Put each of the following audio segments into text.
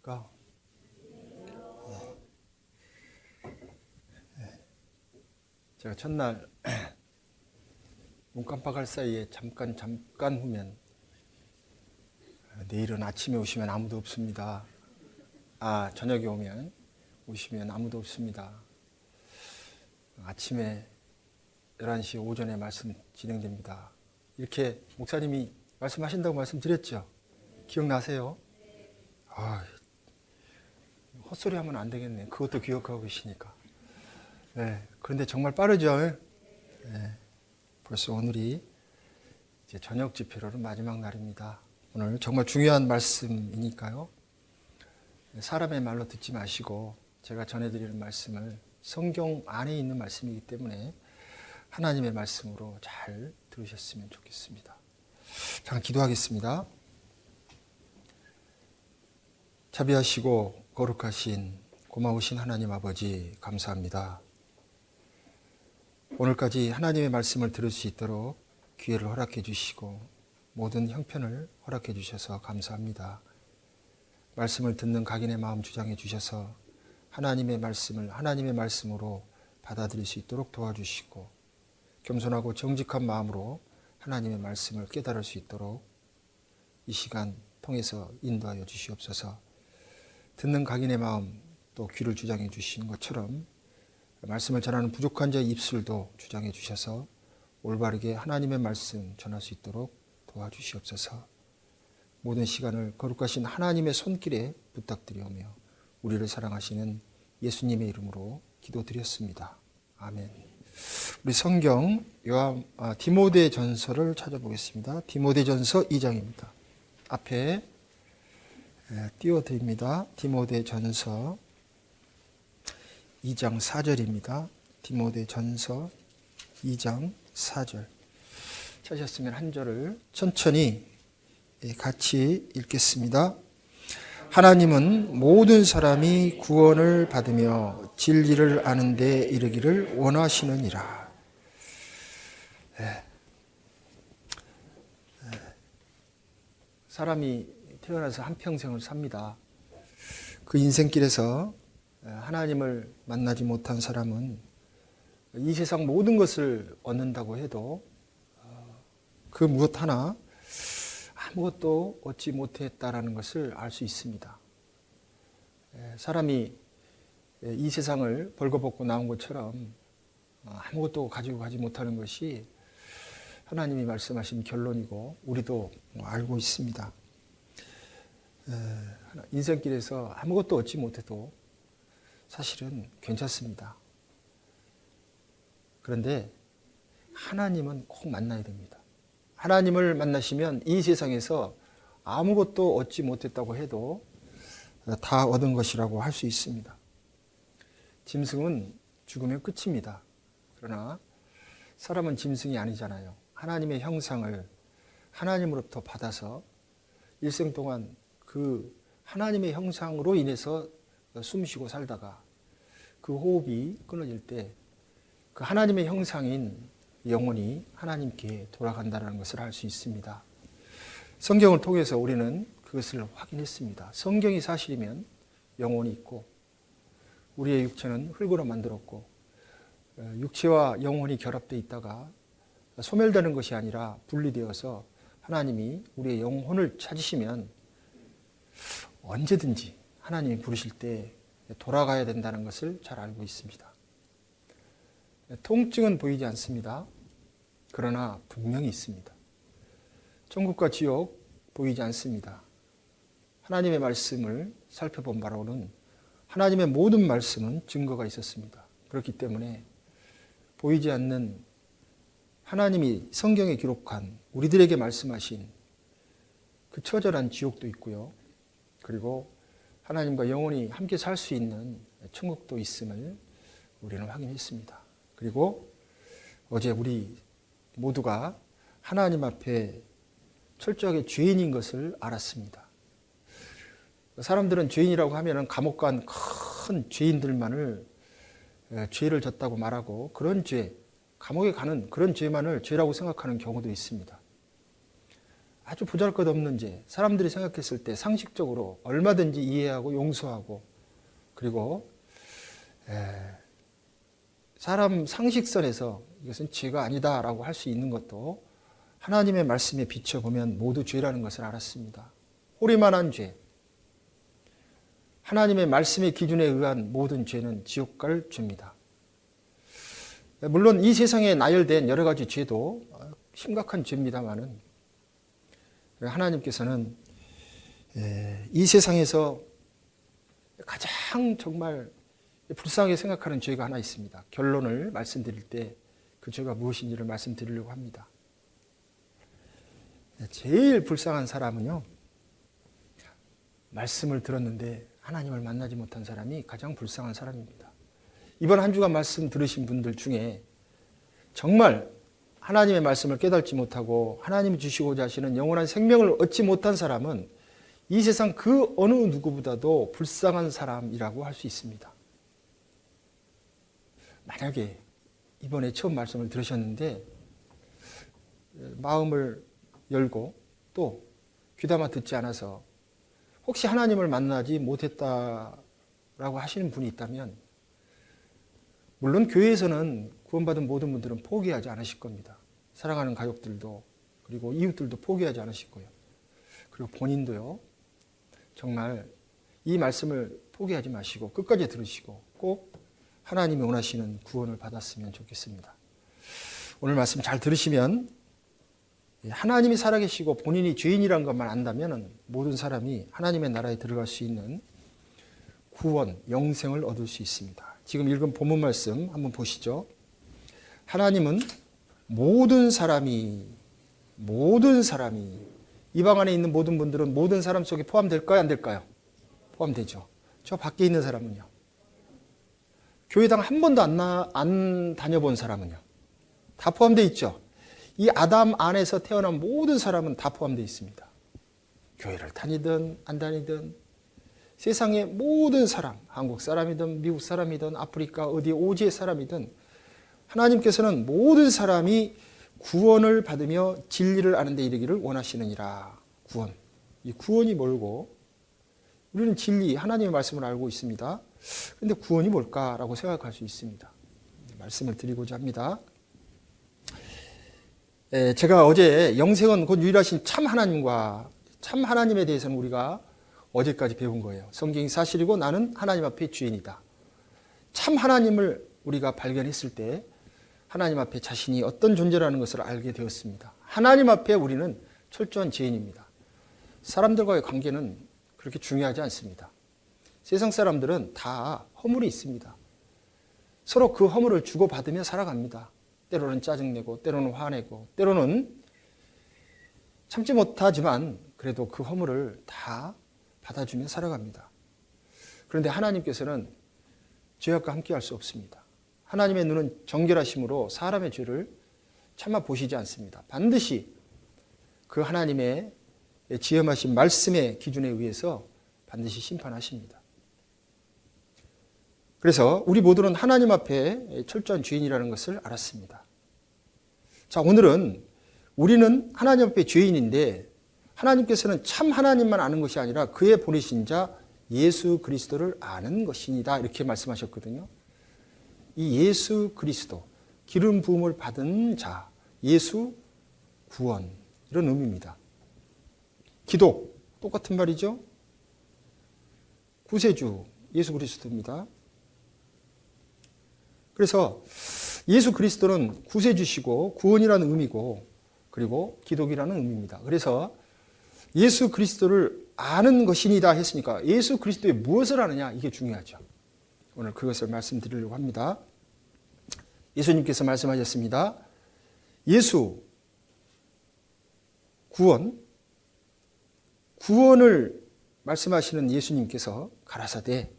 안녕하십니까? 제가 첫날 눈 깜빡할 사이에 잠깐 후면 내일은 아침에 오시면 아무도 없습니다. 저녁에 오시면 아무도 없습니다. 아침에 11시 오전에 말씀 진행됩니다. 이렇게 목사님이 말씀하신다고 말씀드렸죠? 기억나세요? 헛소리 하면 안 되겠네. 그것도 기억하고 계시니까. 그런데 정말 빠르죠? 벌써 오늘이 이제 저녁 집회로는 마지막 날입니다. 오늘 정말 중요한 말씀이니까요. 사람의 말로 듣지 마시고 제가 전해드리는 말씀을 성경 안에 있는 말씀이기 때문에 하나님의 말씀으로 잘 들으셨으면 좋겠습니다. 잠깐 기도하겠습니다. 자비하시고 거룩하신 고마우신 하나님 아버지 감사합니다. 오늘까지 하나님의 말씀을 들을 수 있도록 기회를 허락해 주시고 모든 형편을 허락해 주셔서 감사합니다. 말씀을 듣는 각인의 마음 주장해 주셔서 하나님의 말씀을 하나님의 말씀으로 받아들일 수 있도록 도와주시고 겸손하고 정직한 마음으로 하나님의 말씀을 깨달을 수 있도록 이 시간 통해서 인도하여 주시옵소서. 듣는 각인의 마음 또 귀를 주장해 주시는 것처럼 말씀을 전하는 부족한 자의 입술도 주장해 주셔서 올바르게 하나님의 말씀 전할 수 있도록 도와주시옵소서. 모든 시간을 거룩하신 하나님의 손길에 부탁드리오며 우리를 사랑하시는 예수님의 이름으로 기도드렸습니다. 아멘. 우리 성경 디모데 전서를 찾아보겠습니다. 디모데 전서 2장입니다. 앞에 띄워드립니다. 디모데 전서 2장 4절입니다. 디모데 전서 2장 4절. 찾으셨으면 한 절을 천천히 같이 읽겠습니다. 하나님은 모든 사람이 구원을 받으며 진리를 아는 데 이르기를 원하시느니라. 사람이 태어나서 한평생을 삽니다. 그 인생길에서 하나님을 만나지 못한 사람은 이 세상 모든 것을 얻는다고 해도 그 무엇 하나 아무것도 얻지 못했다라는 것을 알 수 있습니다. 사람이 이 세상을 벌거벗고 나온 것처럼 아무것도 가지고 가지 못하는 것이 하나님이 말씀하신 결론이고 우리도 알고 있습니다. 인생길에서 아무것도 얻지 못해도 사실은 괜찮습니다. 그런데 하나님은 꼭 만나야 됩니다. 하나님을 만나시면 이 세상에서 아무것도 얻지 못했다고 해도 다 얻은 것이라고 할 수 있습니다. 짐승은 죽으면 끝입니다. 그러나 사람은 짐승이 아니잖아요. 하나님의 형상을 하나님으로부터 받아서 일생 동안 그 하나님의 형상으로 인해서 숨쉬고 살다가 그 호흡이 끊어질 때 그 하나님의 형상인 영혼이 하나님께 돌아간다는 것을 알 수 있습니다. 성경을 통해서 우리는 그것을 확인했습니다. 성경이 사실이면 영혼이 있고 우리의 육체는 흙으로 만들었고 육체와 영혼이 결합되어 있다가 소멸되는 것이 아니라 분리되어서 하나님이 우리의 영혼을 찾으시면 언제든지 하나님이 부르실 때 돌아가야 된다는 것을 잘 알고 있습니다. 통증은 보이지 않습니다. 그러나 분명히 있습니다. 천국과 지옥 보이지 않습니다. 하나님의 말씀을 살펴본 바로는 하나님의 모든 말씀은 증거가 있었습니다. 그렇기 때문에 보이지 않는 하나님이 성경에 기록한 우리들에게 말씀하신 그 처절한 지옥도 있고요. 그리고 하나님과 영원히 함께 살 수 있는 천국도 있음을 우리는 확인했습니다. 그리고 어제 우리 모두가 하나님 앞에 철저하게 죄인인 것을 알았습니다. 사람들은 죄인이라고 하면 감옥 간 큰 죄인들만을 죄를 졌다고 말하고 그런 죄, 감옥에 가는 그런 죄만을 죄라고 생각하는 경우도 있습니다. 아주 보잘것없는 죄, 사람들이 생각했을 때 상식적으로 얼마든지 이해하고 용서하고 그리고 사람 상식선에서 이것은 죄가 아니다라고 할 수 있는 것도 하나님의 말씀에 비춰보면 모두 죄라는 것을 알았습니다. 호리만한 죄, 하나님의 말씀의 기준에 의한 모든 죄는 지옥 갈 죄입니다. 물론 이 세상에 나열된 여러 가지 죄도 심각한 죄입니다만은 하나님께서는 이 세상에서 가장 정말 불쌍하게 생각하는 죄가 하나 있습니다. 결론을 말씀드릴 때 그 죄가 무엇인지를 말씀드리려고 합니다. 제일 불쌍한 사람은요, 말씀을 들었는데 하나님을 만나지 못한 사람이 가장 불쌍한 사람입니다. 이번 한 주간 말씀 들으신 분들 중에 정말 하나님의 말씀을 깨닫지 못하고 하나님이 주시고자 하시는 영원한 생명을 얻지 못한 사람은 이 세상 그 어느 누구보다도 불쌍한 사람이라고 할 수 있습니다. 만약에 이번에 처음 말씀을 들으셨는데 마음을 열고 또 귀담아 듣지 않아서 혹시 하나님을 만나지 못했다라고 하시는 분이 있다면 물론 교회에서는 구원받은 모든 분들은 포기하지 않으실 겁니다. 사랑하는 가족들도 그리고 이웃들도 포기하지 않으실 거예요. 그리고 본인도요. 정말 이 말씀을 포기하지 마시고 끝까지 들으시고 꼭 하나님이 원하시는 구원을 받았으면 좋겠습니다. 오늘 말씀 잘 들으시면 하나님이 살아계시고 본인이 죄인이란 것만 안다면 모든 사람이 하나님의 나라에 들어갈 수 있는 구원, 영생을 얻을 수 있습니다. 지금 읽은 본문 말씀 한번 보시죠. 하나님은 모든 사람이 이 방 안에 있는 모든 분들은 모든 사람 속에 포함될까요? 안 될까요? 포함되죠. 저 밖에 있는 사람은요? 교회당 한 번도 안 다녀본 사람은요? 다 포함되어 있죠. 이 아담 안에서 태어난 모든 사람은 다 포함되어 있습니다. 교회를 다니든 안 다니든 세상의 모든 사람, 한국 사람이든 미국 사람이든 아프리카 어디 오지의 사람이든 하나님께서는 모든 사람이 구원을 받으며 진리를 아는 데 이르기를 원하시느니라. 구원. 이 구원이 뭘고 우리는 진리, 하나님의 말씀을 알고 있습니다. 그런데 구원이 뭘까라고 생각할 수 있습니다. 말씀을 드리고자 합니다. 제가 어제 영생은 곧 유일하신 참 하나님과 참 하나님에 대해서는 우리가 어제까지 배운 거예요. 성경이 사실이고 나는 하나님 앞에 주인이다. 참 하나님을 우리가 발견했을 때 하나님 앞에 자신이 어떤 존재라는 것을 알게 되었습니다. 하나님 앞에 우리는 철저한 죄인입니다. 사람들과의 관계는 그렇게 중요하지 않습니다. 세상 사람들은 다 허물이 있습니다. 서로 그 허물을 주고받으며 살아갑니다. 때로는 짜증내고 때로는 화내고 때로는 참지 못하지만 그래도 그 허물을 다 받아주며 살아갑니다. 그런데 하나님께서는 죄악과 함께할 수 없습니다. 하나님의 눈은 정결하심으로 사람의 죄를 참아 보시지 않습니다. 반드시 그 하나님의 지엄하신 말씀의 기준에 의해서 반드시 심판하십니다. 그래서 우리 모두는 하나님 앞에 철저한 죄인이라는 것을 알았습니다. 자, 오늘은 우리는 하나님 앞에 죄인인데 하나님께서는 참 하나님만 아는 것이 아니라 그의 보내신 자 예수 그리스도를 아는 것이니다. 이렇게 말씀하셨거든요. 이 예수 그리스도, 기름 부음을 받은 자, 예수 구원 이런 의미입니다. 기독, 똑같은 말이죠. 구세주, 예수 그리스도입니다. 그래서 예수 그리스도는 구세주시고 구원이라는 의미고 그리고 기독이라는 의미입니다. 그래서 예수 그리스도를 아는 것이니다 했으니까 예수 그리스도의 무엇을 아느냐 이게 중요하죠. 오늘 그것을 말씀드리려고 합니다. 예수님께서 말씀하셨습니다. 예수, 구원을 말씀하시는 예수님께서 가라사대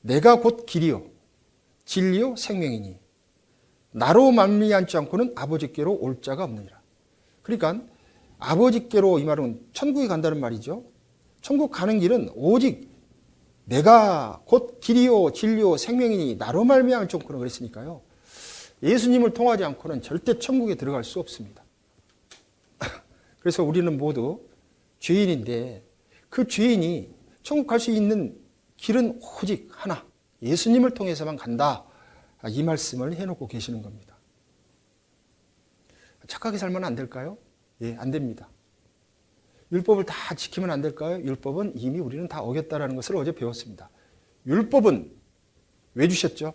내가 곧 길이요 진리요 생명이니 나로 말미암지 않고는 아버지께로 올 자가 없느니라. 그러니까 아버지께로 이 말은 천국에 간다는 말이죠. 천국 가는 길은 오직 내가 곧 길이요 진리요 생명이니 나로 말미암지 않고는 그랬으니까요. 예수님을 통하지 않고는 절대 천국에 들어갈 수 없습니다. 그래서 우리는 모두 죄인인데 그 죄인이 천국 갈 수 있는 길은 오직 하나, 예수님을 통해서만 간다. 이 말씀을 해놓고 계시는 겁니다. 착하게 살면 안 될까요? 예, 안 됩니다. 율법을 다 지키면 안 될까요? 율법은 이미 우리는 다 어겼다라는 것을 어제 배웠습니다. 율법은 왜 주셨죠?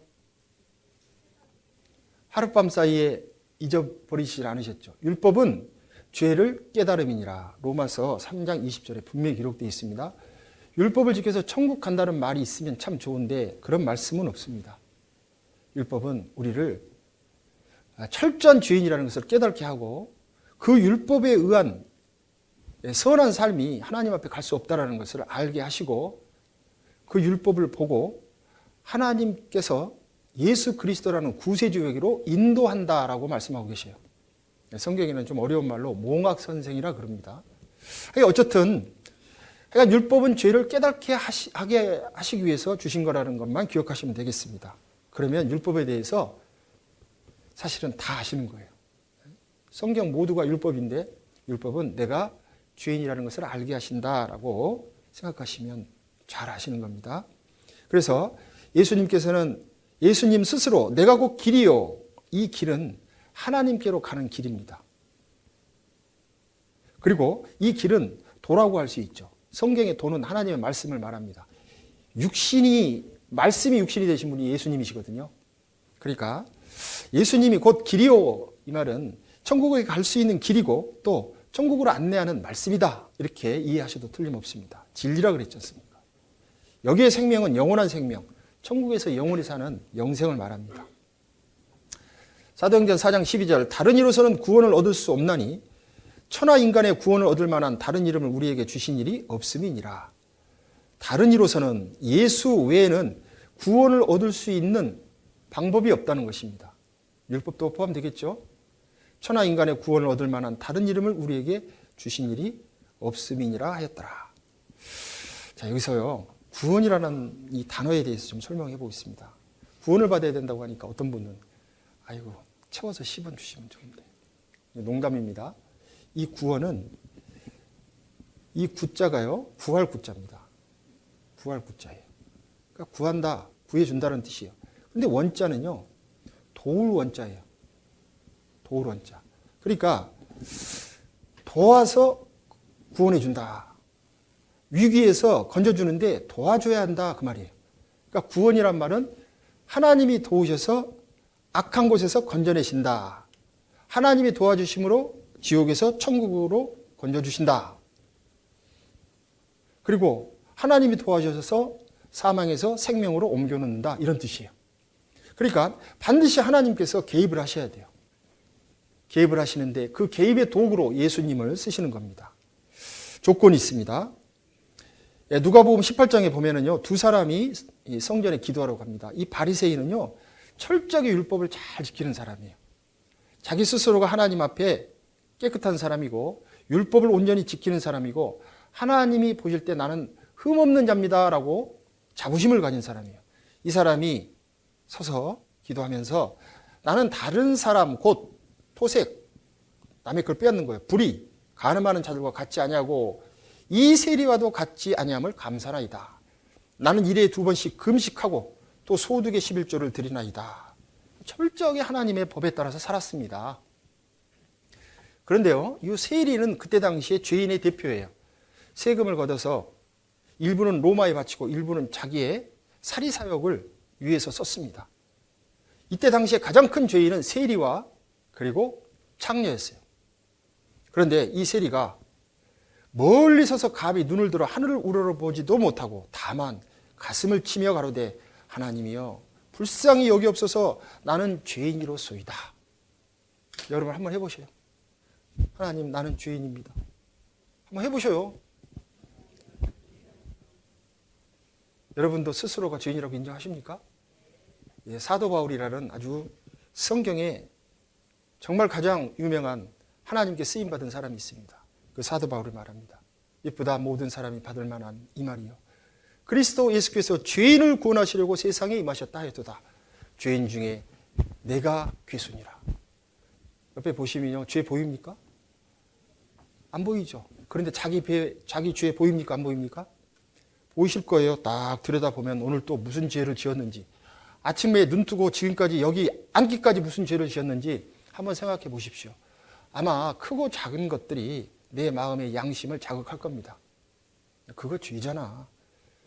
하룻밤 사이에 잊어버리시지 않으셨죠. 율법은 죄를 깨달음이니라. 로마서 3장 20절에 분명히 기록되어 있습니다. 율법을 지켜서 천국 간다는 말이 있으면 참 좋은데 그런 말씀은 없습니다. 율법은 우리를 철저한 죄인이라는 것을 깨닫게 하고 그 율법에 의한 선한 삶이 하나님 앞에 갈 수 없다는 것을 알게 하시고 그 율법을 보고 하나님께서 예수 그리스도라는 구세주에게로 인도한다라고 말씀하고 계세요. 성경에는 좀 어려운 말로 몽학선생이라 그럽니다. 어쨌든 율법은 죄를 깨닫게 하게 하시기 위해서 주신 거라는 것만 기억하시면 되겠습니다. 그러면 율법에 대해서 사실은 다 아시는 거예요. 성경 모두가 율법인데 율법은 내가 죄인이라는 것을 알게 하신다라고 생각하시면 잘 아시는 겁니다. 그래서 예수님께서는 예수님 스스로 내가 곧 길이요. 이 길은 하나님께로 가는 길입니다. 그리고 이 길은 도라고 할 수 있죠. 성경의 도는 하나님의 말씀을 말합니다. 말씀이 육신이 되신 분이 예수님이시거든요. 그러니까 예수님이 곧 길이요. 이 말은 천국에 갈 수 있는 길이고 또 천국으로 안내하는 말씀이다. 이렇게 이해하셔도 틀림없습니다. 진리라 그랬지 않습니까? 여기에 생명은 영원한 생명, 천국에서 영원히 사는 영생을 말합니다. 사도행전 4장 12절 다른 이로서는 구원을 얻을 수 없나니 천하 인간의 구원을 얻을 만한 다른 이름을 우리에게 주신 일이 없음이니라. 다른 이로서는 예수 외에는 구원을 얻을 수 있는 방법이 없다는 것입니다. 율법도 포함되겠죠? 천하 인간의 구원을 얻을 만한 다른 이름을 우리에게 주신 일이 없음이니라 하였더라. 자, 여기서요. 구원이라는 이 단어에 대해서 좀 설명해 보겠습니다. 구원을 받아야 된다고 하니까 어떤 분은 아이고 채워서 10원 주시면 좋은데. 농담입니다. 이 구원은 이 구자가요. 구할 구자입니다. 구할 구자예요. 그러니까 구한다, 구해준다는 뜻이에요. 근데 원자는요. 도울 원자예요. 도울 원자. 그러니까 도와서 구원해 준다. 위기에서 건져주는데 도와줘야 한다 그 말이에요. 그러니까 구원이란 말은 하나님이 도우셔서 악한 곳에서 건져내신다. 하나님이 도와주심으로 지옥에서 천국으로 건져주신다. 그리고 하나님이 도와주셔서 사망에서 생명으로 옮겨놓는다. 이런 뜻이에요. 그러니까 반드시 하나님께서 개입을 하셔야 돼요. 개입을 하시는데 그 개입의 도구로 예수님을 쓰시는 겁니다. 조건이 있습니다. 누가복음 18장에 보면은요, 두 사람이 성전에 기도하러 갑니다. 이 바리새인은요, 철저하게 율법을 잘 지키는 사람이에요. 자기 스스로가 하나님 앞에 깨끗한 사람이고, 율법을 온전히 지키는 사람이고, 하나님이 보실 때 나는 흠없는 자입니다라고 자부심을 가진 사람이에요. 이 사람이 서서 기도하면서 나는 다른 사람 곧 토색, 남의 걸 빼앗는 거예요. 불의, 간음하는 자들과 같지 아니하고 이 세리와도 같지 아니함을 감사나이다. 나는 일에 2번씩 금식하고 또 소득의 11조를 드리나이다. 철저하게 하나님의 법에 따라서 살았습니다. 그런데요, 이 세리는 그때 당시에 죄인의 대표예요. 세금을 걷어서 일부는 로마에 바치고 일부는 자기의 사리사욕을 위해서 썼습니다. 이때 당시에 가장 큰 죄인은 세리와 그리고 창녀였어요. 그런데 이 세리가 멀리 서서 감히 눈을 들어 하늘을 우러러보지도 못하고 다만 가슴을 치며 가로되 하나님이여 불쌍히 여기옵소서 나는 죄인이로소이다. 여러분 한번 해보세요. 하나님 나는 죄인입니다. 한번 해보셔요. 여러분도 스스로가 죄인이라고 인정하십니까? 예, 사도 바울이라는 아주 성경에 정말 가장 유명한 하나님께 쓰임받은 사람이 있습니다. 그 사도 바울이 말합니다. 이쁘다 모든 사람이 받을 만한 이 말이요. 그리스도 예수께서 죄인을 구원하시려고 세상에 임하셨다 하였도다. 죄인 중에 내가 괴순이라. 옆에 보시면요. 죄 보입니까? 안 보이죠. 그런데 자기 죄 보입니까? 안 보입니까? 보이실 거예요. 딱 들여다보면 오늘 또 무슨 죄를 지었는지, 아침에 눈 뜨고 지금까지 여기 앉기까지 무슨 죄를 지었는지 한번 생각해 보십시오. 아마 크고 작은 것들이 내 마음의 양심을 자극할 겁니다. 그거 죄잖아.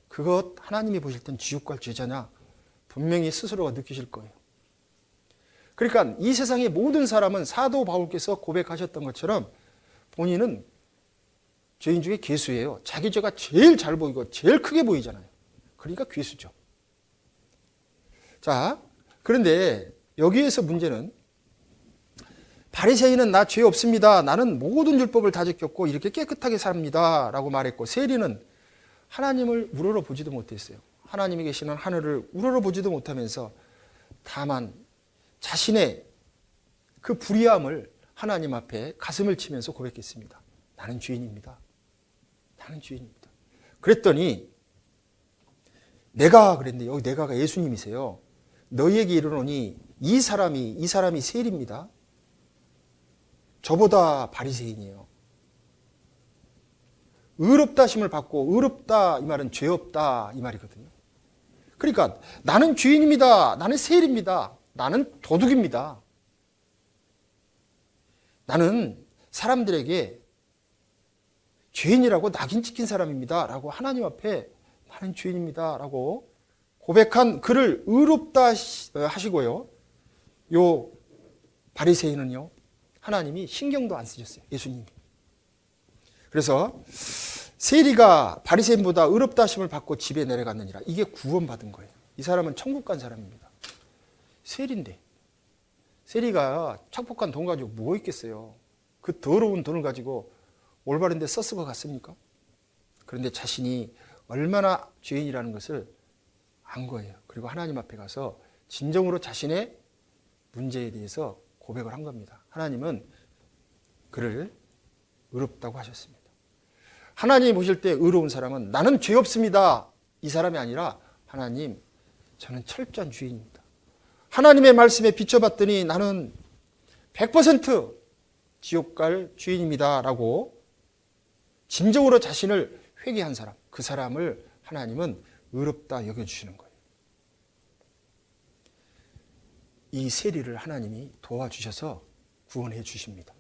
그것 하나님이 보실 땐 지옥 갈 죄잖아. 분명히 스스로가 느끼실 거예요. 그러니까 이 세상의 모든 사람은 사도 바울께서 고백하셨던 것처럼 본인은 죄인 중에 괴수예요. 자기 죄가 제일 잘 보이고 제일 크게 보이잖아요. 그러니까 괴수죠. 자, 그런데 여기에서 문제는 바리새인은 나 죄 없습니다. 나는 모든 율법을 다 지켰고 이렇게 깨끗하게 삽니다. 라고 말했고, 세리는 하나님을 우러러보지도 못했어요. 하나님이 계시는 하늘을 우러러보지도 못하면서 다만 자신의 그 불의함을 하나님 앞에 가슴을 치면서 고백했습니다. 나는 죄인입니다. 나는 죄인입니다. 그랬더니 내가 그랬는데, 여기 내가가 예수님이세요. 너희에게 이르노니 이 사람이 세리입니다. 저보다 바리새인이에요. 의롭다 하심을 받고, 의롭다 이 말은 죄 없다 이 말이거든요. 그러니까 나는 죄인입니다. 나는 세리입니다. 나는 도둑입니다. 나는 사람들에게 죄인이라고 낙인 찍힌 사람입니다. 라고 하나님 앞에 나는 죄인입니다. 라고 고백한 그를 의롭다 하시고요. 요 바리새인은요, 하나님이 신경도 안 쓰셨어요. 예수님이. 그래서 세리가 바리새인보다 의롭다 하심을 받고 집에 내려갔느니라. 이게 구원받은 거예요. 이 사람은 천국 간 사람입니다. 세리인데, 세리가 착복한 돈 가지고 뭐 있겠어요? 그 더러운 돈을 가지고 올바른 데 썼을 것 같습니까? 그런데 자신이 얼마나 죄인이라는 것을 안 거예요. 그리고 하나님 앞에 가서 진정으로 자신의 문제에 대해서 고백을 한 겁니다. 하나님은 그를 의롭다고 하셨습니다. 하나님이 보실 때 의로운 사람은 나는 죄 없습니다. 이 사람이 아니라 하나님, 저는 철저한 죄인입니다. 하나님의 말씀에 비춰봤더니 나는 100% 지옥 갈 죄인입니다. 라고 진정으로 자신을 회개한 사람, 그 사람을 하나님은 의롭다 여겨주시는 거예요. 이 세리를 하나님이 도와주셔서 구원해 주십니다.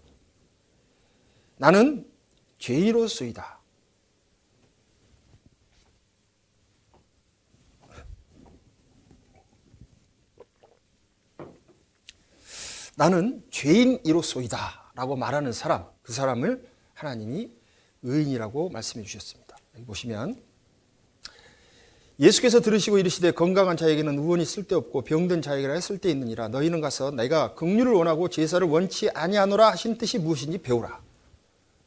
나는 죄인으로서이다. 나는 죄인이로소이다 라고 말하는 사람, 그 사람을 하나님이 의인이라고 말씀해 주셨습니다. 여기 보시면 예수께서 들으시고 이르시되 건강한 자에게는 의원이 쓸데없고 병든 자에게라 쓸데있느니라. 너희는 가서 내가 긍휼을 원하고 제사를 원치 아니하노라 하신 뜻이 무엇인지 배우라.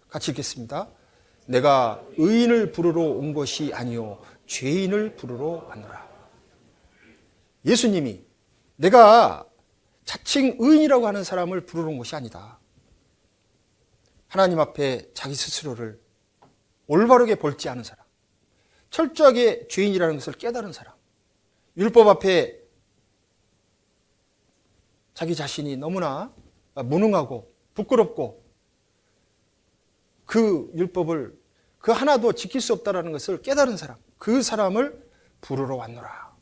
같이 읽겠습니다. 내가 의인을 부르러 온 것이 아니요 죄인을 부르러 왔노라. 예수님이 내가 자칭 의인이라고 하는 사람을 부르러 온 것이 아니다. 하나님 앞에 자기 스스로를 올바르게 벌지 않은 사람, 철저하게 죄인이라는 것을 깨달은 사람, 율법 앞에 자기 자신이 너무나 무능하고 부끄럽고 그 율법을 그 하나도 지킬 수 없다는 것을 깨달은 사람, 그 사람을 부르러 왔노라.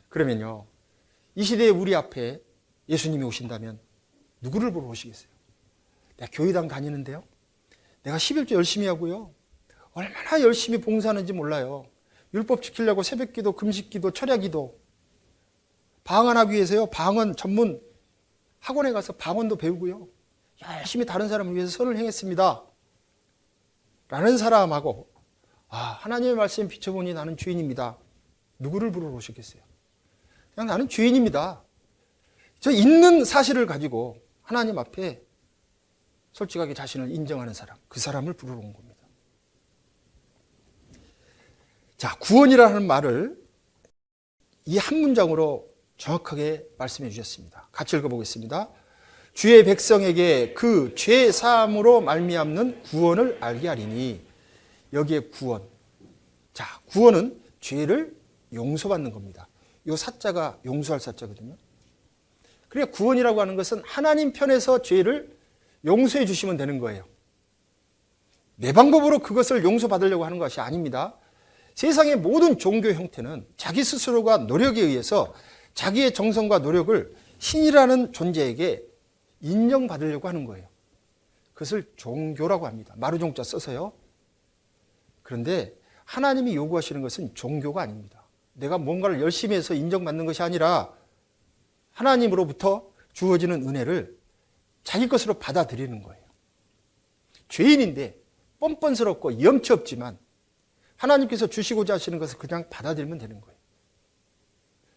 그러면요, 이 시대에 우리 앞에 예수님이 오신다면 누구를 보러 오시겠어요? 내가 교회당 다니는데요, 내가 11조 열심히 하고요, 얼마나 열심히 봉사하는지 몰라요. 율법 지키려고 새벽기도, 금식기도, 철야기도, 방언하기 위해서요, 방언 전문 학원에 가서 방언도 배우고요, 열심히 다른 사람을 위해서 선을 행했습니다 라는 사람하고, 하나님의 말씀에 비춰보니 나는 죄인입니다. 누구를 부르러 오시겠어요? 그냥 나는 죄인입니다. 저 있는 사실을 가지고 하나님 앞에 솔직하게 자신을 인정하는 사람, 그 사람을 부르러 온 겁니다. 자, 구원이라는 말을 이 한 문장으로 정확하게 말씀해 주셨습니다. 같이 읽어보겠습니다. 주의 백성에게 그 죄 사함으로 말미암는 구원을 알게 하리니. 여기에 구원. 자, 구원은 죄를 용서받는 겁니다. 이 사자가 용서할 사자거든요. 그러니까 구원이라고 하는 것은 하나님 편에서 죄를 용서해 주시면 되는 거예요. 내 방법으로 그것을 용서받으려고 하는 것이 아닙니다. 세상의 모든 종교 형태는 자기 스스로가 노력에 의해서 자기의 정성과 노력을 신이라는 존재에게 인정받으려고 하는 거예요. 그것을 종교라고 합니다. 마루종자 써서요. 그런데 하나님이 요구하시는 것은 종교가 아닙니다. 내가 뭔가를 열심히 해서 인정받는 것이 아니라 하나님으로부터 주어지는 은혜를 자기 것으로 받아들이는 거예요. 죄인인데 뻔뻔스럽고 염치 없지만 하나님께서 주시고자 하시는 것을 그냥 받아들이면 되는 거예요.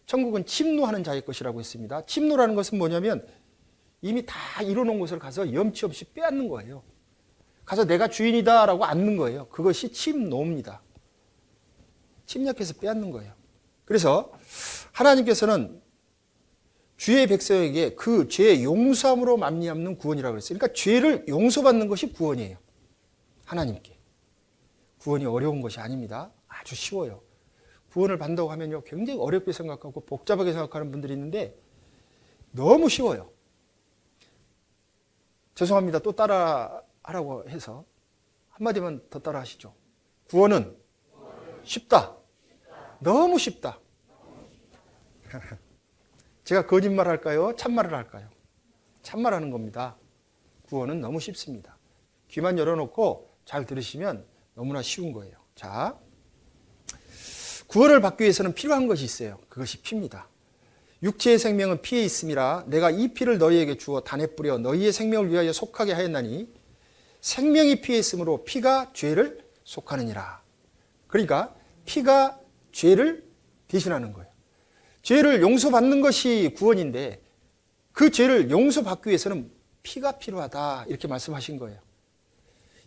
천국은 침노하는 자의 것이라고 했습니다. 침노라는 것은 뭐냐면 이미 다 이뤄놓은 곳을 가서 염치 없이 빼앗는 거예요. 가서 내가 주인이다라고 앉는 거예요. 그것이 침노입니다. 침략해서 빼앗는 거예요. 그래서 하나님께서는 주의 백성에게 그 죄의 용서함으로 말미암는 구원이라고 그랬어요. 그러니까 죄를 용서받는 것이 구원이에요. 하나님께. 구원이 어려운 것이 아닙니다. 아주 쉬워요. 구원을 받는다고 하면요, 굉장히 어렵게 생각하고 복잡하게 생각하는 분들이 있는데 너무 쉬워요. 죄송합니다. 또 따라 하라고 해서 한마디만 더 따라 하시죠. 구원은 쉽다. 너무 쉽다. 제가 거짓말 할까요? 참말을 할까요? 참말하는 겁니다. 구원은 너무 쉽습니다. 귀만 열어놓고 잘 들으시면 너무나 쉬운 거예요. 자, 구원을 받기 위해서는 필요한 것이 있어요. 그것이 피입니다. 육체의 생명은 피에 있음이라 내가 이 피를 너희에게 주어 단에 뿌려 너희의 생명을 위하여 속하게 하였나니 생명이 피에 있으므로 피가 죄를 속하느니라. 그러니까 피가 죄를 대신하는 거예요. 죄를 용서받는 것이 구원인데 그 죄를 용서받기 위해서는 피가 필요하다 이렇게 말씀하신 거예요.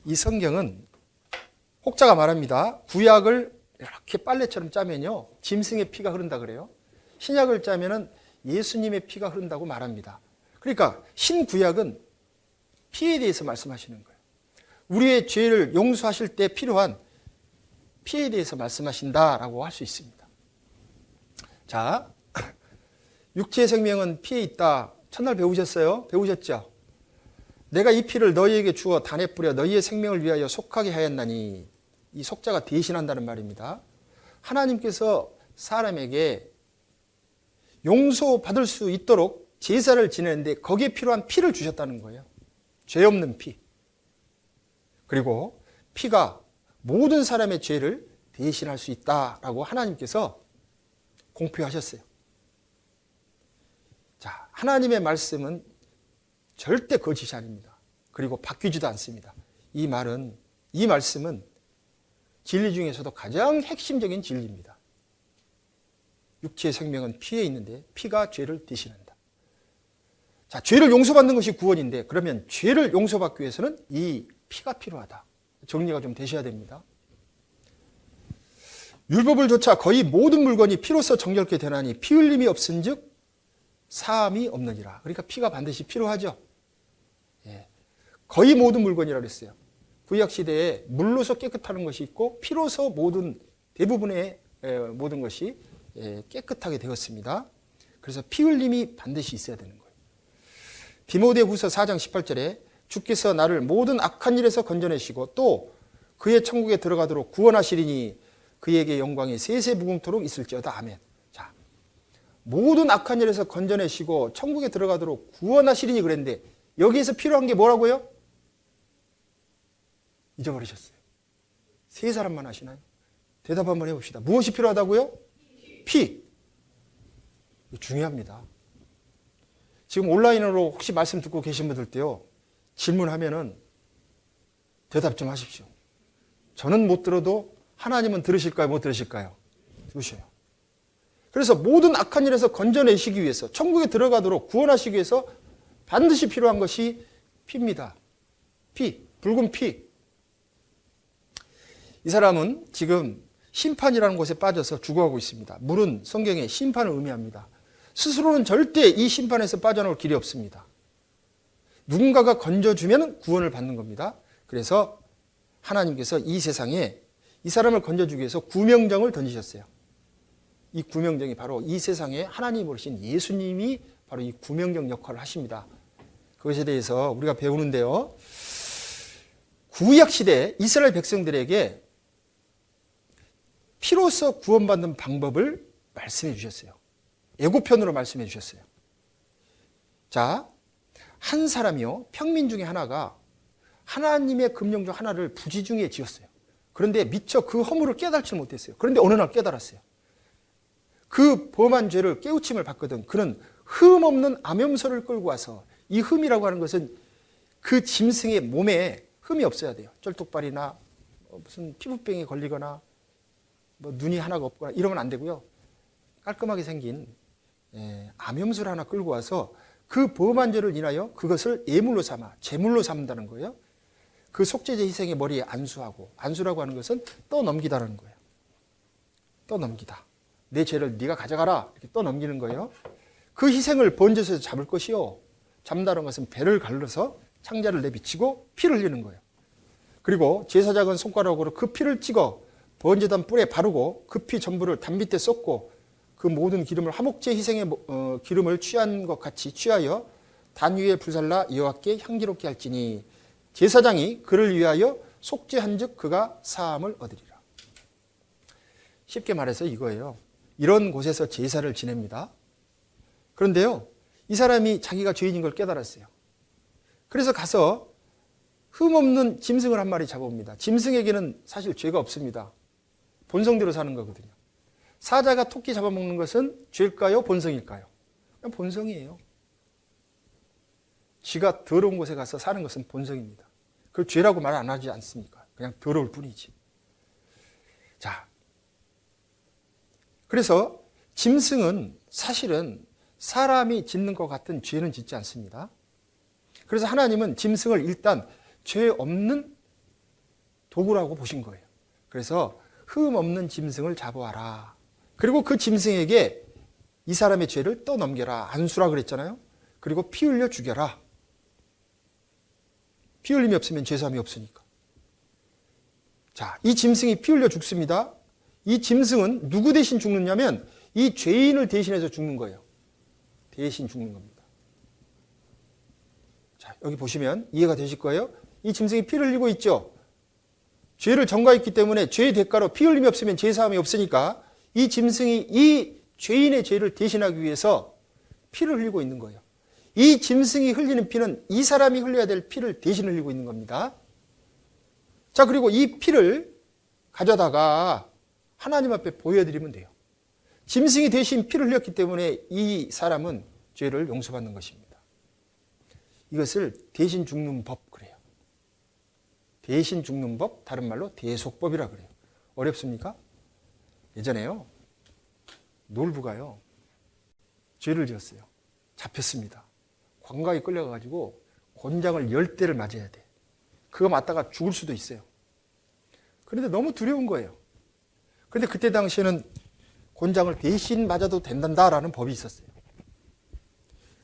이 성경은 혹자가 말합니다. 구약을 이렇게 빨래처럼 짜면요 짐승의 피가 흐른다 그래요. 신약을 짜면은 예수님의 피가 흐른다고 말합니다. 그러니까 신구약은 피에 대해서 말씀하시는 거예요. 우리의 죄를 용서하실 때 필요한 피에 대해서 말씀하신다라고 할 수 있습니다. 자, 육체의 생명은 피에 있다. 첫날 배우셨어요? 배우셨죠? 내가 이 피를 너희에게 주어 단에 뿌려 너희의 생명을 위하여 속하게 하였나니 이 속자가 대신한다는 말입니다. 하나님께서 사람에게 용서받을 수 있도록 제사를 지내는데 거기에 필요한 피를 주셨다는 거예요. 죄 없는 피. 그리고 피가 모든 사람의 죄를 대신할 수 있다라고 하나님께서 공표하셨어요. 자, 하나님의 말씀은 절대 거짓이 아닙니다. 그리고 바뀌지도 않습니다. 이 말씀은 진리 중에서도 가장 핵심적인 진리입니다. 육체의 생명은 피에 있는데 피가 죄를 대신한다. 자, 죄를 용서받는 것이 구원인데 그러면 죄를 용서받기 위해서는 이 피가 필요하다. 정리가 좀 되셔야 됩니다. 율법을 조차 거의 모든 물건이 피로써 정결케 되나니 피 흘림이 없은즉 사함이 없느니라. 그러니까 피가 반드시 필요하죠. 예. 거의 모든 물건이라고 했어요. 구약 시대에 물로서 깨끗하는 것이 있고 피로서 대부분의 모든 것이 깨끗하게 되었습니다. 그래서 피 흘림이 반드시 있어야 되는 거예요. 디모데후서 4장 18절에 주께서 나를 모든 악한 일에서 건져내시고 또 그의 천국에 들어가도록 구원하시리니 그에게 영광이 세세무궁토록 있을지어다. 아멘. 자, 모든 악한 일에서 건져내시고 천국에 들어가도록 구원하시리니 그랬는데 여기에서 필요한 게 뭐라고요? 잊어버리셨어요. 세 사람만 아시나요? 대답 한번 해봅시다. 무엇이 필요하다고요? 피. 중요합니다. 지금 온라인으로 혹시 말씀 듣고 계신 분들 때요, 질문하면은 대답 좀 하십시오. 저는 못 들어도 하나님은 들으실까요? 못 들으실까요? 들으셔요. 그래서 모든 악한 일에서 건져내시기 위해서 천국에 들어가도록 구원하시기 위해서 반드시 필요한 것이 피입니다. 피, 붉은 피. 이 사람은 지금 심판이라는 곳에 빠져서 죽어가고 있습니다. 물은 성경에 심판을 의미합니다. 스스로는 절대 이 심판에서 빠져나올 길이 없습니다. 누군가가 건져주면 구원을 받는 겁니다. 그래서 하나님께서 이 세상에 이 사람을 건져주기 위해서 구명정을 던지셨어요. 이 구명정이 바로 이 세상에 하나님으로 오신 예수님이 바로 이 구명정 역할을 하십니다. 그것에 대해서 우리가 배우는데요. 구약 시대 이스라엘 백성들에게 피로써 구원받는 방법을 말씀해 주셨어요. 예고편으로 말씀해 주셨어요. 자, 한 사람이요, 평민 중에 하나가 하나님의 금령 중 하나를 부지중에 지었어요. 그런데 미처 그 허물을 깨달지 못했어요. 그런데 어느 날 깨달았어요. 그 범한 죄를 깨우침을 받거든 그는 흠 없는 암염소를 끌고 와서, 이 흠이라고 하는 것은 그 짐승의 몸에 흠이 없어야 돼요. 쩔뚝발이나 무슨 피부병에 걸리거나 뭐 눈이 하나가 없거나 이러면 안 되고요. 깔끔하게 생긴 암염소를 하나 끌고 와서 그 범한 죄를 인하여 그것을 예물로 삼아 제물로 삼는다는 거예요. 그 속죄제 희생의 머리에 안수하고, 안수라고 하는 것은 떠넘기다라는 거예요. 떠넘기다. 내 죄를 네가 가져가라 이렇게 떠넘기는 거예요. 그 희생을 번제에서 잡을 것이요, 잡는다는 것은 배를 갈라서 창자를 내비치고 피를 흘리는 거예요. 그리고 제사장은 손가락으로 그 피를 찍어 번제단 뿔에 바르고 그 피 전부를 담 밑에 쏟고 그 모든 기름을 화목제 희생의 기름을 취한 것 같이 취하여 단 위에 불살라 여호와께 향기롭게 할지니 제사장이 그를 위하여 속죄한즉 그가 사함을 얻으리라. 쉽게 말해서 이거예요. 이런 곳에서 제사를 지냅니다. 그런데요, 이 사람이 자기가 죄인인 걸 깨달았어요. 그래서 가서 흠없는 짐승을 한 마리 잡아옵니다. 짐승에게는 사실 죄가 없습니다. 본성대로 사는 거거든요. 사자가 토끼 잡아먹는 것은 죄일까요? 본성일까요? 그냥 본성이에요. 쥐가 더러운 곳에 가서 사는 것은 본성입니다. 그걸 죄라고 말 안 하지 않습니까? 그냥 더러울 뿐이지. 자, 그래서 짐승은 사실은 사람이 짓는 것 같은 죄는 짓지 않습니다. 그래서 하나님은 짐승을 일단 죄 없는 도구라고 보신 거예요. 그래서 흠 없는 짐승을 잡아와라. 그리고 그 짐승에게 이 사람의 죄를 떠넘겨라. 안수라 그랬잖아요. 그리고 피 흘려 죽여라. 피 흘림이 없으면 죄사함이 없으니까. 자, 이 짐승이 피 흘려 죽습니다. 이 짐승은 누구 대신 죽느냐면 이 죄인을 대신해서 죽는 거예요. 대신 죽는 겁니다. 자, 여기 보시면 이해가 되실 거예요. 이 짐승이 피를 흘리고 있죠. 죄를 전가했기 때문에 죄의 대가로 피 흘림이 없으면 죄사함이 없으니까 이 짐승이 이 죄인의 죄를 대신하기 위해서 피를 흘리고 있는 거예요. 이 짐승이 흘리는 피는 이 사람이 흘려야 될 피를 대신 흘리고 있는 겁니다. 자, 그리고 이 피를 가져다가 하나님 앞에 보여드리면 돼요. 짐승이 대신 피를 흘렸기 때문에 이 사람은 죄를 용서받는 것입니다. 이것을 대신 죽는 법 그래요. 대신 죽는 법, 다른 말로 대속법이라 그래요. 어렵습니까? 예전에요, 놀부가요, 죄를 지었어요. 잡혔습니다. 관가에 끌려가가지고 곤장을 10대를 맞아야 돼. 그거 맞다가 죽을 수도 있어요. 그런데 너무 두려운 거예요. 그런데 그때 당시에는 곤장을 대신 맞아도 된단다라는 법이 있었어요.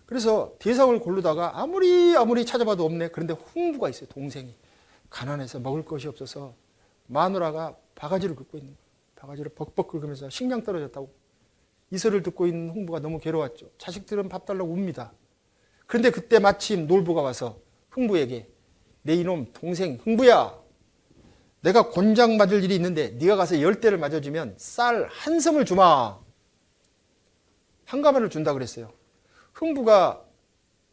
그래서 대상을 고르다가 아무리 찾아봐도 없네. 그런데 흥부가 있어요. 동생이. 가난해서 먹을 것이 없어서 마누라가 바가지를 긁고 있는 거예요. 바가지를 벅벅 긁으면서 식량 떨어졌다고. 이 소리를 듣고 있는 흥부가 너무 괴로웠죠. 자식들은 밥 달라고 웁니다. 그런데 그때 마침 놀부가 와서 흥부에게, 내 이놈 동생 흥부야, 내가 곤장 맞을 일이 있는데 네가 가서 10대를 맞아주면 쌀 한 섬을 주마. 한 가마를 준다 그랬어요. 흥부가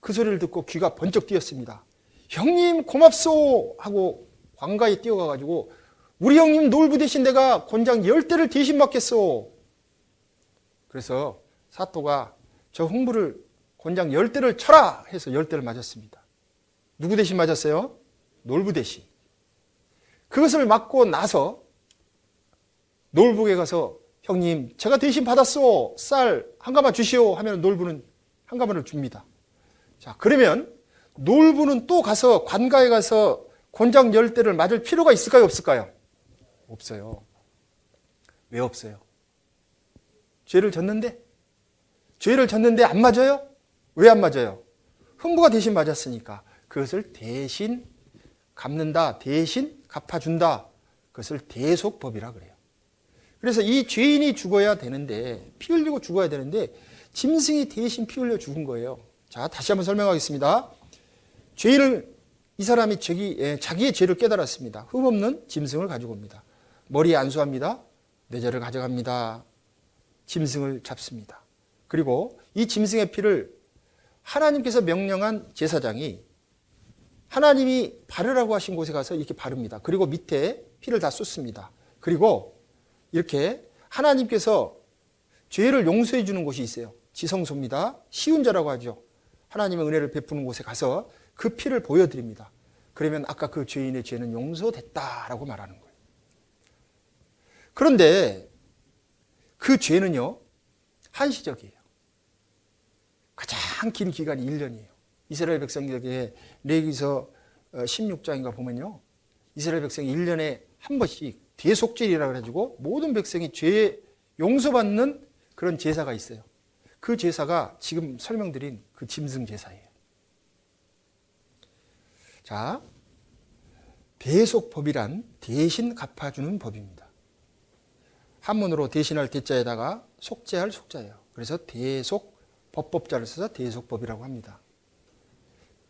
그 소리를 듣고 귀가 번쩍 뛰었습니다. 형님 고맙소 하고 관가에 뛰어가가지고, 우리 형님 놀부 대신 내가 곤장 10대를 대신 맞겠소. 그래서 사또가 저 흥부를 곤장 10대를 쳐라 해서 10대를 맞았습니다. 누구 대신 맞았어요? 놀부 대신. 그것을 맞고 나서 놀부에 가서, 형님 제가 대신 받았소, 쌀 한 가마 주시오 하면 놀부는 한 가마를 줍니다. 자, 그러면 놀부는 또 가서 관가에 가서 곤장 10대를 맞을 필요가 있을까요, 없을까요? 없어요. 왜 없어요? 죄를 졌는데 안 맞아요? 왜 안 맞아요? 흥부가 대신 맞았으니까. 그것을 대신 갚는다, 대신 갚아준다. 그것을 대속법이라 그래요. 그래서 이 죄인이 죽어야 되는데, 피 흘리고 죽어야 되는데 짐승이 대신 피 흘려 죽은 거예요. 자, 다시 한번 설명하겠습니다. 죄인을 이 사람이 자기의 죄를 깨달았습니다. 흠없는 짐승을 가지고 옵니다. 머리에 안수합니다. 뇌저를 가져갑니다. 짐승을 잡습니다. 그리고 이 짐승의 피를 하나님께서 명령한 제사장이 하나님이 바르라고 하신 곳에 가서 이렇게 바릅니다. 그리고 밑에 피를 다 쏟습니다. 그리고 이렇게 하나님께서 죄를 용서해 주는 곳이 있어요. 지성소입니다. 시운자라고 하죠. 하나님의 은혜를 베푸는 곳에 가서 그 피를 보여드립니다. 그러면 아까 그 죄인의 죄는 용서됐다라고 말하는 거예요. 그런데 그 죄는요, 한시적이에요. 가장 긴 기간이 1년이에요. 이스라엘 백성에게 레위기서 16장인가 보면요, 이스라엘 백성이 1년에 한 번씩 대속죄라고 해가지고 모든 백성이 죄 용서받는 그런 제사가 있어요. 그 제사가 지금 설명드린 그 짐승 제사예요. 자, 대속법이란 대신 갚아주는 법입니다. 한문으로 대신할 대자에다가 속죄할 속자예요. 그래서 대속법법자를 써서 대속법이라고 합니다.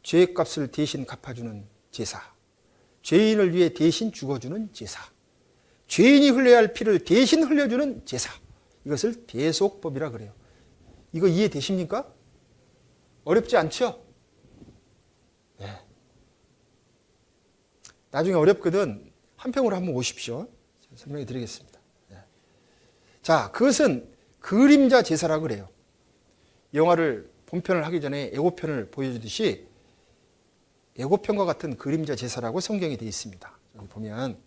죄값을 대신 갚아주는 제사, 죄인을 위해 대신 죽어주는 제사, 죄인이 흘려야 할 피를 대신 흘려주는 제사, 이것을 대속법이라 그래요. 이거 이해되십니까? 어렵지 않죠? 네. 나중에 어렵거든 한평으로 한번 오십시오. 설명해 드리겠습니다. 네. 자, 그것은 그림자 제사라고 그래요. 영화를 본편을 하기 전에 예고편을 보여주듯이 예고편과 같은 그림자 제사라고 성경에 되어 있습니다. 여기 보면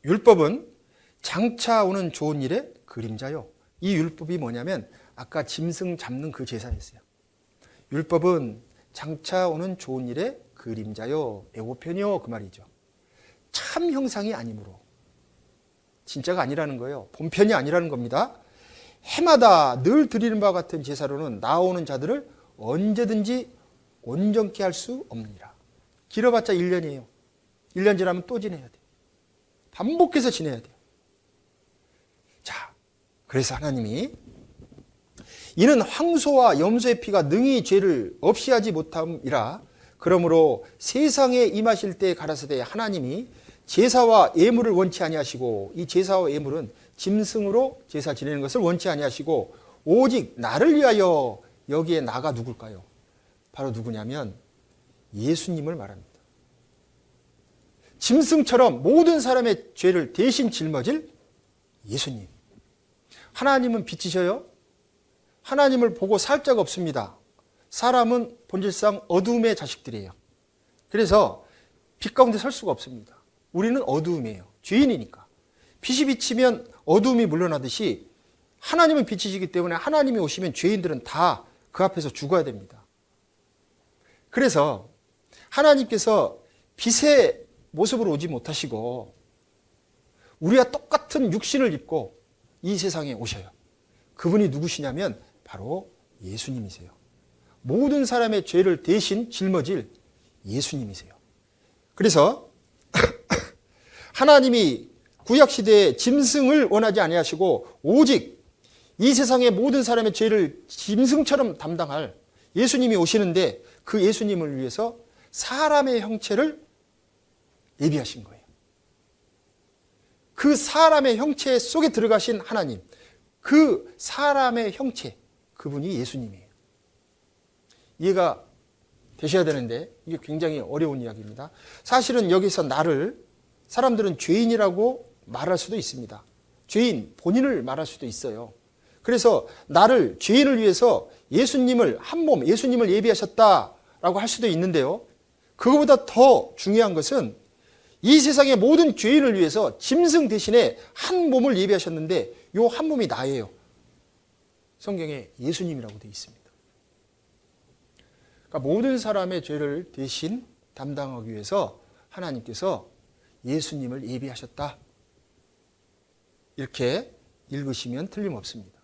율법은 장차 오는 좋은 일의 그림자요. 이 율법이 뭐냐면 아까 짐승 잡는 그 제사였어요. 율법은 장차 오는 좋은 일의 그림자요. 예고편이요. 그 말이죠. 참 형상이 아니므로. 진짜가 아니라는 거예요. 본편이 아니라는 겁니다. 해마다 늘 드리는 바와 같은 제사로는 나오는 자들을 언제든지 온전케 할 수 없느니라. 길어봤자 1년이에요. 1년 지나면 또 지내야 돼요. 반복해서 지내야 돼요. 자, 그래서 하나님이 이는 황소와 염소의 피가 능히 죄를 없이 하지 못함이라. 그러므로 세상에 임하실 때 가라사대 하나님이 제사와 예물을 원치 아니하시고, 이 제사와 예물은 짐승으로 제사 지내는 것을 원치 아니하시고 오직 나를 위하여, 여기에 나가 누굴까요? 바로 누구냐면 예수님을 말합니다. 짐승처럼 모든 사람의 죄를 대신 짊어질 예수님. 하나님은 빛이셔요. 하나님을 보고 살 자가 없습니다. 사람은 본질상 어두움의 자식들이에요. 그래서 빛 가운데 설 수가 없습니다. 우리는 어두움이에요. 죄인이니까. 빛이 비치면 어두움이 물러나듯이 하나님은 빛이시기 때문에 하나님이 오시면 죄인들은 다 그 앞에서 죽어야 됩니다. 그래서 하나님께서 빛의 모습으로 오지 못하시고 우리와 똑같은 육신을 입고 이 세상에 오셔요. 그분이 누구시냐면 바로 예수님이세요. 모든 사람의 죄를 대신 짊어질 예수님이세요. 그래서 하나님이 구약시대에 짐승을 원하지 아니하시고 오직 이 세상의 모든 사람의 죄를 짐승처럼 담당할 예수님이 오시는데, 그 예수님을 위해서 사람의 형체를 예비하신 거예요. 그 사람의 형체 속에 들어가신 하나님, 그 사람의 형체, 그분이 예수님이에요. 이해가 되셔야 되는데 이게 굉장히 어려운 이야기입니다. 사실은 여기서 나를 사람들은 죄인이라고 말할 수도 있습니다. 죄인, 본인을 말할 수도 있어요. 그래서 나를, 죄인을 위해서 예수님을, 한 몸, 예수님을 예비하셨다라고 할 수도 있는데요. 그거보다 더 중요한 것은 이 세상의 모든 죄인을 위해서 짐승 대신에 한 몸을 예비하셨는데 요 한 몸이 나예요. 성경에 예수님이라고 되어 있습니다. 그러니까 모든 사람의 죄를 대신 담당하기 위해서 하나님께서 예수님을 예비하셨다. 이렇게 읽으시면 틀림없습니다.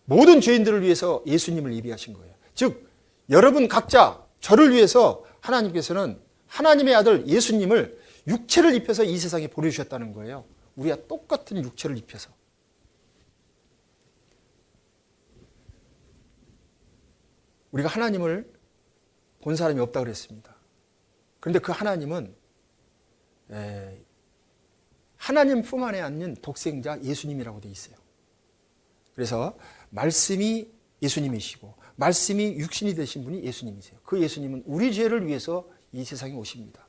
모든 죄인들을 위해서 예수님을 예비하신 거예요. 즉 여러분 각자, 저를 위해서 하나님께서는 하나님의 아들 예수님을 육체를 입혀서 이 세상에 보내주셨다는 거예요. 우리와 똑같은 육체를 입혀서. 우리가 하나님을 본 사람이 없다 그랬습니다. 그런데 그 하나님은 하나님 품 안에 앉는 독생자 예수님이라고 되어 있어요. 그래서 말씀이 예수님이시고 말씀이 육신이 되신 분이 예수님이세요. 그 예수님은 우리 죄를 위해서 이 세상에 오십니다.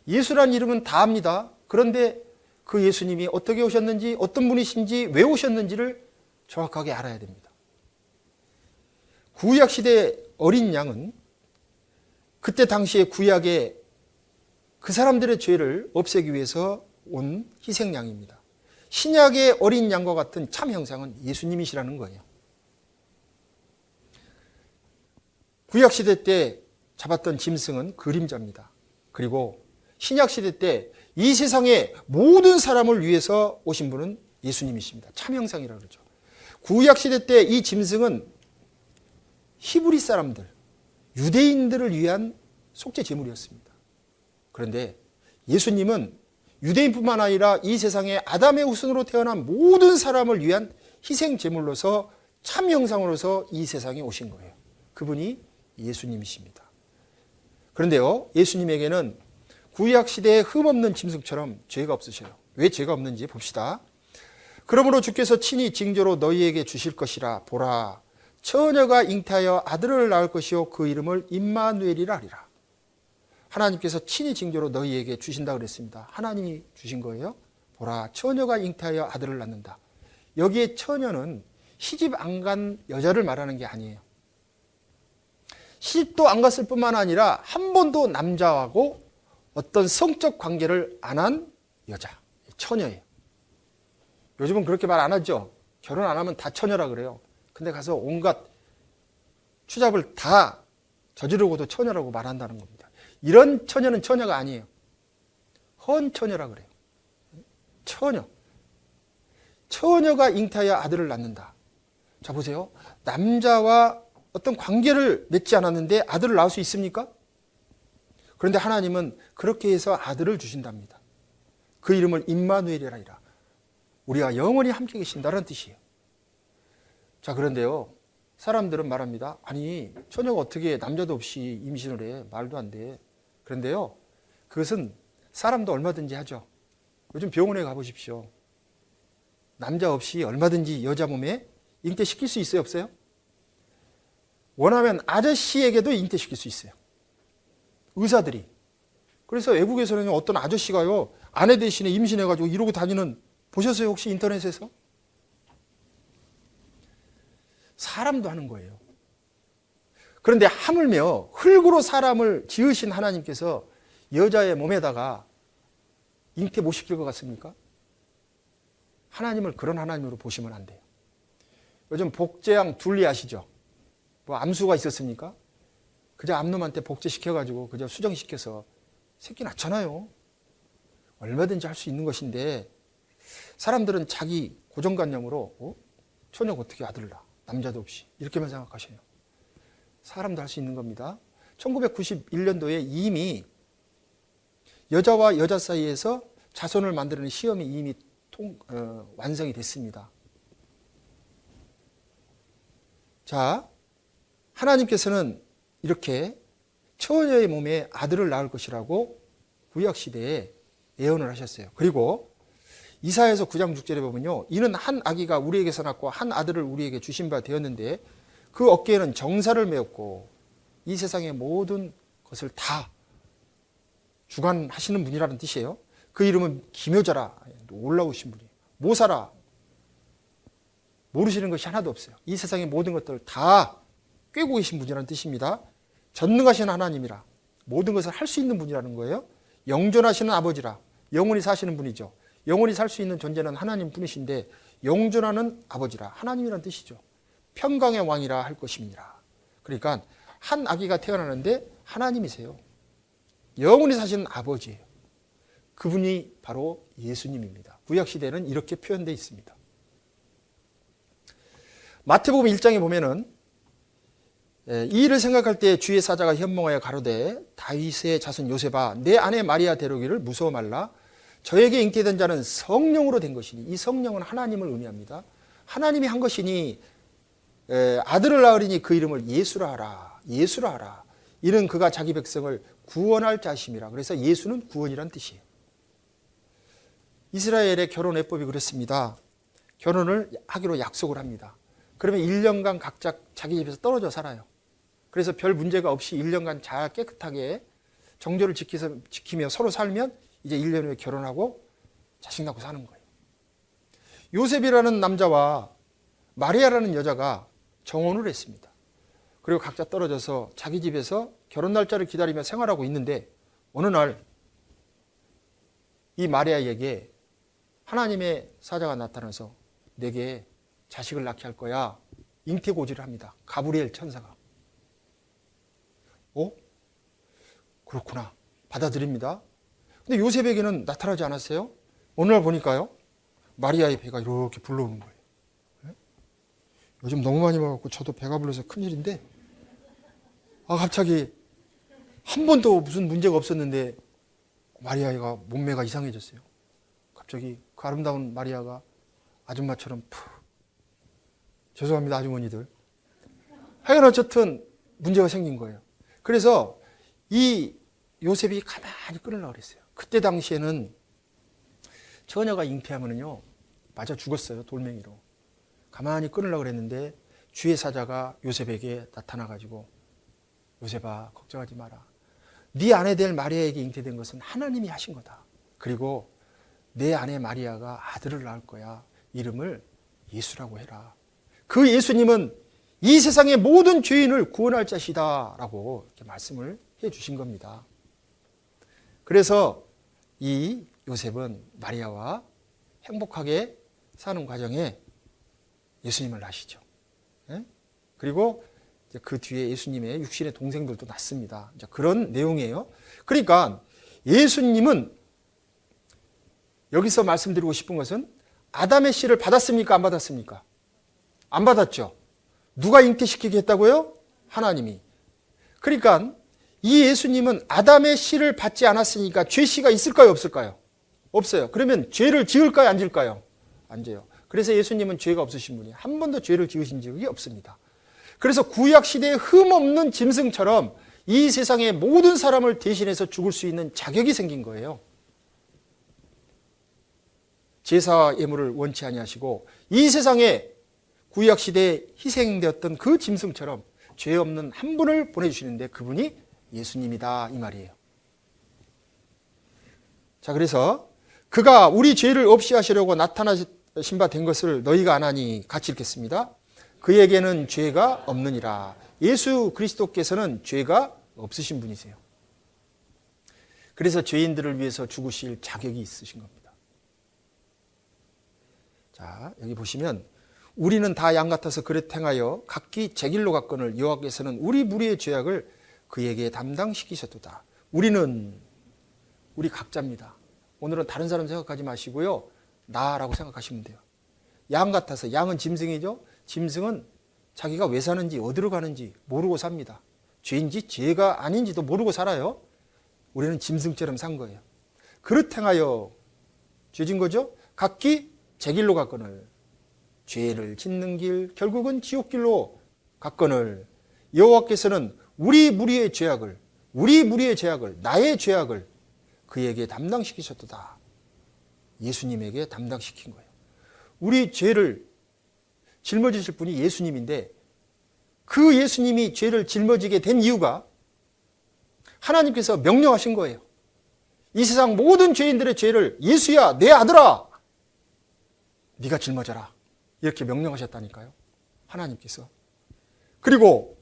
예수란 이름은 다 압니다. 그런데 그 예수님이 어떻게 오셨는지, 어떤 분이신지, 왜 오셨는지를 정확하게 알아야 됩니다. 구약 시대 어린 양은 그때 당시에 구약의 그 사람들의 죄를 없애기 위해서 온 희생양입니다. 신약의 어린 양과 같은 참 형상은 예수님이시라는 거예요. 구약 시대 때 잡았던 짐승은 그림자입니다. 그리고 신약 시대 때 이 세상의 모든 사람을 위해서 오신 분은 예수님이십니다. 참 형상이라고 그러죠. 구약 시대 때 이 짐승은 히브리 사람들, 유대인들을 위한 속죄 제물이었습니다. 그런데 예수님은 유대인뿐만 아니라 이 세상에 아담의 후손으로 태어난 모든 사람을 위한 희생 제물로서 참 형상으로서 이 세상에 오신 거예요. 그분이 예수님이십니다. 그런데요, 예수님에게는 구약 시대에 흠없는 짐승처럼 죄가 없으셔요. 왜 죄가 없는지 봅시다. 그러므로 주께서 친히 징조로 너희에게 주실 것이라. 보라, 처녀가 잉태하여 아들을 낳을 것이요 그 이름을 임마누엘이라 하리라. 하나님께서 친히 징조로 너희에게 주신다 그랬습니다. 하나님이 주신 거예요. 보라, 처녀가 잉태하여 아들을 낳는다. 여기에 처녀는 시집 안 간 여자를 말하는 게 아니에요. 시집도 안 갔을 뿐만 아니라 한 번도 남자하고 어떤 성적 관계를 안 한 여자, 처녀예요. 요즘은 그렇게 말 안 하죠. 결혼 안 하면 다 처녀라 그래요. 근데 가서 온갖 추잡을 다 저지르고도 처녀라고 말한다는 겁니다. 이런 처녀는 처녀가 아니에요. 헌처녀라 그래요. 처녀. 처녀가 잉태하여 아들을 낳는다. 자, 보세요. 남자와 어떤 관계를 맺지 않았는데 아들을 낳을 수 있습니까? 그런데 하나님은 그렇게 해서 아들을 주신답니다. 그 이름을 임마누엘이라 하리라. 우리와 영원히 함께 계신다는 뜻이에요. 자, 그런데요, 사람들은 말합니다. 아니, 처녀가 어떻게 남자도 없이 임신을 해? 말도 안 돼. 그런데요, 그것은 사람도 얼마든지 하죠. 요즘 병원에 가보십시오. 남자 없이 얼마든지 여자 몸에 잉태시킬 수 있어요, 없어요? 원하면 아저씨에게도 잉태시킬 수 있어요. 의사들이. 그래서 외국에서는 어떤 아저씨가요, 아내 대신에 임신해가지고 이러고 다니는, 보셨어요, 혹시 인터넷에서? 사람도 하는 거예요. 그런데 하물며 흙으로 사람을 지으신 하나님께서 여자의 몸에다가 잉태 못 시킬 것 같습니까? 하나님을 그런 하나님으로 보시면 안 돼요. 요즘 복제양 둘리 아시죠? 뭐 암수가 있었습니까? 그저 암놈한테 복제시켜가지고 그저 수정시켜서 새끼 낳잖아요. 얼마든지 할 수 있는 것인데 사람들은 자기 고정관념으로 처녀가 어떻게 아들을 낳아? 남자도 없이. 이렇게만 생각하셔요. 사람도 할 수 있는 겁니다. 1991년도에 이미 여자와 여자 사이에서 자손을 만드는 시험이 이미 완성이 됐습니다. 자, 하나님께서는 이렇게 처녀의 몸에 아들을 낳을 것이라고 구약시대에 예언을 하셨어요. 그리고 이사야서 9장 6절에 보면요, 이는 한 아기가 우리에게서 낳고 한 아들을 우리에게 주신 바 되었는데 그 어깨에는 정사를 메었고 이 세상의 모든 것을 다 주관하시는 분이라는 뜻이에요. 그 이름은 기묘자라. 놀라우신 분이에요. 모사라. 모르시는 것이 하나도 없어요. 이 세상의 모든 것들을 다 꿰고 계신 분이라는 뜻입니다. 전능하신 하나님이라. 모든 것을 할 수 있는 분이라는 거예요. 영존하시는 아버지라. 영원히 사시는 분이죠. 영원히 살 수 있는 존재는 하나님 뿐이신데 영존하는 아버지라. 하나님이라는 뜻이죠. 평강의 왕이라 할 것입니다. 그러니까 한 아기가 태어나는데 하나님이세요. 영원히 사시는 아버지예요. 그분이 바로 예수님입니다. 구약시대는 이렇게 표현되어 있습니다. 마태복음 1장에 보면은 이 일을 생각할 때 주의 사자가 현몽하여 가로되 다윗의 자손 요셉아 내 아내 마리아 데려오기를 무서워 말라. 저에게 잉태된 자는 성령으로 된 것이니, 이 성령은 하나님을 의미합니다. 하나님이 한 것이니 아들을 낳으리니 그 이름을 예수라 하라. 예수라 하라. 이는 그가 자기 백성을 구원할 자심이라. 그래서 예수는 구원이란 뜻이에요. 이스라엘의 결혼 예법이 그렇습니다. 결혼을 하기로 약속을 합니다. 그러면 1년간 각자 자기 집에서 떨어져 살아요. 그래서 별 문제가 없이 1년간 잘 깨끗하게 정조를 지키며 서로 살면 이제 1년 후에 결혼하고 자식 낳고 사는 거예요. 요셉이라는 남자와 마리아라는 여자가 정혼을 했습니다. 그리고 각자 떨어져서 자기 집에서 결혼 날짜를 기다리며 생활하고 있는데 어느 날 이 마리아에게 하나님의 사자가 나타나서 내게 자식을 낳게 할 거야. 잉태고지를 합니다. 가브리엘 천사가. 그렇구나. 받아들입니다. 근데 요셉에게는 나타나지 않았어요. 어느 날 보니까요. 마리아의 배가 이렇게 불러오는 거예요. 요즘 너무 많이 먹었고 저도 배가 불러서 큰일인데 갑자기 한 번도 무슨 문제가 없었는데 마리아가 몸매가 이상해졌어요. 갑자기 그 아름다운 마리아가 아줌마처럼 죄송합니다 아주머니들. 하여간 어쨌든 문제가 생긴 거예요. 그래서 이 요셉이 가만히 끊으려고 그랬어요. 그때 당시에는 처녀가 잉태하면요 맞아 죽었어요. 돌멩이로. 가만히 끊으려고 그랬는데 주의 사자가 요셉에게 나타나가지고 요셉아 걱정하지 마라. 네 아내 될 마리아에게 잉태된 것은 하나님이 하신 거다. 그리고 내 아내 마리아가 아들을 낳을 거야. 이름을 예수라고 해라. 그 예수님은 이 세상의 모든 죄인을 구원할 자시다 라고 이렇게 말씀을 해 주신 겁니다. 그래서 이 요셉은 마리아와 행복하게 사는 과정에 예수님을 낳으시죠. 그리고 그 뒤에 예수님의 육신의 동생들도 낳습니다. 그런 내용이에요. 그러니까 예수님은 여기서 말씀드리고 싶은 것은 아담의 씨를 받았습니까? 안 받았습니까? 안 받았죠. 누가 잉태시키게 했다고요? 하나님이. 그러니까 이 예수님은 아담의 씨를 받지 않았으니까 죄씨가 있을까요? 없을까요? 없어요. 그러면 죄를 지을까요? 안 지을까요? 안 지어요. 그래서 예수님은 죄가 없으신 분이에요. 한 번도 죄를 지으신 적이 없습니다. 그래서 구약시대의 흠없는 짐승처럼 이 세상의 모든 사람을 대신해서 죽을 수 있는 자격이 생긴 거예요. 제사 예물을 원치 아니하시고 이 세상에 구약시대에 희생되었던 그 짐승처럼 죄 없는 한 분을 보내주시는데 그분이 예수님이다 이 말이에요. 자, 그래서 그가 우리 죄를 없이 하시려고 나타나신 바 된 것을 너희가 아나니 같이 읽겠습니다. 그에게는 죄가 없느니라. 예수 그리스도께서는 죄가 없으신 분이세요. 그래서 죄인들을 위해서 죽으실 자격이 있으신 겁니다. 자, 여기 보시면 우리는 다 양 같아서 그릇 행하여 각기 제 길로 갔거늘 여호와께서는 우리 무리의 죄악을 그에게 담당시키셨도다. 우리 각자입니다. 오늘은 다른 사람 생각하지 마시고요. 나라고 생각하시면 돼요. 양 같아서, 양은 짐승이죠. 짐승은 자기가 왜 사는지 어디로 가는지 모르고 삽니다. 죄인지 죄가 아닌지도 모르고 살아요. 우리는 짐승처럼 산 거예요. 그릇 행하여 죄진 거죠. 각기 제 길로 갔거늘 죄를 짓는 길 결국은 지옥길로 갔거늘 여호와께서는 우리 무리의 죄악을 나의 죄악을 그에게 담당시키셨도다. 예수님에게 담당시킨 거예요. 우리 죄를 짊어지실 분이 예수님인데 그 예수님이 죄를 짊어지게 된 이유가 하나님께서 명령하신 거예요. 이 세상 모든 죄인들의 죄를 예수야 내 아들아 네가 짊어져라 이렇게 명령하셨다니까요. 하나님께서. 그리고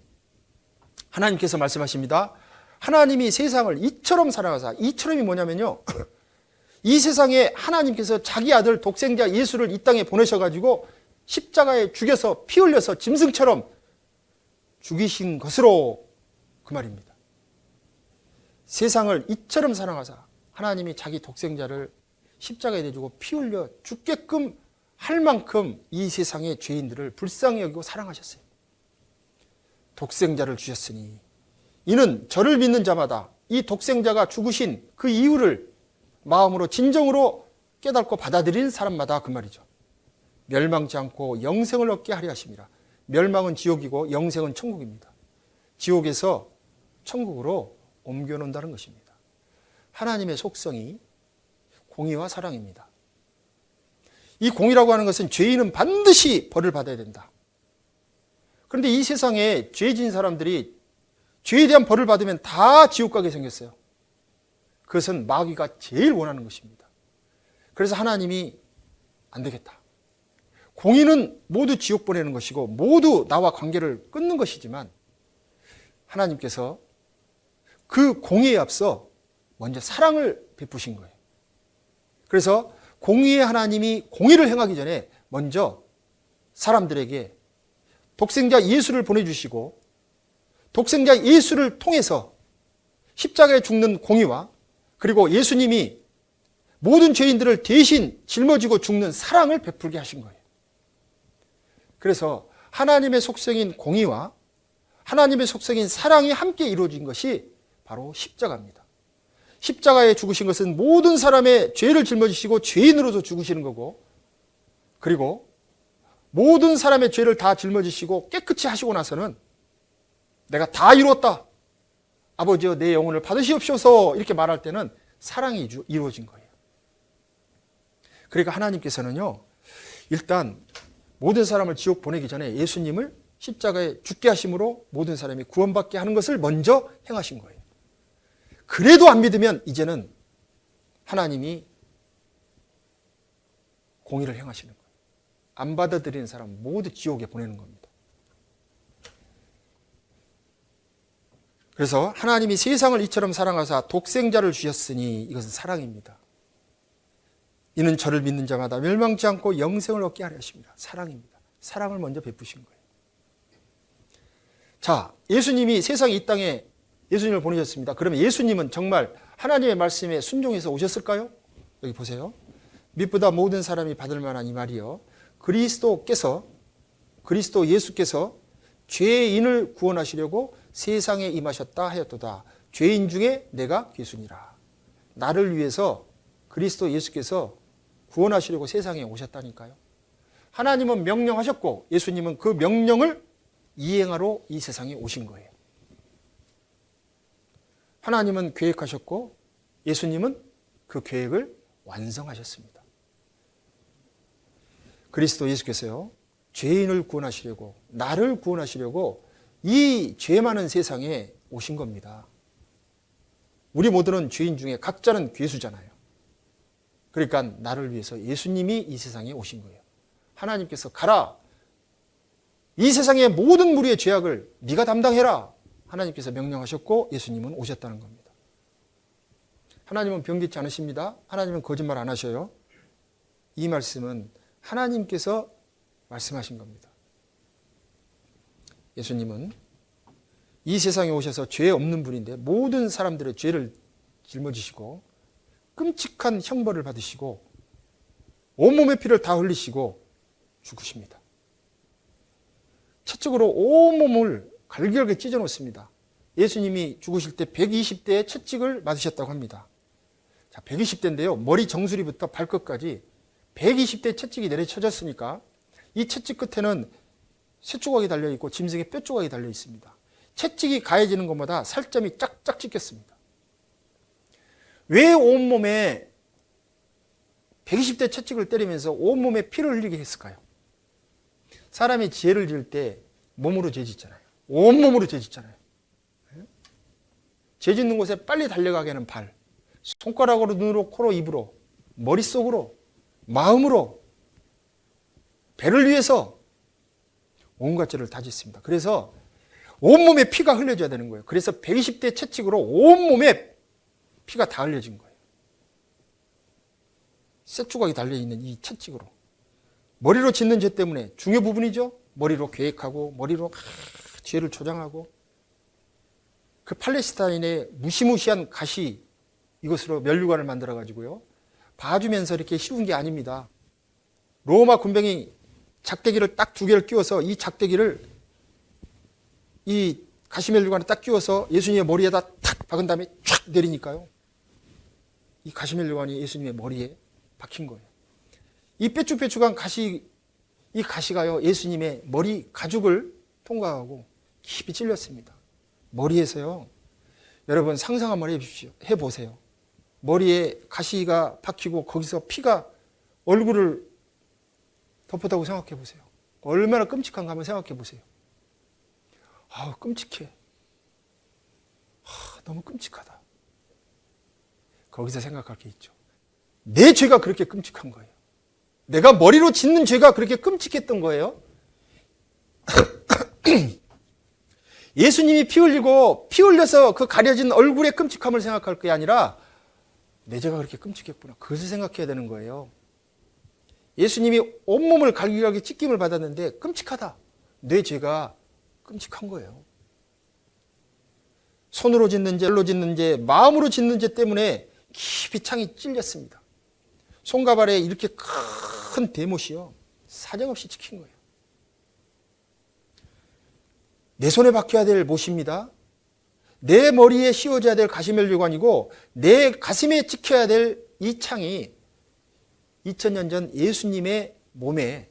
하나님께서 말씀하십니다. 하나님이 세상을 이처럼 사랑하사, 이처럼이 뭐냐면요. 이 세상에 하나님께서 자기 아들 독생자 예수를 이 땅에 보내셔가지고 십자가에 죽여서 피 흘려서 짐승처럼 죽이신 것으로 그 말입니다. 세상을 이처럼 사랑하사 하나님이 자기 독생자를 십자가에 내주고 피 흘려 죽게끔 할 만큼 이 세상의 죄인들을 불쌍히 여기고 사랑하셨어요. 독생자를 주셨으니 이는 저를 믿는 자마다 이 독생자가 죽으신 그 이유를 마음으로 진정으로 깨닫고 받아들이는 사람마다 그 말이죠. 멸망치 않고 영생을 얻게 하려 하심이라. 멸망은 지옥이고 영생은 천국입니다. 지옥에서 천국으로 옮겨놓는다는 것입니다. 하나님의 속성이 공의와 사랑입니다. 이 공의라고 하는 것은 죄인은 반드시 벌을 받아야 된다. 그런데 이 세상에 죄 지은 사람들이 죄에 대한 벌을 받으면 다 지옥 가게 생겼어요. 그것은 마귀가 제일 원하는 것입니다. 그래서 하나님이 안 되겠다. 공의는 모두 지옥 보내는 것이고 모두 나와 관계를 끊는 것이지만 하나님께서 그 공의에 앞서 먼저 사랑을 베푸신 거예요. 그래서 공의의 하나님이 공의를 행하기 전에 먼저 사람들에게 독생자 예수를 보내주시고 독생자 예수를 통해서 십자가에 죽는 공의와 그리고 예수님이 모든 죄인들을 대신 짊어지고 죽는 사랑을 베풀게 하신 거예요. 그래서 하나님의 속성인 공의와 하나님의 속성인 사랑이 함께 이루어진 것이 바로 십자가입니다. 십자가에 죽으신 것은 모든 사람의 죄를 짊어지시고 죄인으로서 죽으시는 거고 그리고 모든 사람의 죄를 다 짊어지시고 깨끗이 하시고 나서는 내가 다 이루었다. 아버지여 내 영혼을 받으시옵소서 이렇게 말할 때는 사랑이 이루어진 거예요. 그러니까 하나님께서는요. 일단 모든 사람을 지옥 보내기 전에 예수님을 십자가에 죽게 하심으로 모든 사람이 구원받게 하는 것을 먼저 행하신 거예요. 그래도 안 믿으면 이제는 하나님이 공의를 행하시는 거예요. 안 받아들이는 사람 모두 지옥에 보내는 겁니다. 그래서 하나님이 세상을 이처럼 사랑하사 독생자를 주셨으니 이것은 사랑입니다. 이는 저를 믿는 자마다 멸망치 않고 영생을 얻게 하려 하십니다. 사랑입니다. 사랑을 먼저 베푸신 거예요. 자, 예수님이 세상에 이 땅에 예수님을 보내셨습니다. 그러면 예수님은 정말 하나님의 말씀에 순종해서 오셨을까요? 여기 보세요. 믿보다 모든 사람이 받을 만한 이 말이요. 그리스도 예수께서 죄인을 구원하시려고 세상에 임하셨다 하였도다. 죄인 중에 내가 귀순이라. 나를 위해서 그리스도 예수께서 구원하시려고 세상에 오셨다니까요. 하나님은 명령하셨고 예수님은 그 명령을 이행하러 이 세상에 오신 거예요. 하나님은 계획하셨고 예수님은 그 계획을 완성하셨습니다. 그리스도 예수께서요. 죄인을 구원하시려고 나를 구원하시려고 이 죄 많은 세상에 오신 겁니다. 우리 모두는 죄인 중에 각자는 괴수잖아요. 그러니까 나를 위해서 예수님이 이 세상에 오신 거예요. 하나님께서 가라. 이 세상의 모든 무리의 죄악을 네가 담당해라. 하나님께서 명령하셨고 예수님은 오셨다는 겁니다. 하나님은 변개치 않으십니다. 하나님은 거짓말 안 하셔요. 이 말씀은 하나님께서 말씀하신 겁니다. 예수님은 이 세상에 오셔서 죄 없는 분인데 모든 사람들의 죄를 짊어지시고 끔찍한 형벌을 받으시고 온몸의 피를 다 흘리시고 죽으십니다. 채찍으로 온몸을 갈기갈기 찢어 놓습니다. 예수님이 죽으실 때 120대의 채찍을 맞으셨다고 합니다. 자, 120대인데요. 머리 정수리부터 발끝까지 120대 채찍이 내려쳐졌으니까 이 채찍 끝에는 쇠조각이 달려있고 짐승의 뼈조각이 달려있습니다. 채찍이 가해지는 것마다 살점이 짝짝 찍혔습니다. 왜 온몸에 120대 채찍을 때리면서 온몸에 피를 흘리게 했을까요? 사람이 죄를 지을 때 몸으로 죄 짓잖아요. 온몸으로 죄 짓잖아요. 죄 짓는 곳에 빨리 달려가게 하는 발, 손가락으로, 눈으로, 코로, 입으로, 머릿속으로, 마음으로, 배를 위해서 온갖 죄를 다 짓습니다. 그래서 온몸에 피가 흘려져야 되는 거예요. 그래서 120대 채찍으로 온몸에 피가 다 흘려진 거예요. 쇠조각이 달려있는 이 채찍으로. 머리로 짓는 죄 때문에 중요 부분이죠. 머리로 계획하고 머리로 죄를 조장하고 그 팔레스타인의 무시무시한 가시 이것으로 면류관을 만들어 가지고요. 봐주면서 이렇게 씌운 게 아닙니다. 로마 군병이 작대기를 딱 2개를 끼워서 이 작대기를 이 가시면류관에 딱 끼워서 예수님의 머리에다 탁 박은 다음에 쫙 내리니까요. 이 가시면류관이 예수님의 머리에 박힌 거예요. 이 뾰족뾰족한 가시, 이 가시가요, 예수님의 머리 가죽을 통과하고 깊이 찔렸습니다. 머리에서요, 여러분 상상 한번 해보세요. 머리에 가시가 박히고 거기서 피가 얼굴을 덮었다고 생각해 보세요. 얼마나 끔찍한가 한번 생각해 보세요. 아, 끔찍해. 너무 끔찍하다. 거기서 생각할 게 있죠. 내 죄가 그렇게 끔찍한 거예요. 내가 머리로 짓는 죄가 그렇게 끔찍했던 거예요. 예수님이 피 흘려서 그 가려진 얼굴의 끔찍함을 생각할 게 아니라 내 죄가 그렇게 끔찍했구나. 그것을 생각해야 되는 거예요. 예수님이 온몸을 갈기갈기 찢김을 받았는데 끔찍하다. 내 죄가 끔찍한 거예요. 손으로 짓는 죄, 발로 짓는 죄, 마음으로 짓는 죄 때문에 깊이 창이 찔렸습니다. 손과 발에 이렇게 큰 대못이요. 사정없이 찍힌 거예요. 내 손에 박혀야 될 못입니다. 내 머리에 씌워져야 될 가시면류관이고 내 가슴에 찍혀야 될 이 창이 2000년 전 예수님의 몸에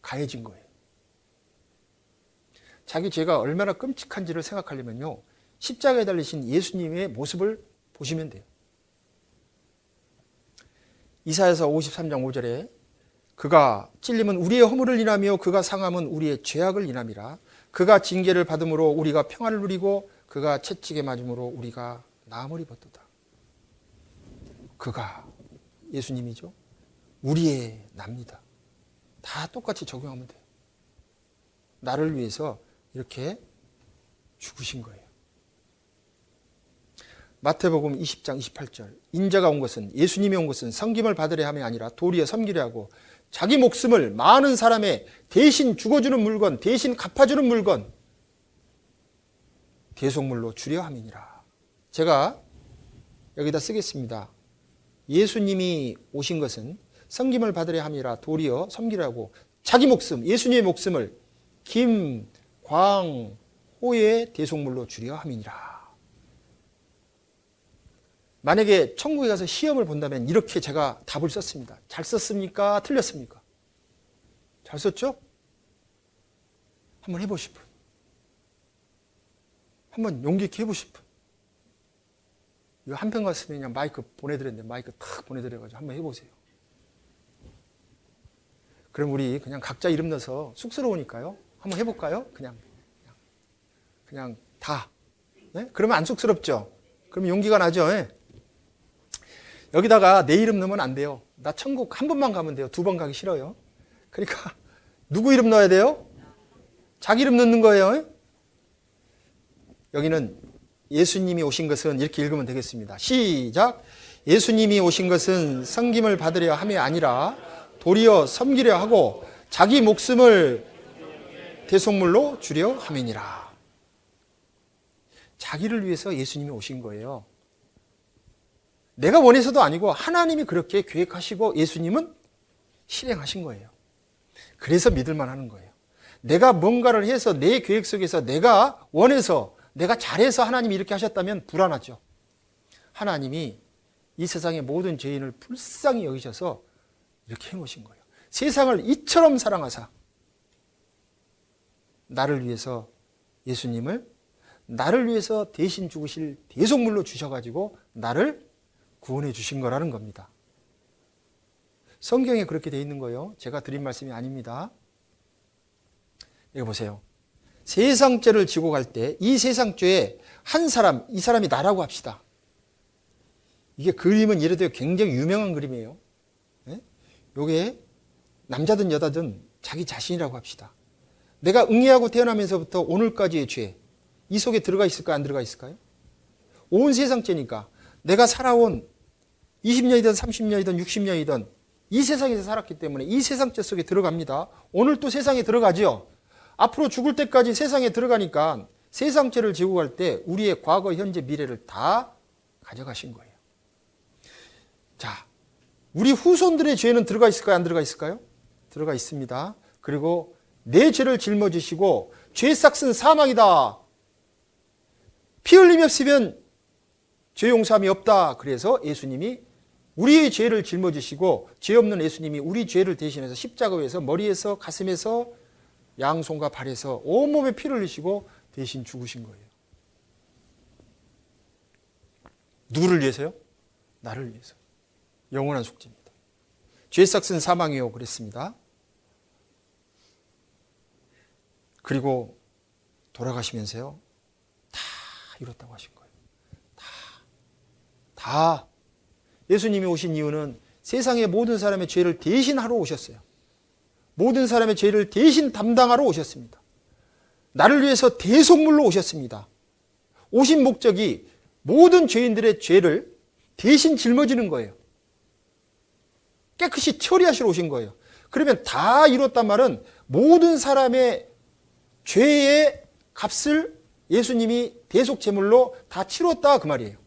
가해진 거예요. 자기 죄가 얼마나 끔찍한지를 생각하려면요. 십자가에 달리신 예수님의 모습을 보시면 돼요. 이사야서 53장 5절에 그가 찔림은 우리의 허물을 인하며 그가 상함은 우리의 죄악을 인함이라. 그가 징계를 받음으로 우리가 평안을 누리고 그가 채찍에 맞음으로 우리가 나음을 입었도다. 그가 예수님이죠. 우리의 납니다. 다 똑같이 적용하면 돼요. 나를 위해서 이렇게 죽으신 거예요. 마태복음 20장 28절 인자가 온 것은 예수님이 온 것은 섬김을 받으려 함이 아니라 도리어 섬기려 하고 자기 목숨을 많은 사람의 대신 죽어주는 물건, 대신 갚아주는 물건 대속물로 주려 함이니라. 제가 여기다 쓰겠습니다. 예수님이 오신 것은 섬김을 받으려 함이라 도리어 섬기라고 자기 목숨, 예수님의 목숨을 김, 광, 호의 대속물로 주려 함이니라. 만약에 천국에 가서 시험을 본다면 이렇게 제가 답을 썼습니다. 잘 썼습니까? 틀렸습니까? 잘 썼죠? 한번 해보실 분. 한번 용기 있게 해보실 분. 이거 한편 갔으면 그냥 마이크 보내드렸는데 마이크 탁 보내드려가지고 한번 해보세요. 그럼 우리 그냥 각자 이름 넣어서 쑥스러우니까요. 한번 해볼까요? 그냥 다. 네? 그러면 안 쑥스럽죠? 그러면 용기가 나죠? 네? 여기다가 내 이름 넣으면 안 돼요. 나 천국 한 번만 가면 돼요. 2번 가기 싫어요. 그러니까 누구 이름 넣어야 돼요? 자기 이름 넣는 거예요. 여기는 예수님이 오신 것은 이렇게 읽으면 되겠습니다. 시작. 예수님이 오신 것은 섬김을 받으려 함이 아니라 도리어 섬기려 하고 자기 목숨을 대속물로 주려 함이니라. 자기를 위해서 예수님이 오신 거예요. 내가 원해서도 아니고 하나님이 그렇게 계획하시고 예수님은 실행하신 거예요. 그래서 믿을만 하는 거예요. 내가 뭔가를 해서 내 계획 속에서 내가 원해서 내가 잘해서 하나님이 이렇게 하셨다면 불안하죠. 하나님이 이 세상의 모든 죄인을 불쌍히 여기셔서 이렇게 해놓으신 거예요. 세상을 이처럼 사랑하사 나를 위해서 예수님을 나를 위해서 대신 죽으실 대속물로 주셔가지고 나를 구원해 주신 거라는 겁니다. 성경에 그렇게 돼 있는 거예요. 제가 드린 말씀이 아닙니다. 여기 보세요. 세상 죄를 지고 갈 때 이 세상 죄에 한 사람, 이 사람이 나라고 합시다. 이게 그림은 이래도 굉장히 유명한 그림이에요. 이게 남자든 여자든 자기 자신이라고 합시다. 내가 응애하고 태어나면서부터 오늘까지의 죄, 이 속에 들어가 있을까요? 안 들어가 있을까요? 온 세상 죄니까 내가 살아온 20년이든 30년이든 60년이든 이 세상에서 살았기 때문에 이 세상 죄 속에 들어갑니다. 오늘 또 세상에 들어가죠. 앞으로 죽을 때까지 세상에 들어가니까 세상 죄를 지고 갈 때 우리의 과거, 현재, 미래를 다 가져가신 거예요. 자, 우리 후손들의 죄는 들어가 있을까요? 안 들어가 있을까요? 들어가 있습니다. 그리고 내 죄를 짊어지시고 죄 삭은 사망이다. 피 흘림이 없으면 죄 용서함이 없다. 그래서 예수님이 우리의 죄를 짊어지시고 죄 없는 예수님이 우리 죄를 대신해서 십자가 위에서 머리에서 가슴에서 양손과 발에서 온몸에 피를 흘리시고 대신 죽으신 거예요. 누구를 위해서요? 나를 위해서. 영원한 속죄입니다. 죄의 삭은 사망이요 그랬습니다. 그리고 돌아가시면서요, 다 이뤘다고 하신 거예요. 다. 예수님이 오신 이유는 세상의 모든 사람의 죄를 대신하러 오셨어요. 모든 사람의 죄를 대신 담당하러 오셨습니다. 나를 위해서 대속물로 오셨습니다. 오신 목적이 모든 죄인들의 죄를 대신 짊어지는 거예요. 깨끗이 처리하시러 오신 거예요. 그러면 다 이뤘단 말은 모든 사람의 죄의 값을 예수님이 대속 제물로 다 치렀다 그 말이에요.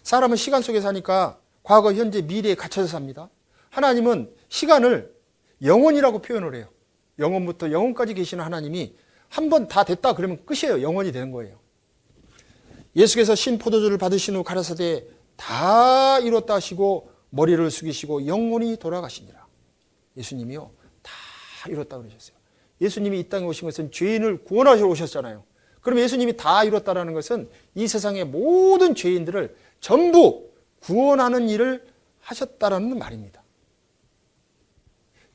사람은 시간 속에 사니까 과거, 현재, 미래에 갇혀서 삽니다. 하나님은 시간을 영원이라고 표현을 해요. 영원부터 영원까지 계시는 하나님이 한 번 다 됐다 그러면 끝이에요. 영원이 되는 거예요. 예수께서 신 포도주를 받으신 후 가라사대 다 이뤘다 하시고 머리를 숙이시고 영원히 돌아가시니라. 예수님이요, 다 이뤘다 그러셨어요. 예수님이 이 땅에 오신 것은 죄인을 구원하시러 오셨잖아요. 그럼 예수님이 다 이뤘다라는 것은 이 세상의 모든 죄인들을 전부 구원하는 일을 하셨다라는 말입니다.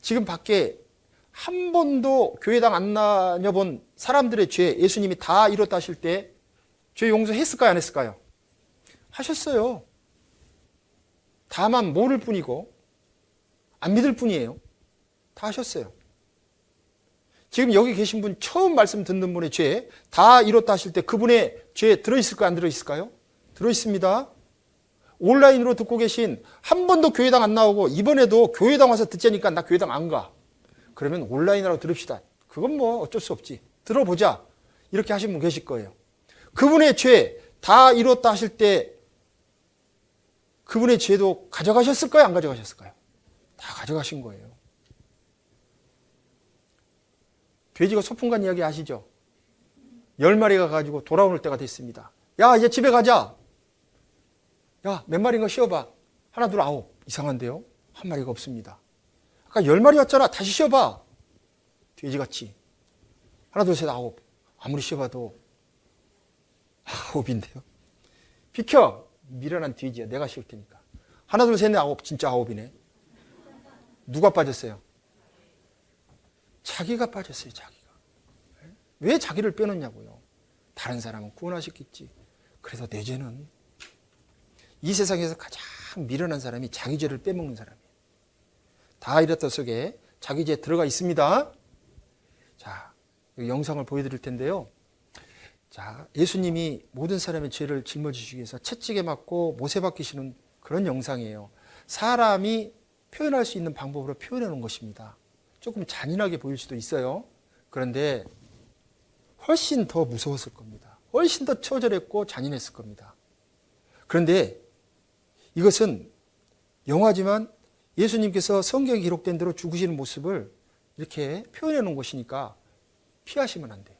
지금 밖에 한 번도 교회당 안 다녀본 사람들의 죄 예수님이 다 이뤘다 하실 때 죄 용서했을까요? 안 했을까요? 하셨어요. 다만 모를 뿐이고 안 믿을 뿐이에요. 다 하셨어요. 지금 여기 계신 분, 처음 말씀 듣는 분의 죄 다 이뤘다 하실 때 그분의 죄 들어있을까요? 안 들어있을까요? 들어있습니다. 온라인으로 듣고 계신, 한 번도 교회당 안 나오고 이번에도 교회당 와서 듣자니까 나 교회당 안 가. 그러면 온라인으로 들읍시다. 그건 뭐 어쩔 수 없지. 들어보자. 이렇게 하신 분 계실 거예요. 그분의 죄 다 이뤘다 하실 때 그분의 죄도 가져가셨을까요? 안 가져가셨을까요? 다 가져가신 거예요. 돼지가 소풍 간 이야기 아시죠? 10마리가 가지고 돌아오는 때가 됐습니다. 야, 이제 집에 가자. 야, 몇 마리인가 쉬어봐. 하나, 둘, 아홉. 이상한데요? 한 마리가 없습니다. 아까 10마리였잖아. 다시 쉬어봐. 돼지같이. 하나, 둘, 셋, 아홉. 아무리 쉬어봐도 아홉인데요. 비켜. 미련한 돼지야. 내가 씌울 테니까. 하나, 둘, 셋, 넷, 아홉. 진짜 아홉이네. 누가 빠졌어요? 자기가 빠졌어요. 자기가. 왜 자기를 빼놓냐고요. 다른 사람은 구원하셨겠지. 그래서 내 죄는, 이 세상에서 가장 미련한 사람이 자기 죄를 빼먹는 사람이에요. 다 이뤘다 속에 자기 죄 들어가 있습니다. 자, 영상을 보여드릴 텐데요. 자, 예수님이 모든 사람의 죄를 짊어지시기 위해서 채찍에 맞고 못에 박히시는 그런 영상이에요. 사람이 표현할 수 있는 방법으로 표현해 놓은 것입니다. 조금 잔인하게 보일 수도 있어요. 그런데 훨씬 더 무서웠을 겁니다. 훨씬 더 처절했고 잔인했을 겁니다. 그런데 이것은 영화지만 예수님께서 성경에 기록된 대로 죽으시는 모습을 이렇게 표현해 놓은 것이니까 피하시면 안 돼요.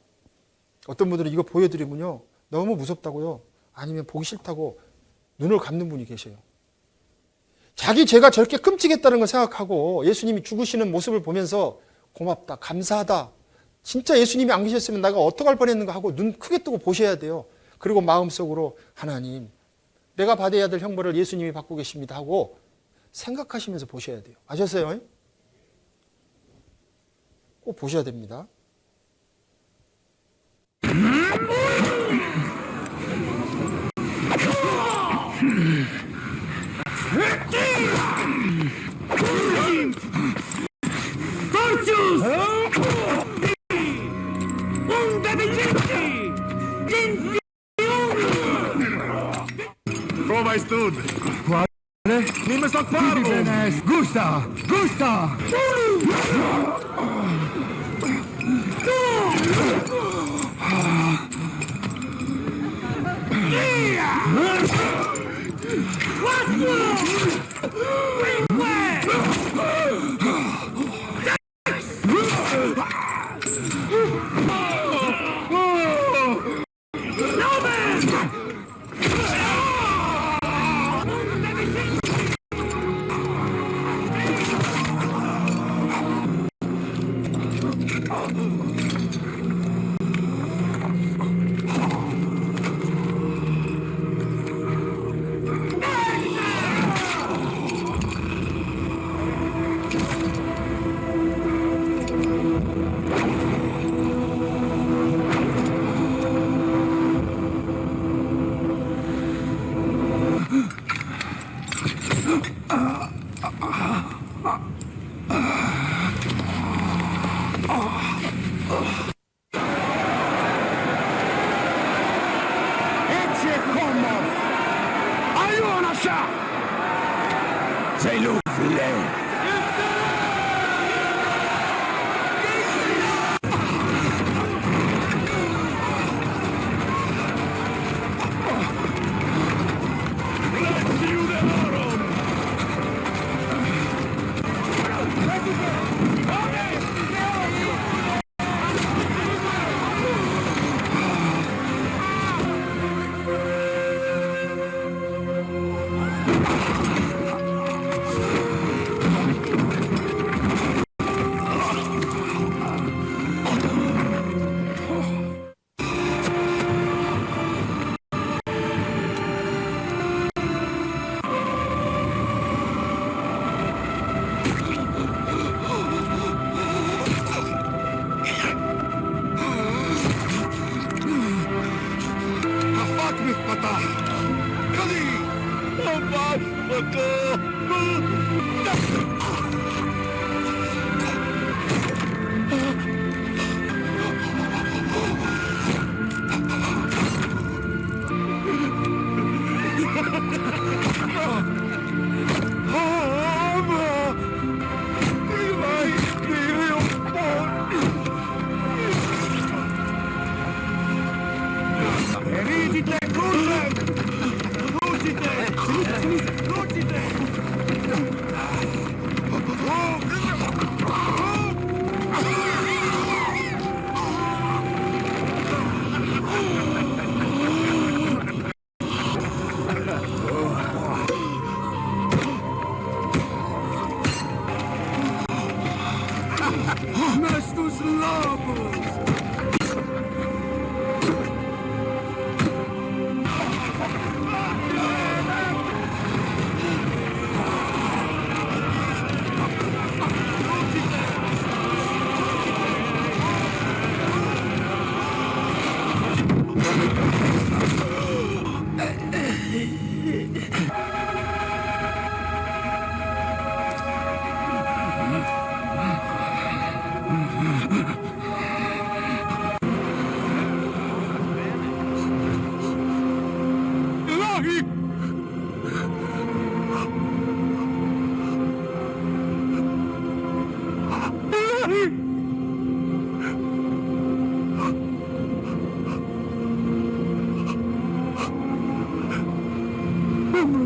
어떤 분들은 이거 보여드리면요, 너무 무섭다고요, 아니면 보기 싫다고 눈을 감는 분이 계셔요. 자기 죄가 저렇게 끔찍했다는 걸 생각하고 예수님이 죽으시는 모습을 보면서 고맙다, 감사하다, 진짜 예수님이 안 계셨으면 내가 어떡할 뻔했는가 하고 눈 크게 뜨고 보셔야 돼요. 그리고 마음속으로 하나님, 내가 받아야 될 형벌을 예수님이 받고 계십니다 하고 생각하시면서 보셔야 돼요. 아셨어요? 꼭 보셔야 됩니다. Como vai tudo? Lima São Paulo! Gusta! Gusta! slain. Nestus Labus!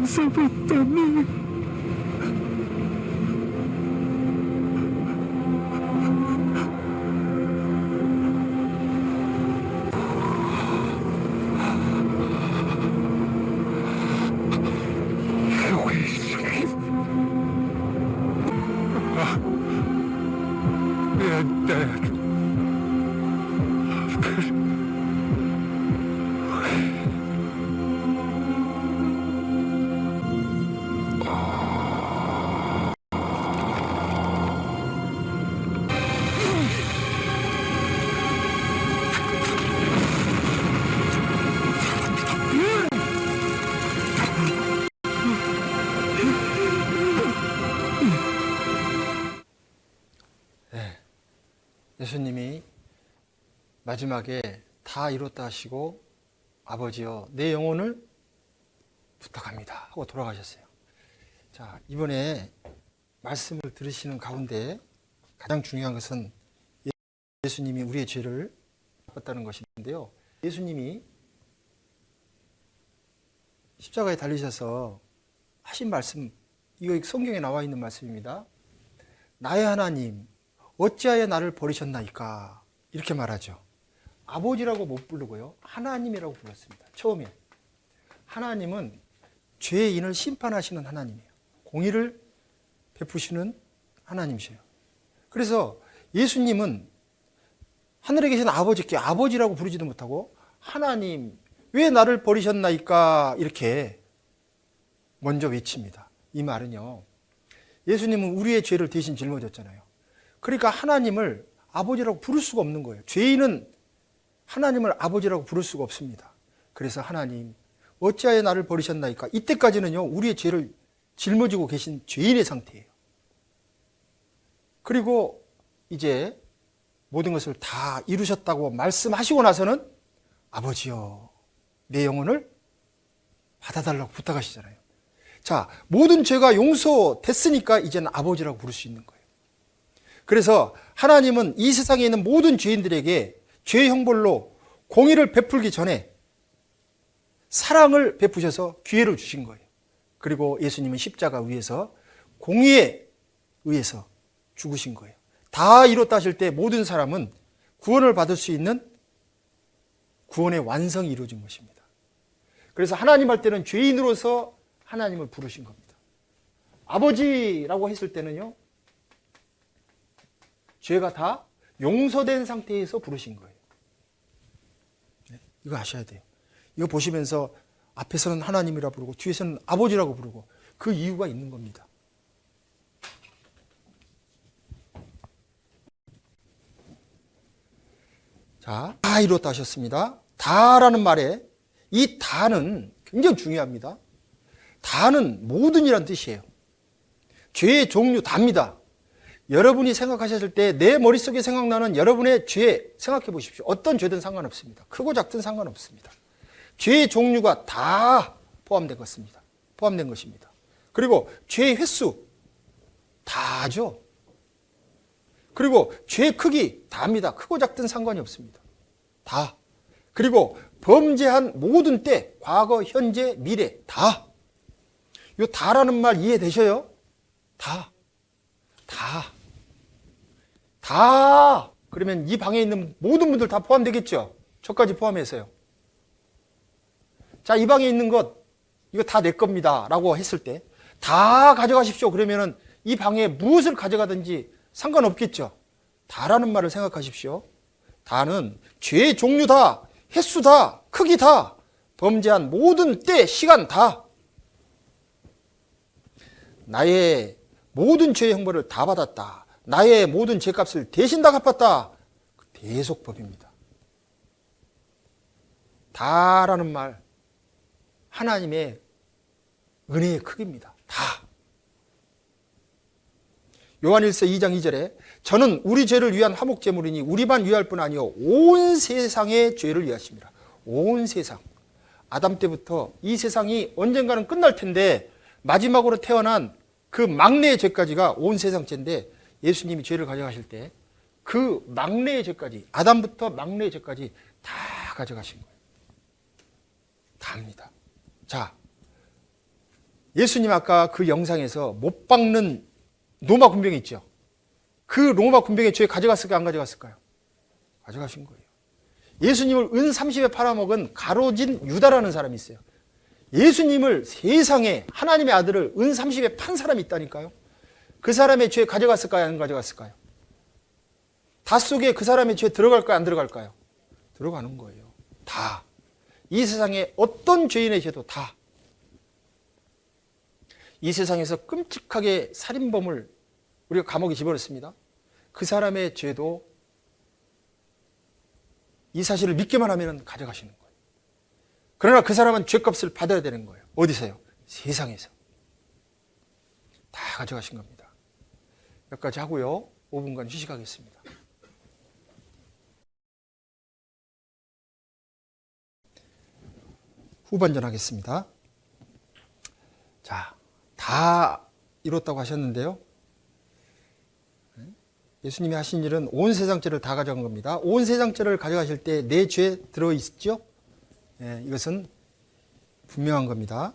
무섭다니. You're dead. 예수님이 마지막에 다 이뤘다 하시고 아버지여 내 영혼을 부탁합니다 하고 돌아가셨어요. 자, 이번에 말씀을 들으시는 가운데 가장 중요한 것은 예수님이 우리의 죄를 갚았다는 것인데요. 예수님이 십자가에 달리셔서 하신 말씀, 이거 성경에 나와 있는 말씀입니다. 나의 하나님 어찌하여 나를 버리셨나이까, 이렇게 말하죠. 아버지라고 못 부르고요, 하나님이라고 불렀습니다. 처음에 하나님은 죄인을 심판하시는 하나님이에요. 공의를 베푸시는 하나님이세요. 그래서 예수님은 하늘에 계신 아버지께 아버지라고 부르지도 못하고 하나님 왜 나를 버리셨나이까 이렇게 먼저 외칩니다. 이 말은요, 예수님은 우리의 죄를 대신 짊어졌잖아요. 그러니까 하나님을 아버지라고 부를 수가 없는 거예요. 죄인은 하나님을 아버지라고 부를 수가 없습니다. 그래서 하나님 어찌하여 나를 버리셨나이까, 이때까지는요 우리의 죄를 짊어지고 계신 죄인의 상태예요. 그리고 이제 모든 것을 다 이루셨다고 말씀하시고 나서는 아버지여 내 영혼을 받아달라고 부탁하시잖아요. 자, 모든 죄가 용서됐으니까 이제는 아버지라고 부를 수 있는 거예요. 그래서 하나님은 이 세상에 있는 모든 죄인들에게 죄 형벌로 공의를 베풀기 전에 사랑을 베푸셔서 기회를 주신 거예요. 그리고 예수님은 십자가 위에서 공의에 의해서 죽으신 거예요. 다 이뤘다 하실 때 모든 사람은 구원을 받을 수 있는 구원의 완성이 이루어진 것입니다. 그래서 하나님 할 때는 죄인으로서 하나님을 부르신 겁니다. 아버지라고 했을 때는요, 죄가 다 용서된 상태에서 부르신 거예요. 이거 아셔야 돼요. 이거 보시면서 앞에서는 하나님이라 부르고 뒤에서는 아버지라고 부르고 그 이유가 있는 겁니다. 자, 다 이뤘다 하셨습니다. 다라는 말에 이 다는 굉장히 중요합니다. 다는 모든이란 뜻이에요. 죄의 종류 다입니다. 여러분이 생각하셨을 때 내 머릿속에 생각나는 여러분의 죄 생각해 보십시오. 어떤 죄든 상관없습니다. 크고 작든 상관없습니다. 죄의 종류가 다 포함된 것입니다. 그리고 죄의 횟수 다죠. 그리고 죄의 크기 다입니다. 크고 작든 상관이 없습니다. 다. 그리고 범죄한 모든 때, 과거, 현재, 미래 다. 요 다라는 말 이해되셔요? 다. 그러면 이 방에 있는 모든 분들 다 포함되겠죠? 저까지 포함해서요. 자, 이 방에 있는 것, 이거 다 내 겁니다. 라고 했을 때, 다 가져가십시오. 그러면은 이 방에 무엇을 가져가든지 상관없겠죠? 다라는 말을 생각하십시오. 다는 죄의 종류 다, 횟수 다, 크기 다, 범죄한 모든 때, 시간 다. 나의 모든 죄의 형벌을 다 받았다. 나의 모든 죄값을 대신 다 갚았다. 대속법입니다. 다라는 말, 하나님의 은혜의 크기입니다. 다. 요한일서 2장 2절에 저는 우리 죄를 위한 화목제물이니 우리만 위할 뿐 아니요 온 세상의 죄를 위하십니다. 온 세상. 아담 때부터 이 세상이 언젠가는 끝날 텐데 마지막으로 태어난 그 막내의 죄까지가 온 세상 죄인데 예수님이 죄를 가져가실 때 그 막내의 죄까지, 아담부터 막내의 죄까지 다 가져가신 거예요. 다입니다. 자, 예수님 아까 그 영상에서 못 박는 로마 군병이 있죠. 그 로마 군병의 죄 가져갔을까요? 안 가져갔을까요? 가져가신 거예요. 예수님을 은 30에 팔아먹은 가로진 유다라는 사람이 있어요. 예수님을 세상에 하나님의 아들을 은 30에 판 사람이 있다니까요. 그 사람의 죄 가져갔을까요? 안 가져갔을까요? 다 속에 그 사람의 죄 들어갈까요? 안 들어갈까요? 들어가는 거예요. 다. 이 세상에 어떤 죄인의 죄도 다. 이 세상에서 끔찍하게 살인범을 우리가 감옥에 집어넣습니다. 그 사람의 죄도 이 사실을 믿기만 하면 가져가시는 거예요. 그러나 그 사람은 죄값을 받아야 되는 거예요. 어디서요? 세상에서. 다 가져가신 겁니다. 여기까지 하고요. 5분간 휴식하겠습니다. 후반전 하겠습니다. 자, 다 이뤘다고 하셨는데요. 예수님이 하신 일은 온 세상 죄를 다 가져간 겁니다. 온 세상 죄를 가져가실 때 내 죄 들어있죠? 이것은 분명한 겁니다.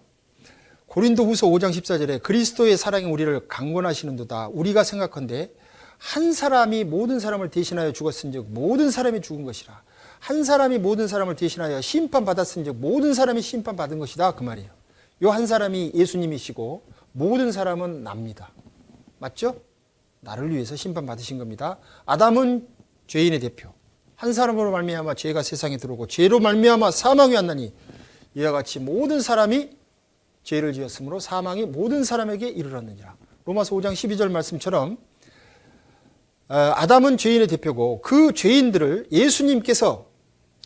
고린도후서 5장 14절에 그리스도의 사랑이 우리를 강권하시는도다. 우리가 생각한데 한 사람이 모든 사람을 대신하여 죽었은즉 모든 사람이 죽은 것이라. 한 사람이 모든 사람을 대신하여 심판받았은즉 모든 사람이 심판받은 것이다. 그 말이에요. 요 한 사람이 예수님이시고 모든 사람은 납니다. 맞죠? 나를 위해서 심판받으신 겁니다. 아담은 죄인의 대표. 한 사람으로 말미암아 죄가 세상에 들어오고 죄로 말미암아 사망이 왔나니 이와 같이 모든 사람이 죄를 지었으므로 사망이 모든 사람에게 이르렀느니라. 로마서 5장 12절 말씀처럼 아담은 죄인의 대표고 그 죄인들을 예수님께서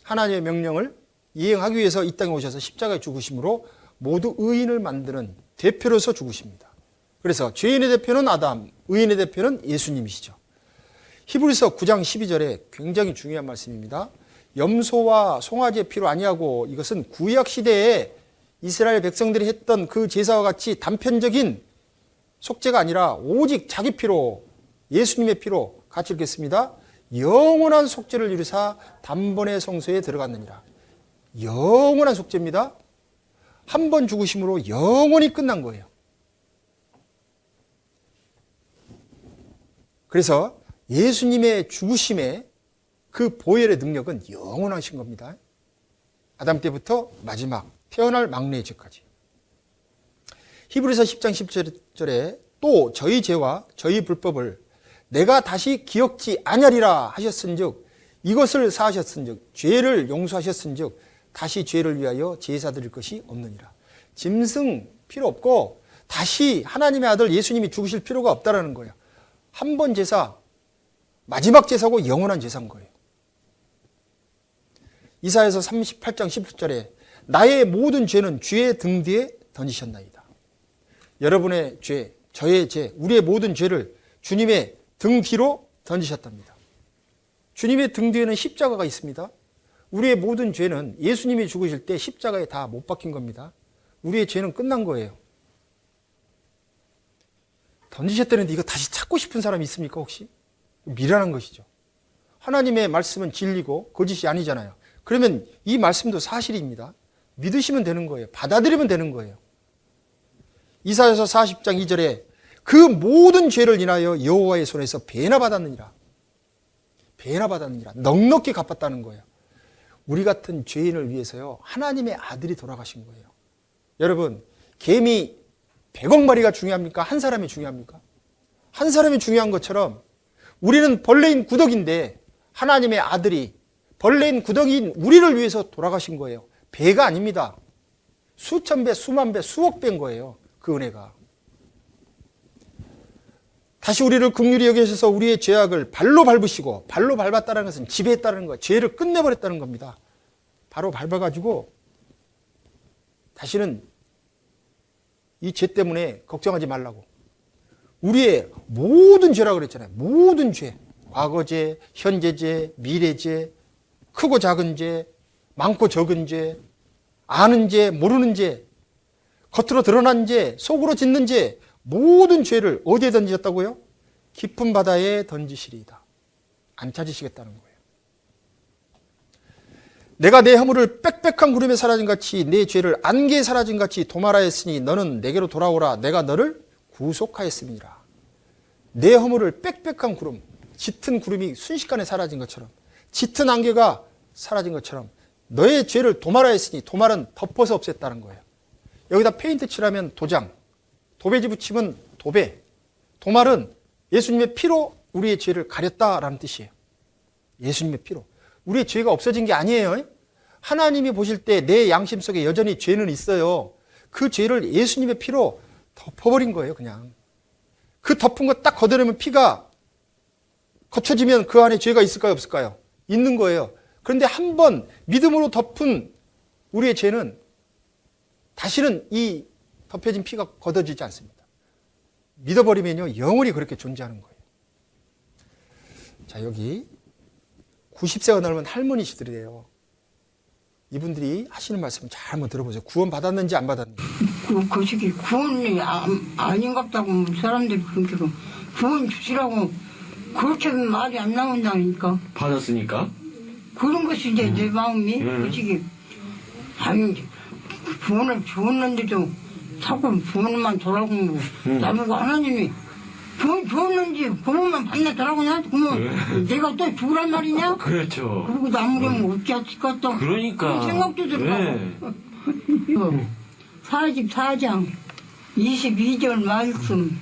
하나님의 명령을 이행하기 위해서 이 땅에 오셔서 십자가에 죽으심으로 모두 의인을 만드는 대표로서 죽으십니다. 그래서 죄인의 대표는 아담, 의인의 대표는 예수님이시죠. 히브리서 9장 12절에 굉장히 중요한 말씀입니다. 염소와 송아지의 피로 아니하고 이것은 구약 시대에 이스라엘 백성들이 했던 그 제사와 같이 단편적인 속죄가 아니라 오직 자기 피로, 예수님의 피로 같이 읽겠습니다. 영원한 속죄를 이루사 단번에 성소에 들어갔느니라. 영원한 속죄입니다. 한 번 죽으심으로 영원히 끝난 거예요. 그래서 예수님의 죽으심의 그 보혈의 능력은 영원하신 겁니다. 아담 때부터 마지막 태어날 막내의 죄까지. 히브리서 10장 10절에 또 저희 죄와 저희 불법을 내가 다시 기억지 아니하리라 하셨은즉 이것을 사하셨은즉 죄를 용서하셨은즉 다시 죄를 위하여 제사 드릴 것이 없느니라. 짐승 필요 없고 다시 하나님의 아들 예수님이 죽으실 필요가 없다라는 거예요. 한 번 제사, 마지막 제사고 영원한 제사인 거예요. 이사야서 38장 17절에 나의 모든 죄는 주의 등 뒤에 던지셨나이다. 여러분의 죄, 저의 죄, 우리의 모든 죄를 주님의 등 뒤로 던지셨답니다. 주님의 등 뒤에는 십자가가 있습니다. 우리의 모든 죄는 예수님이 죽으실 때 십자가에 다 못 박힌 겁니다. 우리의 죄는 끝난 거예요. 던지셨다는데 이거 다시 찾고 싶은 사람이 있습니까 혹시? 미련한 것이죠. 하나님의 말씀은 진리고 거짓이 아니잖아요. 그러면 이 말씀도 사실입니다. 믿으시면 되는 거예요. 받아들이면 되는 거예요. 이사야서 40장 2절에 그 모든 죄를 인하여 여호와의 손에서 배나 받았느니라. 배나 받았느니라. 넉넉히 갚았다는 거예요. 우리 같은 죄인을 위해서요. 하나님의 아들이 돌아가신 거예요. 여러분, 개미 100억 마리가 중요합니까? 한 사람이 중요합니까? 한 사람이 중요한 것처럼 우리는 벌레인 구더기인데 하나님의 아들이 벌레인 구더기인 우리를 위해서 돌아가신 거예요. 배가 아닙니다. 수천 배, 수만 배, 수억 배인 거예요. 그 은혜가. 다시 우리를 긍휼히 여기셔서 우리의 죄악을 발로 밟으시고, 발로 밟았다는 것은 지배했다는 거예요. 죄를 끝내버렸다는 겁니다. 바로 밟아가지고 다시는 이 죄 때문에 걱정하지 말라고. 우리의 모든 죄라고 그랬잖아요. 모든 죄. 과거죄, 현재죄, 미래죄, 크고 작은 죄, 많고 적은 죄, 아는 죄, 모르는 죄, 겉으로 드러난 죄, 속으로 짓는 죄, 모든 죄를 어디에 던지셨다고요? 깊은 바다에 던지시리이다. 안 찾으시겠다는 거예요. 내가 내 허물을 빽빽한 구름에 사라진 같이 내 죄를 안개에 사라진 같이 도말하였으니 너는 내게로 돌아오라. 내가 너를 구속하였음이니라. 내 허물을 빽빽한 구름, 짙은 구름이 순식간에 사라진 것처럼, 짙은 안개가 사라진 것처럼 너의 죄를 도말하였으니, 도말은 덮어서 없앴다는 거예요. 여기다 페인트 칠하면 도장, 도배지 붙이면 도배, 도말은 예수님의 피로 우리의 죄를 가렸다라는 뜻이에요. 예수님의 피로. 우리의 죄가 없어진 게 아니에요. 하나님이 보실 때 내 양심 속에 여전히 죄는 있어요. 그 죄를 예수님의 피로 덮어버린 거예요, 그냥. 그 덮은 거 딱 걷어내면 피가 거쳐지면 그 안에 죄가 있을까요, 없을까요? 있는 거예요. 그런데 한 번 믿음으로 덮은 우리의 죄는 다시는 이 덮여진 피가 걷어지지 않습니다. 믿어버리면요, 영원히 그렇게 존재하는 거예요. 자, 여기 90세가 넘은 할머니시들이에요. 이분들이 하시는 말씀 잘 한번 들어보세요. 구원 받았는지 안 받았는지. 그 시기 구원이 아닌갑다고 사람들이 그렇게 구원 주시라고 그렇게 말이 안 나온다니까. 받았으니까? 그런 것이 이제 내 마음이 그 시기 아니 구원을 주었는데도 자꾸 구원만 돌아오고 나보고 하나님이 구원 주었는지 구원만 받나더라고. 그러면 내가 또 죽으란 말이냐? 그렇죠. 그리고 나무라면 어찌할까 또 그러니까. 그런 생각도 들어가고. 44장 22절 말씀.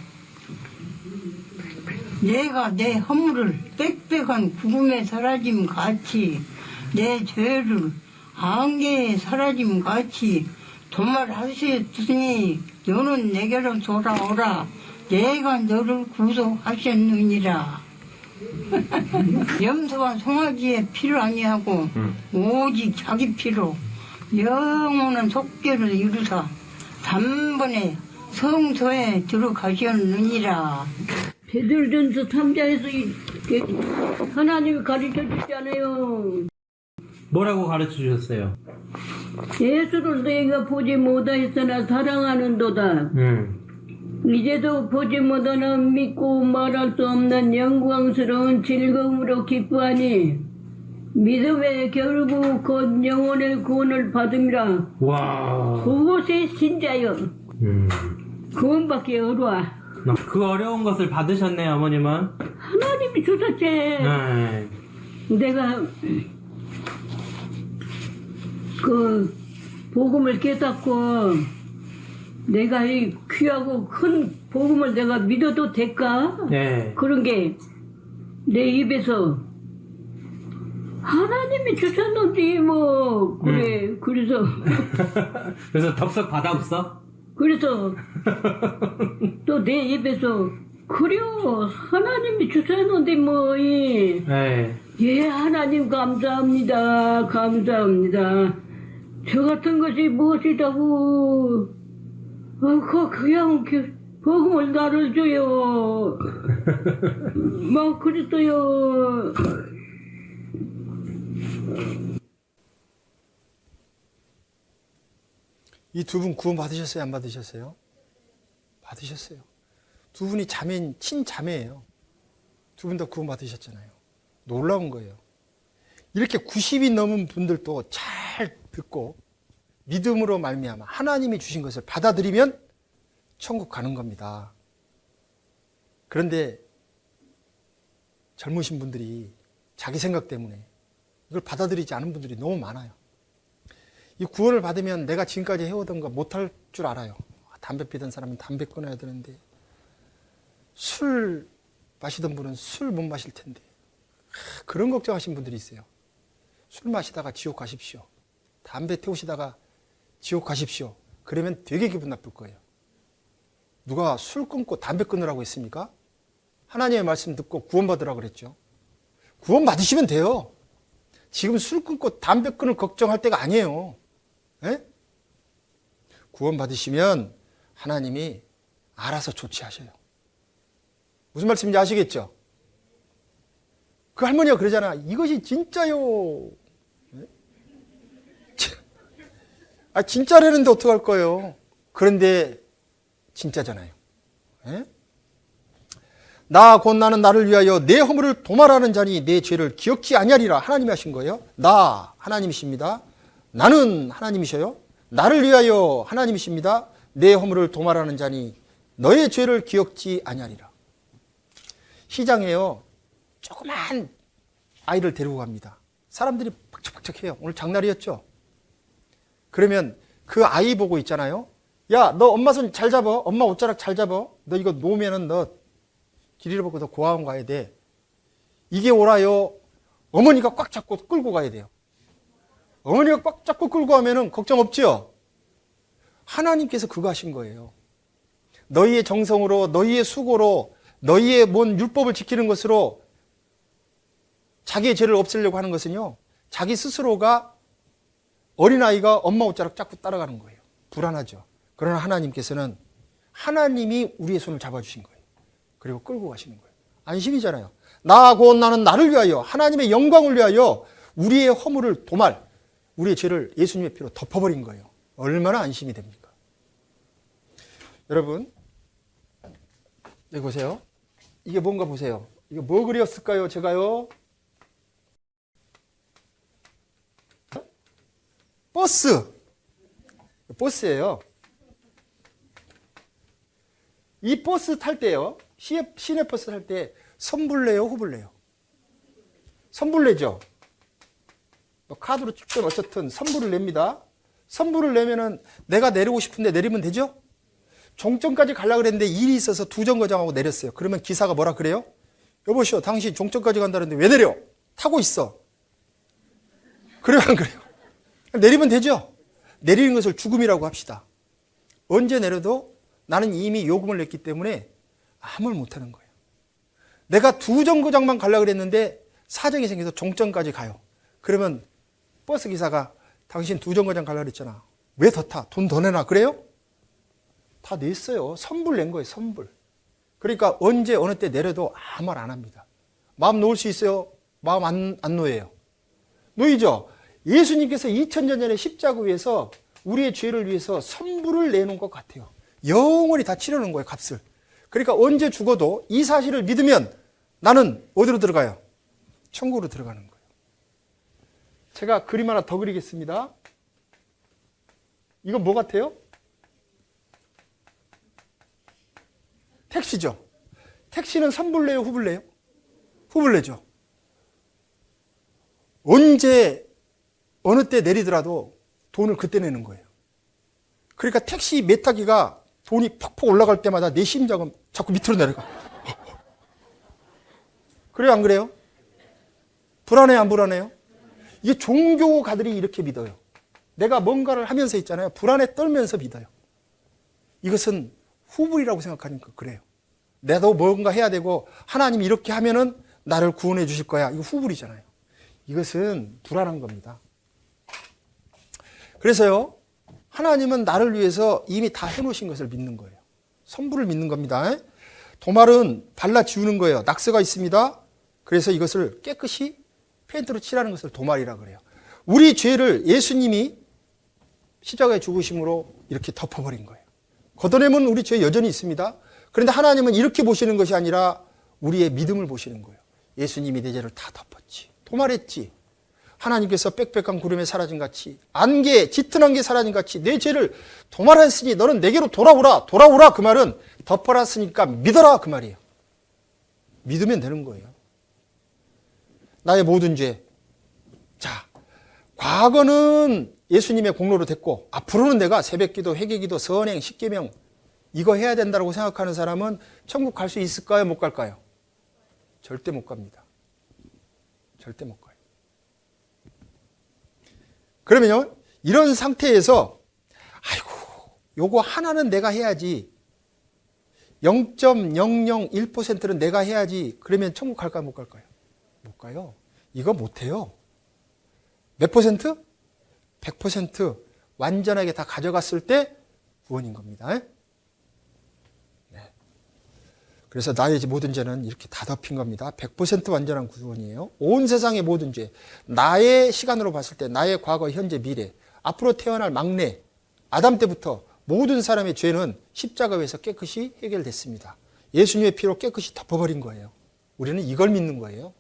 내가 내 허물을 빽빽한 구름에 사라짐 같이 내 죄를 안개에 사라짐 같이 도말하셨으니 너는 내게로 돌아오라. 내가 너를 구속하셨느니라. 염소와 송아지의 피를 아니하고 오직 자기 피로 영원한 속죄를 이루사 단번에 성소에 들어가셨느니라. 베드로전서 3장에서 하나님이 가르쳐 주잖아요. 뭐라고 가르쳐 주셨어요? 예수를 내가 보지 못하였으나 사랑하는도다. 이제도 보지 못하나 믿고 말할 수 없는 영광스러운 즐거움으로 기뻐하니 믿음의 결국 곧 영혼의 구원을 받음이라. 와. 그것이 신자여. 구원밖에 어려워. 그 어려운 것을 받으셨네요, 어머님은. 하나님이 주셨지. 네. 내가 그 복음을 깨닫고 내가 이 귀하고 큰 복음을 내가 믿어도 될까? 네. 그런 게 내 입에서 하나님이 주셨는지 뭐 그래. 그래서 그래서 덥석 받아없어? 그래서 또 내 입에서 그래요 하나님이 주셨는데 뭐이 네. 예, 하나님 감사합니다. 감사합니다. 저 같은 것이 무엇이라고, 그냥 복음을 나를 줘요. 막 그랬어요. 이 두 분 구원 받으셨어요? 안 받으셨어요? 받으셨어요. 두 분이 자매인, 친자매예요. 두 분 다 구원 받으셨잖아요. 놀라운 거예요. 이렇게 90이 넘은 분들도 잘 듣고 믿음으로 말미암아 하나님이 주신 것을 받아들이면 천국 가는 겁니다. 그런데 젊으신 분들이 자기 생각 때문에 이걸 받아들이지 않은 분들이 너무 많아요. 이 구원을 받으면 내가 지금까지 해오던 거 못할 줄 알아요. 담배 피던 사람은 담배 끊어야 되는데, 술 마시던 분은 술 못 마실 텐데, 그런 걱정하신 분들이 있어요. 술 마시다가 지옥 가십시오. 담배 태우시다가 지옥 가십시오. 그러면 되게 기분 나쁠 거예요. 누가 술 끊고 담배 끊으라고 했습니까? 하나님의 말씀 듣고 구원받으라고 그랬죠. 구원 받으시면 돼요. 지금 술 끊고 담배 끊을 걱정할 때가 아니에요. 예? 구원 받으시면 하나님이 알아서 조치하셔요. 무슨 말씀인지 아시겠죠? 그 할머니가 그러잖아. 이것이 진짜요. 예? 아, 진짜라는데 어떡할 거예요? 그런데 진짜잖아요. 예? 나 곧 나는 나를 위하여 내 허물을 도말하는 자니 내 죄를 기억지 아니하리라. 하나님이 하신 거예요. 나 하나님이십니다. 나는 하나님이셔요. 나를 위하여 하나님이십니다. 내 허물을 도말하는 자니 너의 죄를 기억지 아니하리라. 시장에요, 조그만 아이를 데리고 갑니다. 사람들이 벅적벅적해요. 오늘 장날이었죠. 그러면 그 아이 보고 있잖아요. 야, 너 엄마 손 잘 잡아. 엄마 옷자락 잘 잡아. 너 이거 놓으면은 너 길 잃어버리고 너 고아원 가야 돼. 이게 오라요. 어머니가 꽉 잡고 끌고 가야 돼요. 어머니가 꽉 잡고 끌고 가면은 걱정 없죠? 하나님께서 그거 하신 거예요. 너희의 정성으로, 너희의 수고로, 너희의 뭔 율법을 지키는 것으로 자기의 죄를 없애려고 하는 것은요, 자기 스스로가 어린아이가 엄마 옷자락 잡고 따라가는 거예요. 불안하죠. 그러나 하나님께서는 하나님이 우리의 손을 잡아주신 거예요. 그리고 끌고 가시는 거예요. 안심이잖아요. 나 곧 나는 나를 위하여, 하나님의 영광을 위하여 우리의 허물을 도말, 우리의 죄를 예수님의 피로 덮어버린 거예요. 얼마나 안심이 됩니까? 여러분, 여기 보세요. 이게 뭔가 보세요. 이거 뭐 그렸을까요? 제가요. 버스예요. 이 버스 탈 때요, 시내버스 탈 때 선불 내요, 후불 내요? 선불 내죠. 카드로 찍든 어쨌든 선불을 냅니다. 선불을 내면은 내가 내리고 싶은데 내리면 되죠? 종점까지 가려고 그랬는데 일이 있어서 두 정거장하고 내렸어요. 그러면 기사가 뭐라 그래요? 여보시오, 당신 종점까지 간다는데 왜 내려? 타고 있어. 그래요, 안 그래요? 내리면 되죠? 내리는 것을 죽음이라고 합시다. 언제 내려도 나는 이미 요금을 냈기 때문에 아무 말 못하는 거예요. 내가 두 정거장만 가려고 그랬는데 사정이 생겨서 종점까지 가요. 그러면 버스 기사가 당신 두 정거장 가려고 그랬잖아. 왜 더 타? 돈 더 내놔. 그래요? 다 냈어요. 선불 낸 거예요. 선불. 그러니까 언제 어느 때 내려도 아무 말 안 합니다. 마음 놓을 수 있어요? 마음 안 놓여요. 놓이죠? 예수님께서 2000년 전에 십자가 위에서 우리의 죄를 위해서 선불을 내놓은 것 같아요. 영원히 다 치르는 거예요, 값을. 그러니까 언제 죽어도 이 사실을 믿으면 나는 어디로 들어가요? 천국으로 들어가는 거예요. 제가 그림 하나 더 그리겠습니다. 이건 뭐 같아요? 택시죠. 택시는 선불 내요, 후불 내요? 후불 내죠. 언제 어느 때 내리더라도 돈을 그때 내는 거예요. 그러니까 택시 매 타기가 돈이 퍽퍽 올라갈 때마다 내 심장은 자꾸 밑으로 내려가. 그래요, 안 그래요? 불안해요, 안 불안해요? 이게 종교가들이 이렇게 믿어요. 내가 뭔가를 하면서 있잖아요. 불안에 떨면서 믿어요. 이것은 후불이라고 생각하니까 그래요. 나도 뭔가 해야 되고 하나님이 이렇게 하면은 나를 구원해 주실 거야. 이거 후불이잖아요. 이것은 불안한 겁니다. 그래서요, 하나님은 나를 위해서 이미 다 해놓으신 것을 믿는 거예요. 선불을 믿는 겁니다. 도말은 발라 지우는 거예요. 낙서가 있습니다. 그래서 이것을 깨끗이 페인트로 칠하는 것을 도말이라 그래요. 우리 죄를 예수님이 십자가에 죽으심으로 이렇게 덮어버린 거예요. 걷어내면 우리 죄 여전히 있습니다. 그런데 하나님은 이렇게 보시는 것이 아니라 우리의 믿음을 보시는 거예요. 예수님이 내 죄를 다 덮었지. 도말했지. 하나님께서 빽빽한 구름에 사라진 같이, 안개, 짙은 안개 사라진 같이 내 죄를 도말했으니 너는 내게로 돌아오라. 돌아오라. 그 말은 덮어놨으니까 믿어라. 그 말이에요. 믿으면 되는 거예요. 나의 모든 죄. 자, 과거는 예수님의 공로로 됐고 앞으로는 내가 새벽기도, 회개기도, 선행, 십계명 이거 해야 된다고 생각하는 사람은 천국 갈 수 있을까요? 못 갈까요? 절대 못 갑니다. 절대 못 가요. 그러면요, 이런 상태에서 아이고, 요거 하나는 내가 해야지. 0.001%는 내가 해야지. 그러면 천국 갈까요? 못 갈까요? 못 가요. 이거 못 해요. 몇 퍼센트? 100% 완전하게 다 가져갔을 때 구원인 겁니다. 네. 그래서 나의 모든 죄는 이렇게 다 덮인 겁니다. 100% 완전한 구원이에요. 온 세상의 모든 죄, 나의 시간으로 봤을 때 나의 과거, 현재, 미래, 앞으로 태어날 막내, 아담 때부터 모든 사람의 죄는 십자가 위에서 깨끗이 해결됐습니다. 예수님의 피로 깨끗이 덮어버린 거예요. 우리는 이걸 믿는 거예요.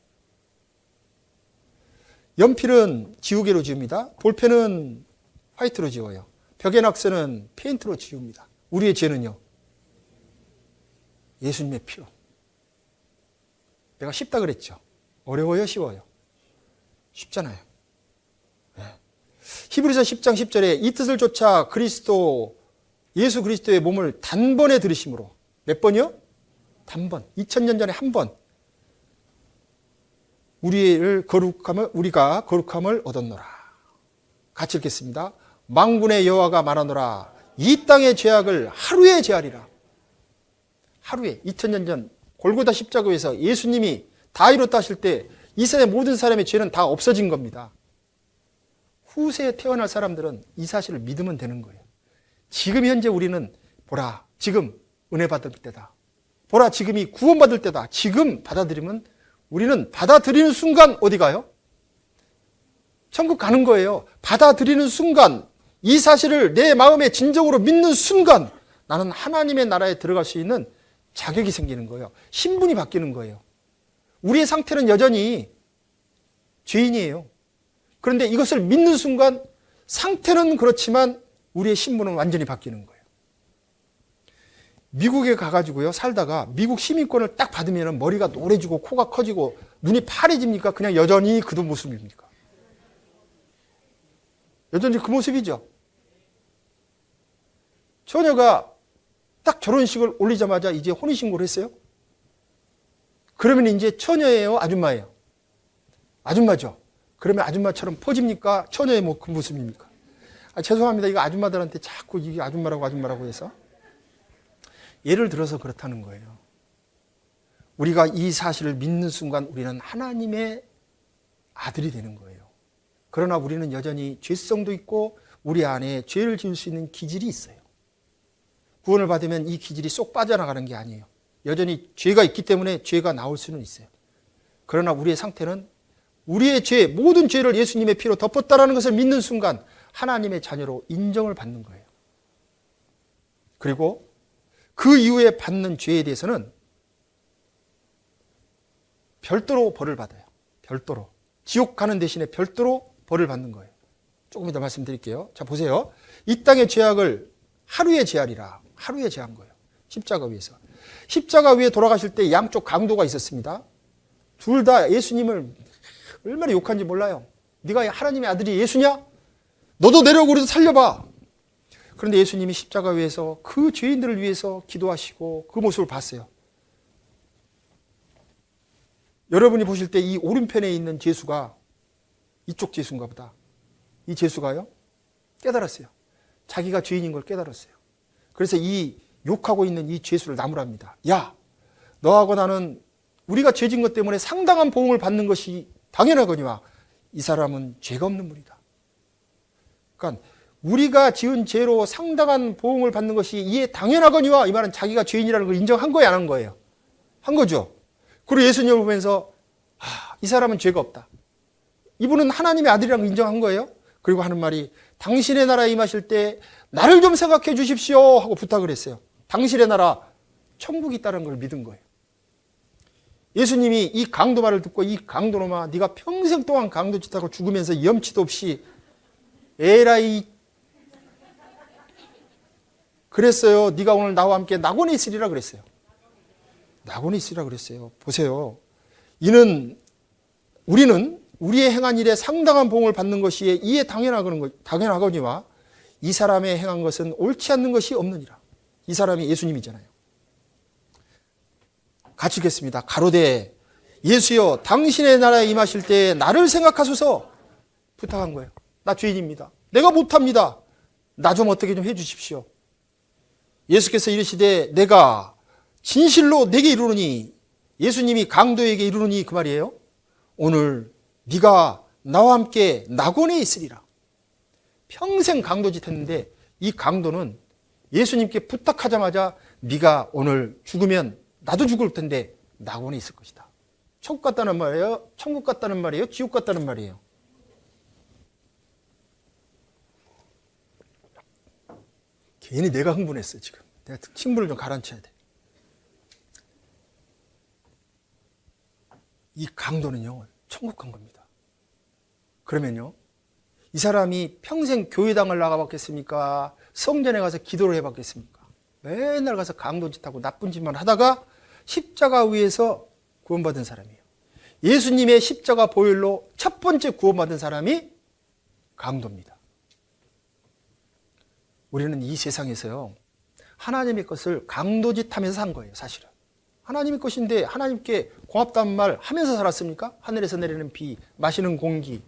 연필은 지우개로 지웁니다. 볼펜은 화이트로 지워요. 벽에 낙서는 페인트로 지웁니다. 우리의 죄는요, 예수님의 피로. 내가 쉽다 그랬죠. 어려워요, 쉬워요? 쉽잖아요. 네. 히브리서 10장 10절에 이 뜻을 쫓아 예수 그리스도의 몸을 단번에 들으심으로. 몇 번이요? 단번. 2000년 전에 한 번. 우리가 거룩함을 얻었노라. 같이 읽겠습니다. 만군의 여호와가 말하노라. 이 땅의 죄악을 하루에 제하리라. 하루에 2000년 전 골고다 십자가에서 예수님이 다 이뤘다 하실 때 이 세상의 모든 사람의 죄는 다 없어진 겁니다. 후세에 태어날 사람들은 이 사실을 믿으면 되는 거예요. 지금 현재 우리는 보라, 지금 은혜 받을 때다. 보라, 지금이 구원받을 때다. 지금 받아들이면 우리는 받아들이는 순간 어디 가요? 천국 가는 거예요. 받아들이는 순간, 이 사실을 내 마음에 진정으로 믿는 순간 나는 하나님의 나라에 들어갈 수 있는 자격이 생기는 거예요. 신분이 바뀌는 거예요. 우리의 상태는 여전히 죄인이에요. 그런데 이것을 믿는 순간 상태는 그렇지만 우리의 신분은 완전히 바뀌는 거예요. 미국에 가가지고요, 살다가 미국 시민권을 딱 받으면 머리가 노래지고 코가 커지고 눈이 파래집니까? 그냥 여전히 그 모습입니까? 여전히 그 모습이죠. 처녀가 딱 결혼식을 올리자마자 이제 혼인신고를 했어요. 그러면 이제 처녀예요? 아줌마예요? 아줌마죠. 그러면 아줌마처럼 퍼집니까? 처녀의 그 모습입니까? 죄송합니다. 이거 아줌마들한테 자꾸 이게 아줌마라고 해서. 예를 들어서 그렇다는 거예요. 우리가 이 사실을 믿는 순간 우리는 하나님의 아들이 되는 거예요. 그러나 우리는 여전히 죄성도 있고 우리 안에 죄를 지을 수 있는 기질이 있어요. 구원을 받으면 이 기질이 쏙 빠져나가는 게 아니에요. 여전히 죄가 있기 때문에 죄가 나올 수는 있어요. 그러나 우리의 상태는 우리의 죄, 모든 죄를 예수님의 피로 덮었다라는 것을 믿는 순간 하나님의 자녀로 인정을 받는 거예요. 그리고 그 이후에 받는 죄에 대해서는 별도로 벌을 받아요. 별도로. 지옥 가는 대신에 별도로 벌을 받는 거예요. 조금 이따 말씀드릴게요. 자, 보세요. 이 땅의 죄악을 하루에 제하리라. 하루에 제한 거예요. 십자가 위에서. 십자가 위에 돌아가실 때 양쪽 강도가 있었습니다. 둘 다 예수님을 얼마나 욕한지 몰라요. 네가 하나님의 아들이 예수냐? 너도 내려오고 우리도 살려봐. 그런데 예수님이 십자가 위에서 그 죄인들을 위해서 기도하시고 그 모습을 봤어요. 여러분이 보실 때 이 오른편에 있는 제수가 이쪽 제수인가 보다. 이 제수가요, 깨달았어요. 자기가 죄인인 걸 깨달았어요. 그래서 이 욕하고 있는 이 제수를 나무랍니다. 야, 너하고 나는 우리가 죄진 것 때문에 상당한 보응을 받는 것이 당연하거니와 이 사람은 죄가 없는 분이다. 그러니까 우리가 지은 죄로 상당한 보응을 받는 것이 이에 당연하거니와, 이 말은 자기가 죄인이라는 걸 인정한 거예요, 안 한 거예요? 한 거죠. 그리고 예수님을 보면서 이 사람은 죄가 없다. 이분은 하나님의 아들이라는 걸 인정한 거예요. 그리고 하는 말이 당신의 나라에 임하실 때 나를 좀 생각해 주십시오 하고 부탁을 했어요. 당신의 나라, 천국이 있다는 걸 믿은 거예요. 예수님이 이 강도 말을 듣고 이 강도놈아 네가 평생 동안 강도 짓하고 죽으면서 염치도 없이 에라이 그랬어요. 네가 오늘 나와 함께 낙원에 있으리라 그랬어요. 낙원에 있으리라 그랬어요. 보세요. 우리는 우리의 행한 일에 상당한 보응을 받는 것이 이에 당연하거니와 이 사람의 행한 것은 옳지 않는 것이 없느니라. 이 사람이 예수님이잖아요. 같이 읽겠습니다. 가로되 예수여 당신의 나라에 임하실 때 나를 생각하소서 부탁한 거예요. 나 죄인입니다. 내가 못합니다. 나 좀 어떻게 좀 해주십시오. 예수께서 이르시되 내가 진실로 내게 이르노니, 예수님이 강도에게 이르노니 그 말이에요. 오늘 네가 나와 함께 낙원에 있으리라. 평생 강도짓 했는데 이 강도는 예수님께 부탁하자마자 네가 오늘 죽으면 나도 죽을 텐데 낙원에 있을 것이다. 천국 같다는 말이에요? 천국 같다는 말이에요? 지옥 같다는 말이에요? 괜히 내가 흥분했어요, 지금. 내가 친구를 좀 가라앉혀야 돼. 이 강도는요, 천국 간 겁니다. 그러면요, 이 사람이 평생 교회당을 나가봤겠습니까? 성전에 가서 기도를 해봤겠습니까? 맨날 가서 강도짓하고 나쁜 짓만 하다가 십자가 위에서 구원받은 사람이에요. 예수님의 십자가 보혈로 첫 번째 구원받은 사람이 강도입니다. 우리는 이 세상에서요, 하나님의 것을 강도짓 하면서 산 거예요, 사실은. 하나님의 것인데 하나님께 고맙다는 말 하면서 살았습니까? 하늘에서 내리는 비, 마시는 공기.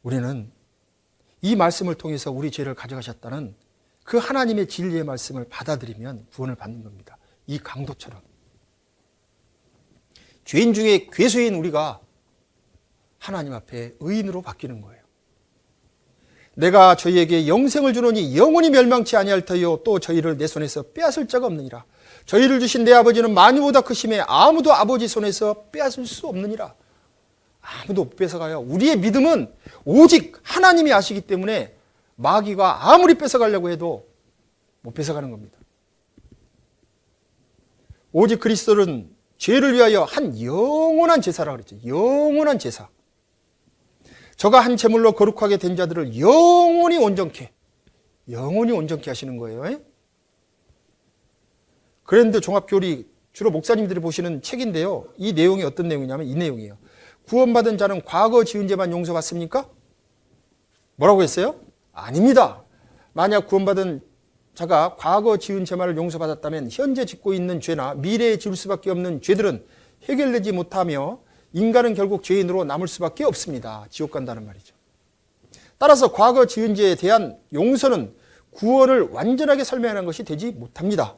우리는 이 말씀을 통해서 우리 죄를 가져가셨다는 그 하나님의 진리의 말씀을 받아들이면 구원을 받는 겁니다. 이 강도처럼. 죄인 중에 괴수인 우리가 하나님 앞에 의인으로 바뀌는 거예요. 내가 저희에게 영생을 주노니 영원히 멸망치 아니할 터이요 또 저희를 내 손에서 빼앗을 자가 없느니라. 저희를 주신 내 아버지는 만유보다 크심에 아무도 아버지 손에서 빼앗을 수 없느니라. 아무도 못 뺏어가요. 우리의 믿음은 오직 하나님이 아시기 때문에 마귀가 아무리 뺏어가려고 해도 못 뺏어가는 겁니다. 오직 그리스도는 죄를 위하여 한 영원한 제사라고 그랬죠. 영원한 제사. 저가 한 제물로 거룩하게 된 자들을 영원히 온전케 하시는 거예요. 그랜드 종합교리, 주로 목사님들이 보시는 책인데요. 이 내용이 어떤 내용이냐면 이 내용이에요. 구원받은 자는 과거 지은 죄만 용서받습니까? 뭐라고 했어요? 아닙니다. 만약 구원받은 자가 과거 지은 죄만을 용서받았다면 현재 짓고 있는 죄나 미래에 지을 수밖에 없는 죄들은 해결되지 못하며 인간은 결국 죄인으로 남을 수밖에 없습니다. 지옥 간다는 말이죠. 따라서 과거 지은 죄에 대한 용서는 구원을 완전하게 설명하는 것이 되지 못합니다.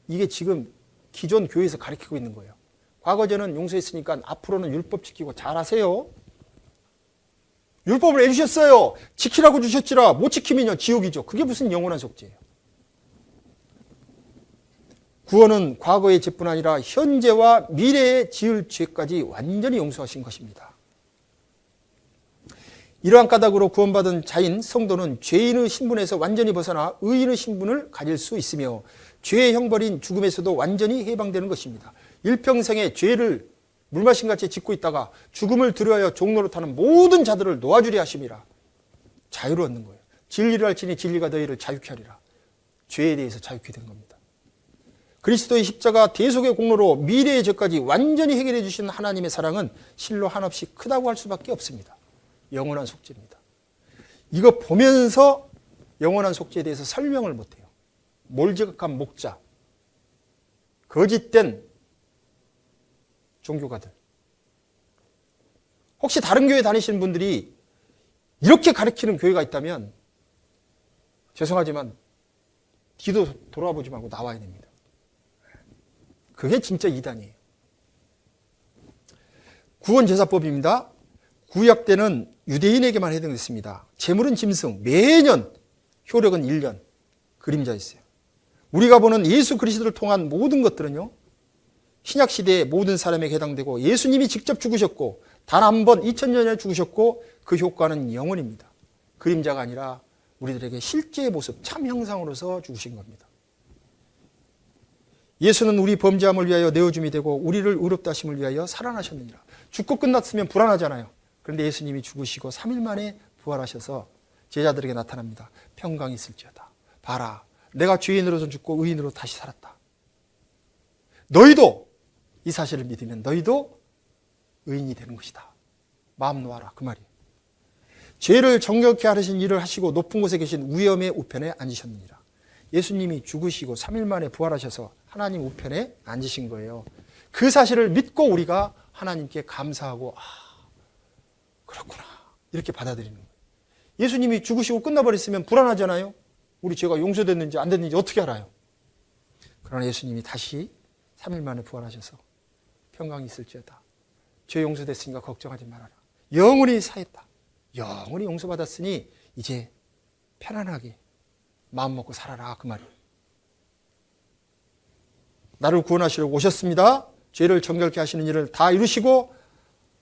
이게 지금 기존 교회에서 가르치고 있는 거예요. 과거 죄는 용서했으니까 앞으로는 율법 지키고 잘하세요. 율법을 해주셨어요. 지키라고 주셨지라 못 지키면요 지옥이죠. 그게 무슨 영원한 속죄예요. 구원은 과거의 죄뿐 아니라 현재와 미래에 지을 죄까지 완전히 용서하신 것입니다. 이러한 까닭으로 구원받은 자인 성도는 죄인의 신분에서 완전히 벗어나 의인의 신분을 가질 수 있으며 죄의 형벌인 죽음에서도 완전히 해방되는 것입니다. 일평생에 죄를 물마신같이 짓고 있다가 죽음을 두려워하여 종노릇하는 모든 자들을 놓아주려 하심이라. 자유를 얻는 거예요. 진리를 알지니 진리가 너희를 자유케 하리라. 죄에 대해서 자유케 된 겁니다. 그리스도의 십자가 대속의 공로로 미래의 죄까지 완전히 해결해 주신 하나님의 사랑은 실로 한없이 크다고 할 수밖에 없습니다. 영원한 속죄입니다. 이거 보면서 영원한 속죄에 대해서 설명을 못해요. 몰지각한 목자, 거짓된 종교가들. 혹시 다른 교회 다니시는 분들이 이렇게 가르치는 교회가 있다면 죄송하지만 뒤도 돌아보지 말고 나와야 됩니다. 그게 진짜 이단이에요. 구원제사법입니다. 구약 때는 유대인에게만 해당됐습니다. 제물은 짐승, 매년 효력은 1년, 그림자였어요. 우리가 보는 예수 그리스도를 통한 모든 것들은요, 신약 시대의 모든 사람에게 해당되고 예수님이 직접 죽으셨고 단 한 번 2000년 전에 죽으셨고 그 효과는 영원입니다. 그림자가 아니라 우리들에게 실제의 모습, 참 형상으로서 죽으신 겁니다. 예수는 우리 범죄함을 위하여 내어줌이 되고 우리를 의롭다 하심을 위하여 살아나셨느니라. 죽고 끝났으면 불안하잖아요. 그런데 예수님이 죽으시고 3일 만에 부활하셔서 제자들에게 나타납니다. 평강이 있을지어다. 봐라, 내가 죄인으로서 죽고 의인으로 다시 살았다. 너희도 이 사실을 믿으면 너희도 의인이 되는 것이다. 마음 놓아라, 그 말이에요. 죄를 정결케 하신 일을 하시고 높은 곳에 계신 위엄의 우편에 앉으셨느니라. 예수님이 죽으시고 3일 만에 부활하셔서 하나님 우편에 앉으신 거예요. 그 사실을 믿고 우리가 하나님께 감사하고 그렇구나 이렇게 받아들이는 거예요. 예수님이 죽으시고 끝나버렸으면 불안하잖아요. 우리 죄가 용서됐는지 안 됐는지 어떻게 알아요? 그러나 예수님이 다시 3일 만에 부활하셔서 평강이 있을지어다. 죄 용서됐으니까 걱정하지 말아라. 영원히 사했다. 영원히 용서받았으니 이제 편안하게 마음 먹고 살아라, 그 말이에요. 나를 구원하시려고 오셨습니다. 죄를 정결케 하시는 일을 다 이루시고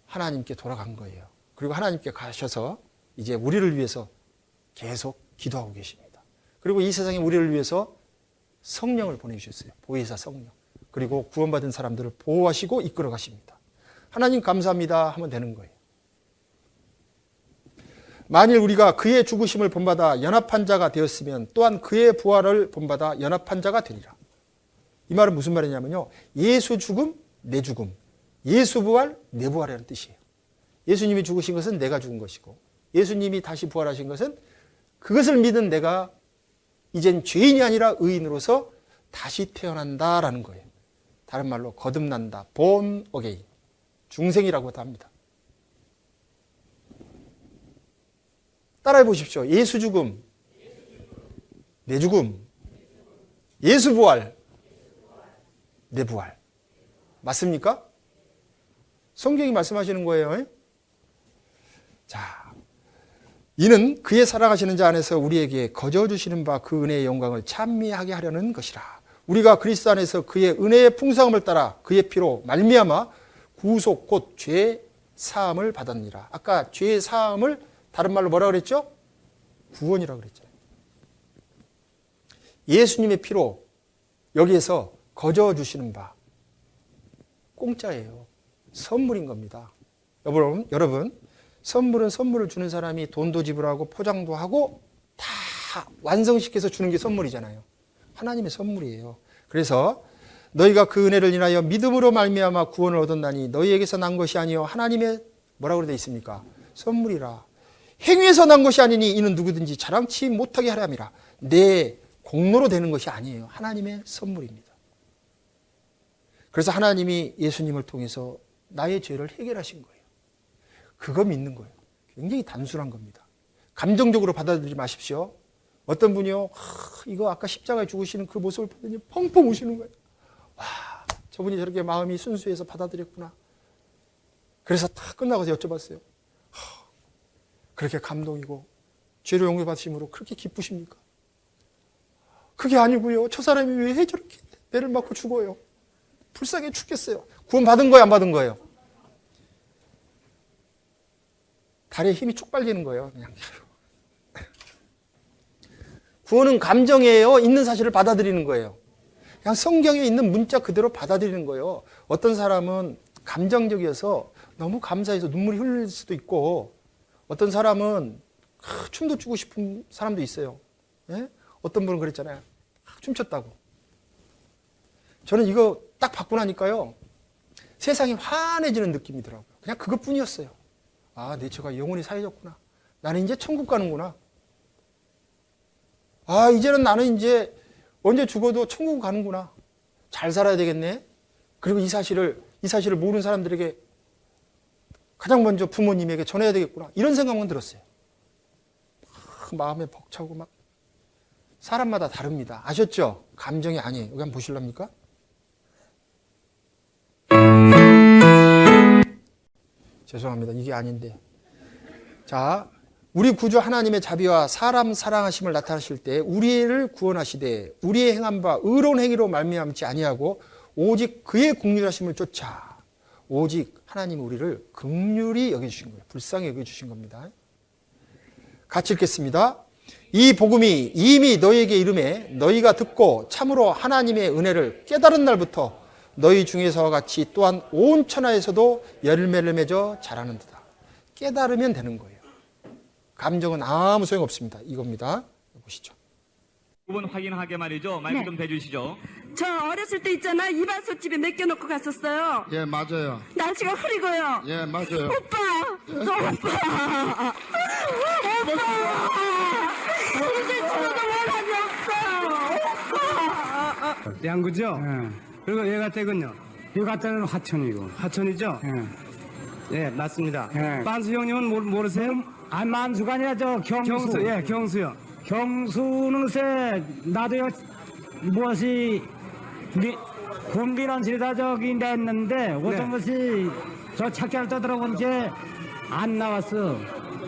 하나님께 돌아간 거예요. 그리고 하나님께 가셔서 이제 우리를 위해서 계속 기도하고 계십니다. 그리고 이 세상에 우리를 위해서 성령을 보내주셨어요. 보혜사 성령. 그리고 구원받은 사람들을 보호하시고 이끌어 가십니다. 하나님 감사합니다 하면 되는 거예요. 만일 우리가 그의 죽으심을 본받아 연합한 자가 되었으면 또한 그의 부활을 본받아 연합한 자가 되리라. 이 말은 무슨 말이냐면요, 예수 죽음, 내 죽음, 예수 부활, 내 부활이라는 뜻이에요. 예수님이 죽으신 것은 내가 죽은 것이고 예수님이 다시 부활하신 것은 그것을 믿은 내가 이젠 죄인이 아니라 의인으로서 다시 태어난다라는 거예요. 다른 말로 거듭난다, born again, 중생이라고도 합니다. 따라해 보십시오. 예수 죽음, 내 죽음, 예수 부활, 내 부활. 맞습니까? 성경이 말씀하시는 거예요. 자, 이는 그의 살아가시는 자 안에서 우리에게 거저 주시는 바 그 은혜의 영광을 찬미하게 하려는 것이라. 우리가 그리스도 안에서 그의 은혜의 풍성함을 따라 그의 피로 말미암아 구속 곧 죄 사함을 받았느니라. 아까 죄 사함을 다른 말로 뭐라 그랬죠? 구원이라고 그랬잖아요. 예수님의 피로 여기에서 거저 주시는 바 공짜예요. 선물인 겁니다. 여러분, 선물은 선물을 주는 사람이 돈도 지불하고 포장도 하고 다 완성시켜서 주는 게 선물이잖아요. 하나님의 선물이에요. 그래서 너희가 그 은혜를 인하여 믿음으로 말미암아 구원을 얻었나니 너희에게서 난 것이 아니요 하나님의 뭐라고 되어 있습니까? 선물이라. 행위에서 난 것이 아니니 이는 누구든지 자랑치 못하게 하려 함이라. 내 공로로 되는 것이 아니에요. 하나님의 선물입니다. 그래서 하나님이 예수님을 통해서 나의 죄를 해결하신 거예요. 그거 믿는 거예요. 굉장히 단순한 겁니다. 감정적으로 받아들이지 마십시오. 어떤 분이요, 이거 아까 십자가에 죽으시는 그 모습을 보더니 펑펑 우시는 거예요. 와, 저분이 저렇게 마음이 순수해서 받아들였구나. 그래서 다 끝나고 여쭤봤어요. 그렇게 감동이고 죄를 용서받으심으로 그렇게 기쁘십니까? 그게 아니고요. 저 사람이 왜 저렇게 배를 맞고 죽어요. 불쌍해 죽겠어요. 구원 받은 거예요, 안 받은 거예요? 다리에 힘이 쭉 빨리는 거예요. 그냥. 구원은 감정이에요. 있는 사실을 받아들이는 거예요. 그냥 성경에 있는 문자 그대로 받아들이는 거예요. 어떤 사람은 감정적이어서 너무 감사해서 눈물이 흘릴 수도 있고, 어떤 사람은 춤도 추고 싶은 사람도 있어요. 예? 어떤 분은 그랬잖아요. 춤췄다고. 저는 이거 딱 받고 나니까요, 세상이 환해지는 느낌이더라고요. 그냥 그것뿐이었어요. 아, 내 처가 영혼이 사해졌구나. 나는 이제 천국 가는구나. 아, 이제는 나는 이제 언제 죽어도 천국 가는구나. 잘 살아야 되겠네. 그리고 이 사실을 모르는 사람들에게 가장 먼저 부모님에게 전해야 되겠구나. 이런 생각만 들었어요. 마음에 벅차고 막. 사람마다 다릅니다. 아셨죠? 감정이 아니에요. 여기 한번 보실랍니까? 죄송합니다. 이게 아닌데. 자, 우리 구주 하나님의 자비와 사람 사랑하심을 나타내실 때 우리를 구원하시되 우리의 행한 바 의로운 행위로 말미암지 아니하고 오직 그의 긍휼하심을 쫓아 오직 하나님 우리를 긍휼히 여겨주신 거예요. 불쌍히 여겨주신 겁니다. 같이 읽겠습니다. 이 복음이 이미 너희에게 이름에 너희가 듣고 참으로 하나님의 은혜를 깨달은 날부터 너희 중에서와 같이 또한 온 천하에서도 열매를 맺어 자라는 듯다. 깨달으면 되는 거예요. 감정은 아무 소용없습니다. 이겁니다. 보시죠. 부분 확인하게 말이죠. 마이크 좀 대주시죠. 저 어렸을 때 있잖아, 이발소집에 맡겨놓고 갔었어요. 예, 맞아요. 날씨가 흐리고요. 예, 맞아요. 오빠! 오빠! 이제 죽어도 원한이 없어! 양구죠? 그리고 얘 같은요? 얘 같은 하천이고. 하천이죠? 예, 맞습니다. 만수 형님은 모르세요? 아, 만수가 아니라 저 경수. 예, 경수요. 경수는 세 나도요 무엇이 군비런실다 저기 냈는데 어떤 것이 저 찾기를 떠들어본 게 안 나왔어.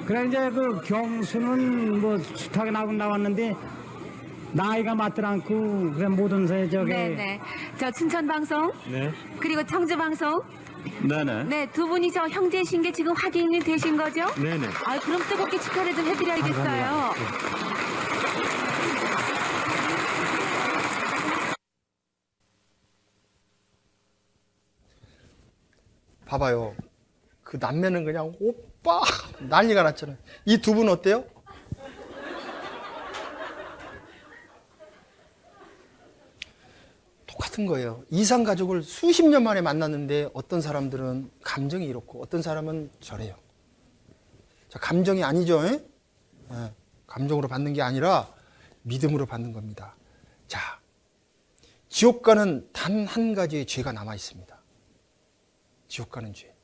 그래 이제 그 경수는 뭐 숱하게 나왔는데 나이가 맞들 않고 그래 모든 새 저기 네네. 저 춘천방송 네. 그리고 청주방송 네네. 네, 두 분이 저 형제신 게 지금 확인이 되신 거죠? 네네. 아, 그럼 뜨겁게 축하를 좀 해드려야겠어요. 봐봐요. 그 남매는 그냥 오빠 난리가 났잖아요. 이 두 분 어때요? 똑같은 거예요. 이상 가족을 수십 년 만에 만났는데 어떤 사람들은 감정이 이렇고 어떤 사람은 저래요. 자, 감정이 아니죠. 예, 감정으로 받는 게 아니라 믿음으로 받는 겁니다. 자, 지옥 가는 단 한 가지의 죄가 남아 있습니다. 지옥 가는 죄.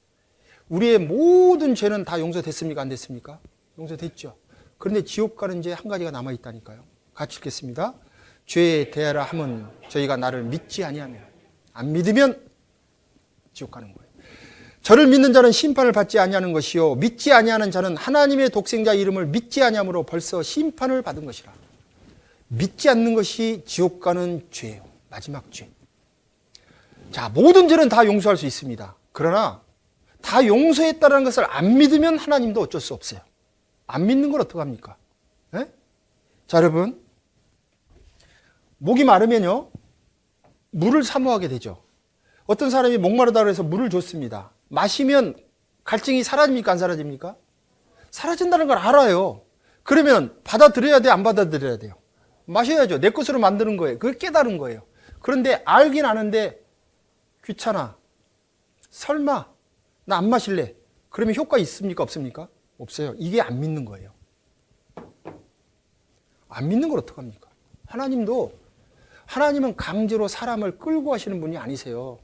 우리의 모든 죄는 다 용서됐습니까? 안 됐습니까? 용서됐죠. 그런데 지옥 가는 죄 한 가지가 남아 있다니까요. 같이 읽겠습니다. 죄에 대하라 함은 저희가 나를 믿지 아니하며 안 믿으면 지옥 가는 거예요. 저를 믿는 자는 심판을 받지 아니하는 것이요 믿지 아니하는 자는 하나님의 독생자 이름을 믿지 아니함으로 벌써 심판을 받은 것이라. 믿지 않는 것이 지옥 가는 죄예요. 마지막 죄. 자, 모든 죄는 다 용서할 수 있습니다. 그러나 다 용서했다는 것을 안 믿으면 하나님도 어쩔 수 없어요. 안 믿는 걸 어떡합니까? 네? 자, 여러분, 목이 마르면요 물을 사모하게 되죠. 어떤 사람이 목마르다 그래서 물을 줬습니다. 마시면 갈증이 사라집니까? 안 사라집니까? 사라진다는 걸 알아요. 그러면 받아들여야 돼? 안 받아들여야 돼요? 마셔야죠. 내 것으로 만드는 거예요. 그걸 깨달은 거예요. 그런데 알긴 아는데 귀찮아. 설마 나 안 마실래. 그러면 효과 있습니까? 없습니까? 없어요. 이게 안 믿는 거예요. 안 믿는 걸 어떡합니까? 하나님은 강제로 사람을 끌고 하시는 분이 아니세요.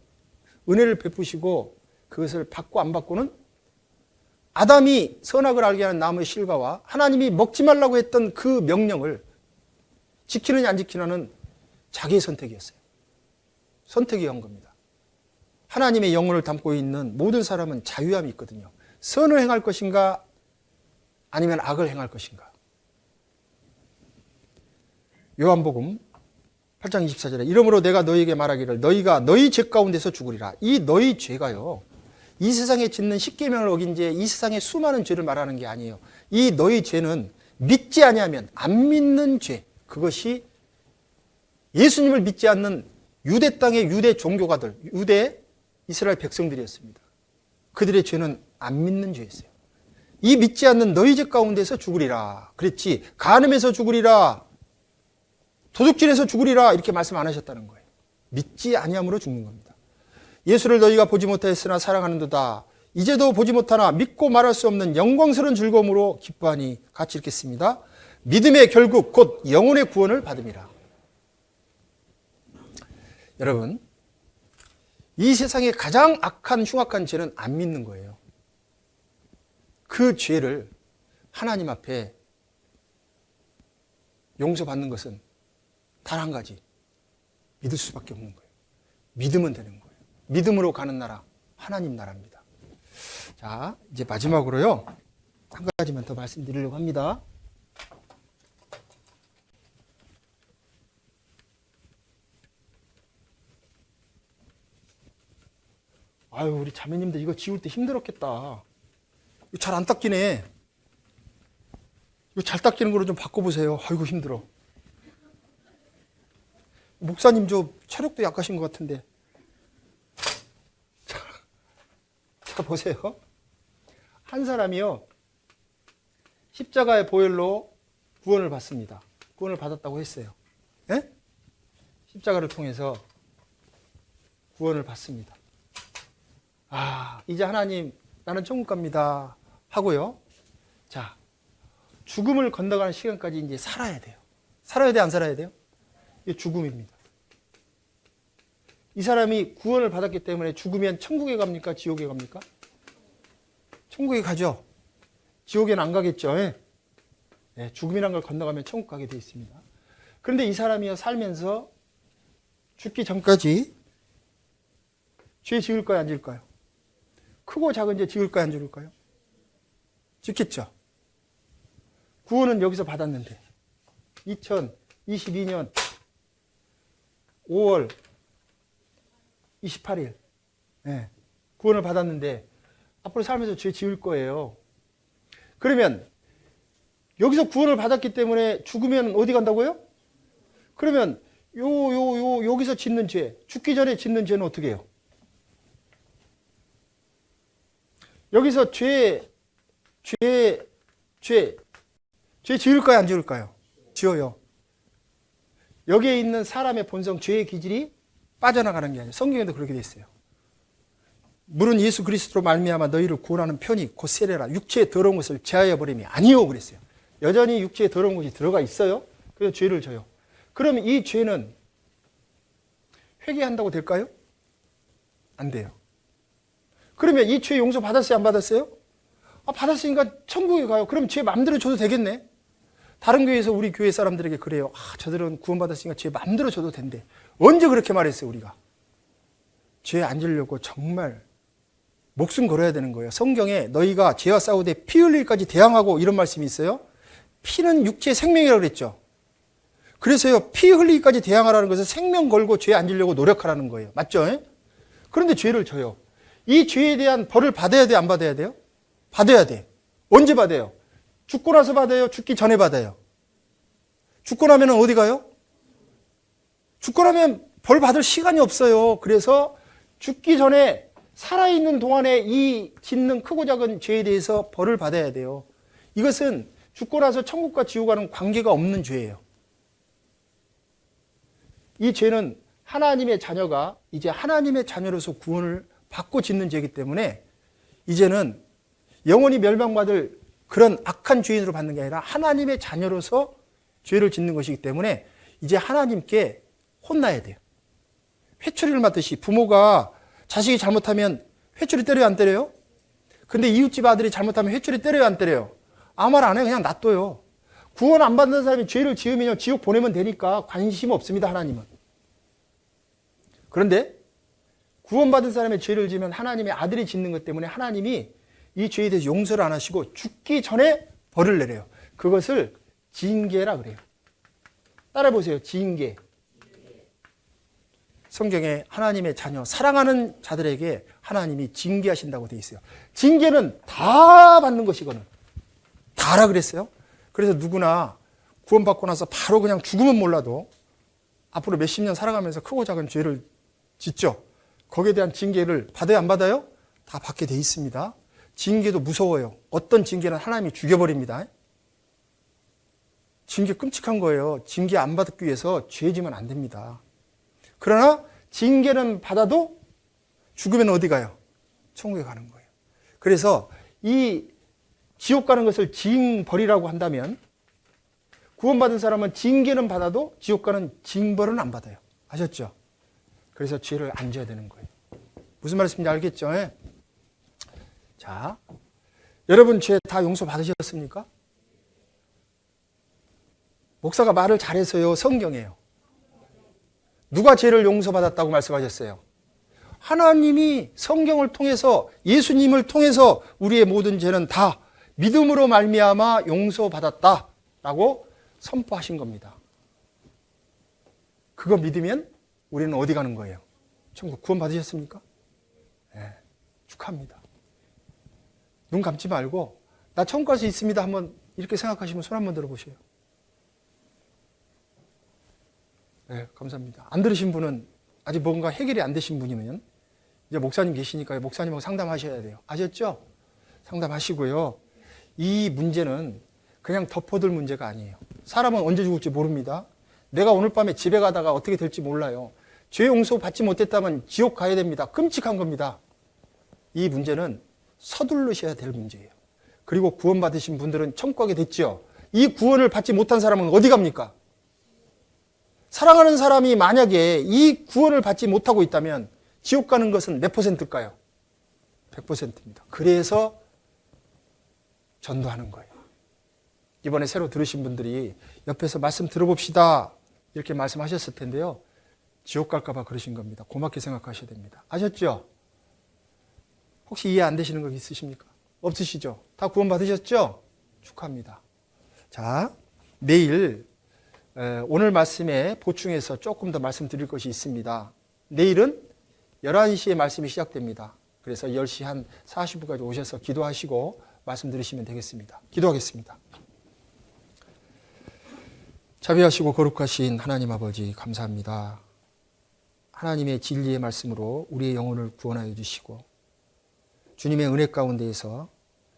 은혜를 베푸시고 그것을 받고 안 받고는 아담이 선악을 알게 하는 나무의 실과와 하나님이 먹지 말라고 했던 그 명령을 지키느냐 안 지키느냐는 자기의 선택이었어요. 선택이 한 겁니다. 하나님의 영혼을 담고 있는 모든 사람은 자유함이 있거든요. 선을 행할 것인가 아니면 악을 행할 것인가. 요한복음 8장 24절에 이러므로 내가 너희에게 말하기를 너희가 너희 죄 가운데서 죽으리라. 이 너희 죄가요, 이 세상에 짓는 십계명을 어긴 죄, 이 세상의 수많은 죄를 말하는 게 아니에요. 이 너희 죄는 믿지 아니하면 안 믿는 죄, 그것이 예수님을 믿지 않는 유대 땅의 유대 종교가들, 유대 이스라엘 백성들이었습니다. 그들의 죄는 안 믿는 죄였어요. 이 믿지 않는 너희 죄 가운데서 죽으리라 그랬지, 간음에서 죽으리라, 도둑질에서 죽으리라 이렇게 말씀 안 하셨다는 거예요. 믿지 아니함으로 죽는 겁니다. 예수를 너희가 보지 못하였으나 사랑하는도다. 이제도 보지 못하나 믿고 말할 수 없는 영광스러운 즐거움으로 기뻐하니. 같이 읽겠습니다. 믿음의 결국 곧 영혼의 구원을 받음이라. 여러분, 이 세상에 가장 악한 흉악한 죄는 안 믿는 거예요. 그 죄를 하나님 앞에 용서받는 것은 단 한 가지, 믿을 수밖에 없는 거예요. 믿으면 되는 거예요. 믿음으로 가는 나라, 하나님 나라입니다. 자, 이제 마지막으로요, 한 가지만 더 말씀드리려고 합니다. 아유, 우리 자매님들 이거 지울 때 힘들었겠다. 이거 잘 안 닦이네. 이거 잘 닦이는 거로 좀 바꿔보세요. 아이고, 힘들어. 목사님 저 체력도 약하신 것 같은데. 자, 보세요. 한 사람이요, 십자가의 보혈로 구원을 받습니다. 구원을 받았다고 했어요. 예? 십자가를 통해서 구원을 받습니다. 아, 이제 하나님, 나는 천국 갑니다 하고요. 자, 죽음을 건너가는 시간까지 이제 살아야 돼요. 살아야 돼, 안 살아야 돼요? 이게 죽음입니다. 이 사람이 구원을 받았기 때문에 죽으면 천국에 갑니까? 지옥에 갑니까? 천국에 가죠. 지옥에는 안 가겠죠. 예? 네, 죽음이란 걸 건너가면 천국 가게 돼 있습니다. 그런데 이 사람이요, 살면서 죽기 전까지 죄 지을까요, 안 지을까요? 크고 작은 죄 지을까요, 안 지을까요? 짓겠죠. 구원은 여기서 받았는데 2022년 5월 28일 네, 구원을 받았는데 앞으로 살면서 죄 지을 거예요. 그러면 여기서 구원을 받았기 때문에 죽으면 어디 간다고요? 그러면 여기서 짓는 죄, 죽기 전에 짓는 죄는 어떻게 해요? 여기서 죄 지을까요, 안 지을까요? 지어요. 여기에 있는 사람의 본성, 죄의 기질이 빠져나가는 게 아니에요. 성경에도 그렇게 돼 있어요. 물은 예수 그리스도로 말미암아 너희를 구원하는 편이 곧 세례라. 육체의 더러운 것을 제하여 버림이 아니요 그랬어요. 여전히 육체의 더러운 것이 들어가 있어요. 그래서 죄를 져요. 그러면 이 죄는 회개한다고 될까요? 안 돼요. 그러면 이 죄 용서 받았어요, 안 받았어요? 아, 받았으니까 천국에 가요. 그럼 죄 마음대로 줘도 되겠네. 다른 교회에서 우리 교회 사람들에게 그래요. 아, 저들은 구원받았으니까 죄 마음대로 줘도 된대. 언제 그렇게 말했어요, 우리가? 죄 안 지려고 정말 목숨 걸어야 되는 거예요. 성경에 너희가 죄와 싸우되 피 흘릴까지 대항하고 이런 말씀이 있어요. 피는 육체의 생명이라고 그랬죠. 그래서요, 피 흘리기까지 대항하라는 것은 생명 걸고 죄 안 지려고 노력하라는 거예요. 맞죠? 그런데 죄를 져요. 이 죄에 대한 벌을 받아야 돼요, 안 받아야 돼요? 받아야 돼. 언제 받아요? 죽고 나서 받아요? 죽기 전에 받아요? 죽고 나면 어디 가요? 죽고 나면 벌 받을 시간이 없어요. 그래서 죽기 전에 살아있는 동안에 이 짓는 크고 작은 죄에 대해서 벌을 받아야 돼요. 이것은 죽고 나서 천국과 지옥과는 관계가 없는 죄예요. 이 죄는 하나님의 자녀가 이제 하나님의 자녀로서 구원을 받고 짓는 죄이기 때문에 이제는 영원히 멸망받을 그런 악한 죄인으로 받는 게 아니라 하나님의 자녀로서 죄를 짓는 것이기 때문에 이제 하나님께 혼나야 돼요. 회초리를 맞듯이 부모가 자식이 잘못하면 회초리 때려요, 안 때려요? 근데 이웃집 아들이 잘못하면 회초리 때려요, 안 때려요? 아무 말 안 해요. 그냥 놔둬요. 구원 안 받는 사람이 죄를 지으면 지옥 보내면 되니까 관심 없습니다, 하나님은. 그런데 구원받은 사람의 죄를 지으면 하나님의 아들이 짓는 것 때문에 하나님이 이 죄에 대해서 용서를 안 하시고 죽기 전에 벌을 내려요. 그것을 징계라 그래요. 따라해보세요. 징계. 성경에 하나님의 자녀, 사랑하는 자들에게 하나님이 징계하신다고 되어 있어요. 징계는 다 받는 것이거든. 다라 그랬어요. 그래서 누구나 구원받고 나서 바로 그냥 죽으면 몰라도 앞으로 몇십 년 살아가면서 크고 작은 죄를 짓죠. 거기에 대한 징계를 받아야 안 받아요? 다 받게 돼 있습니다. 징계도 무서워요. 어떤 징계는 하나님이 죽여버립니다. 징계 끔찍한 거예요. 징계 안 받기 위해서 죄 지면 안 됩니다. 그러나 징계는 받아도 죽으면 어디 가요? 천국에 가는 거예요. 그래서 이 지옥 가는 것을 징벌이라고 한다면 구원받은 사람은 징계는 받아도 지옥 가는 징벌은 안 받아요. 아셨죠? 그래서 죄를 안 져야 되는 거예요. 무슨 말씀인지 알겠죠? 예? 자, 여러분 죄 다 용서 받으셨습니까? 목사가 말을 잘해서요. 성경이에요. 누가 죄를 용서받았다고 말씀하셨어요? 하나님이 성경을 통해서 예수님을 통해서 우리의 모든 죄는 다 믿음으로 말미암아 용서받았다라고 선포하신 겁니다. 그거 믿으면 우리는 어디 가는 거예요? 천국 구원 받으셨습니까? 네, 축하합니다. 눈 감지 말고 나 천국 갈 수 있습니다 한번 이렇게 생각하시면 손 한번 들어보세요. 네, 감사합니다. 안 들으신 분은 아직 뭔가 해결이 안 되신 분이면 이제 목사님 계시니까 목사님하고 상담하셔야 돼요. 아셨죠? 상담하시고요. 이 문제는 그냥 덮어둘 문제가 아니에요. 사람은 언제 죽을지 모릅니다. 내가 오늘 밤에 집에 가다가 어떻게 될지 몰라요. 죄 용서 받지 못했다면 지옥 가야 됩니다. 끔찍한 겁니다. 이 문제는 서둘르셔야 될 문제예요. 그리고 구원받으신 분들은 천국 가게 됐죠. 이 구원을 받지 못한 사람은 어디 갑니까? 사랑하는 사람이 만약에 이 구원을 받지 못하고 있다면 지옥 가는 것은 몇 %일까요? 100%입니다. 그래서 전도하는 거예요. 이번에 새로 들으신 분들이 옆에서 말씀 들어봅시다 이렇게 말씀하셨을 텐데요. 지옥 갈까 봐 그러신 겁니다. 고맙게 생각하셔야 됩니다. 아셨죠? 혹시 이해 안 되시는 거 있으십니까? 없으시죠? 다 구원 받으셨죠? 축하합니다. 자, 내일 오늘 말씀에 보충해서 조금 더 말씀드릴 것이 있습니다. 내일은 11시에 말씀이 시작됩니다. 그래서 10시 한 40분까지 오셔서 기도하시고 말씀 들으시면 되겠습니다. 기도하겠습니다. 자비하시고 거룩하신 하나님 아버지 감사합니다. 하나님의 진리의 말씀으로 우리의 영혼을 구원하여 주시고 주님의 은혜 가운데에서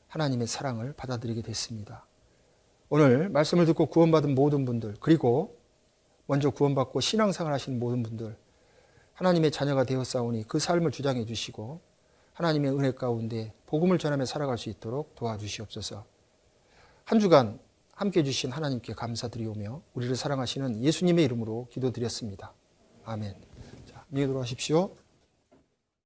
하나님의 사랑을 받아들이게 됐습니다. 오늘 말씀을 듣고 구원받은 모든 분들, 그리고 먼저 구원받고 신앙생활 하시는 모든 분들, 하나님의 자녀가 되었사오니 그 삶을 주장해 주시고 하나님의 은혜 가운데 복음을 전하며 살아갈 수 있도록 도와주시옵소서. 한 주간 함께해 주신 하나님께 감사드리오며 우리를 사랑하시는 예수님의 이름으로 기도드렸습니다. 아멘. 자, 믿도록 하십시오.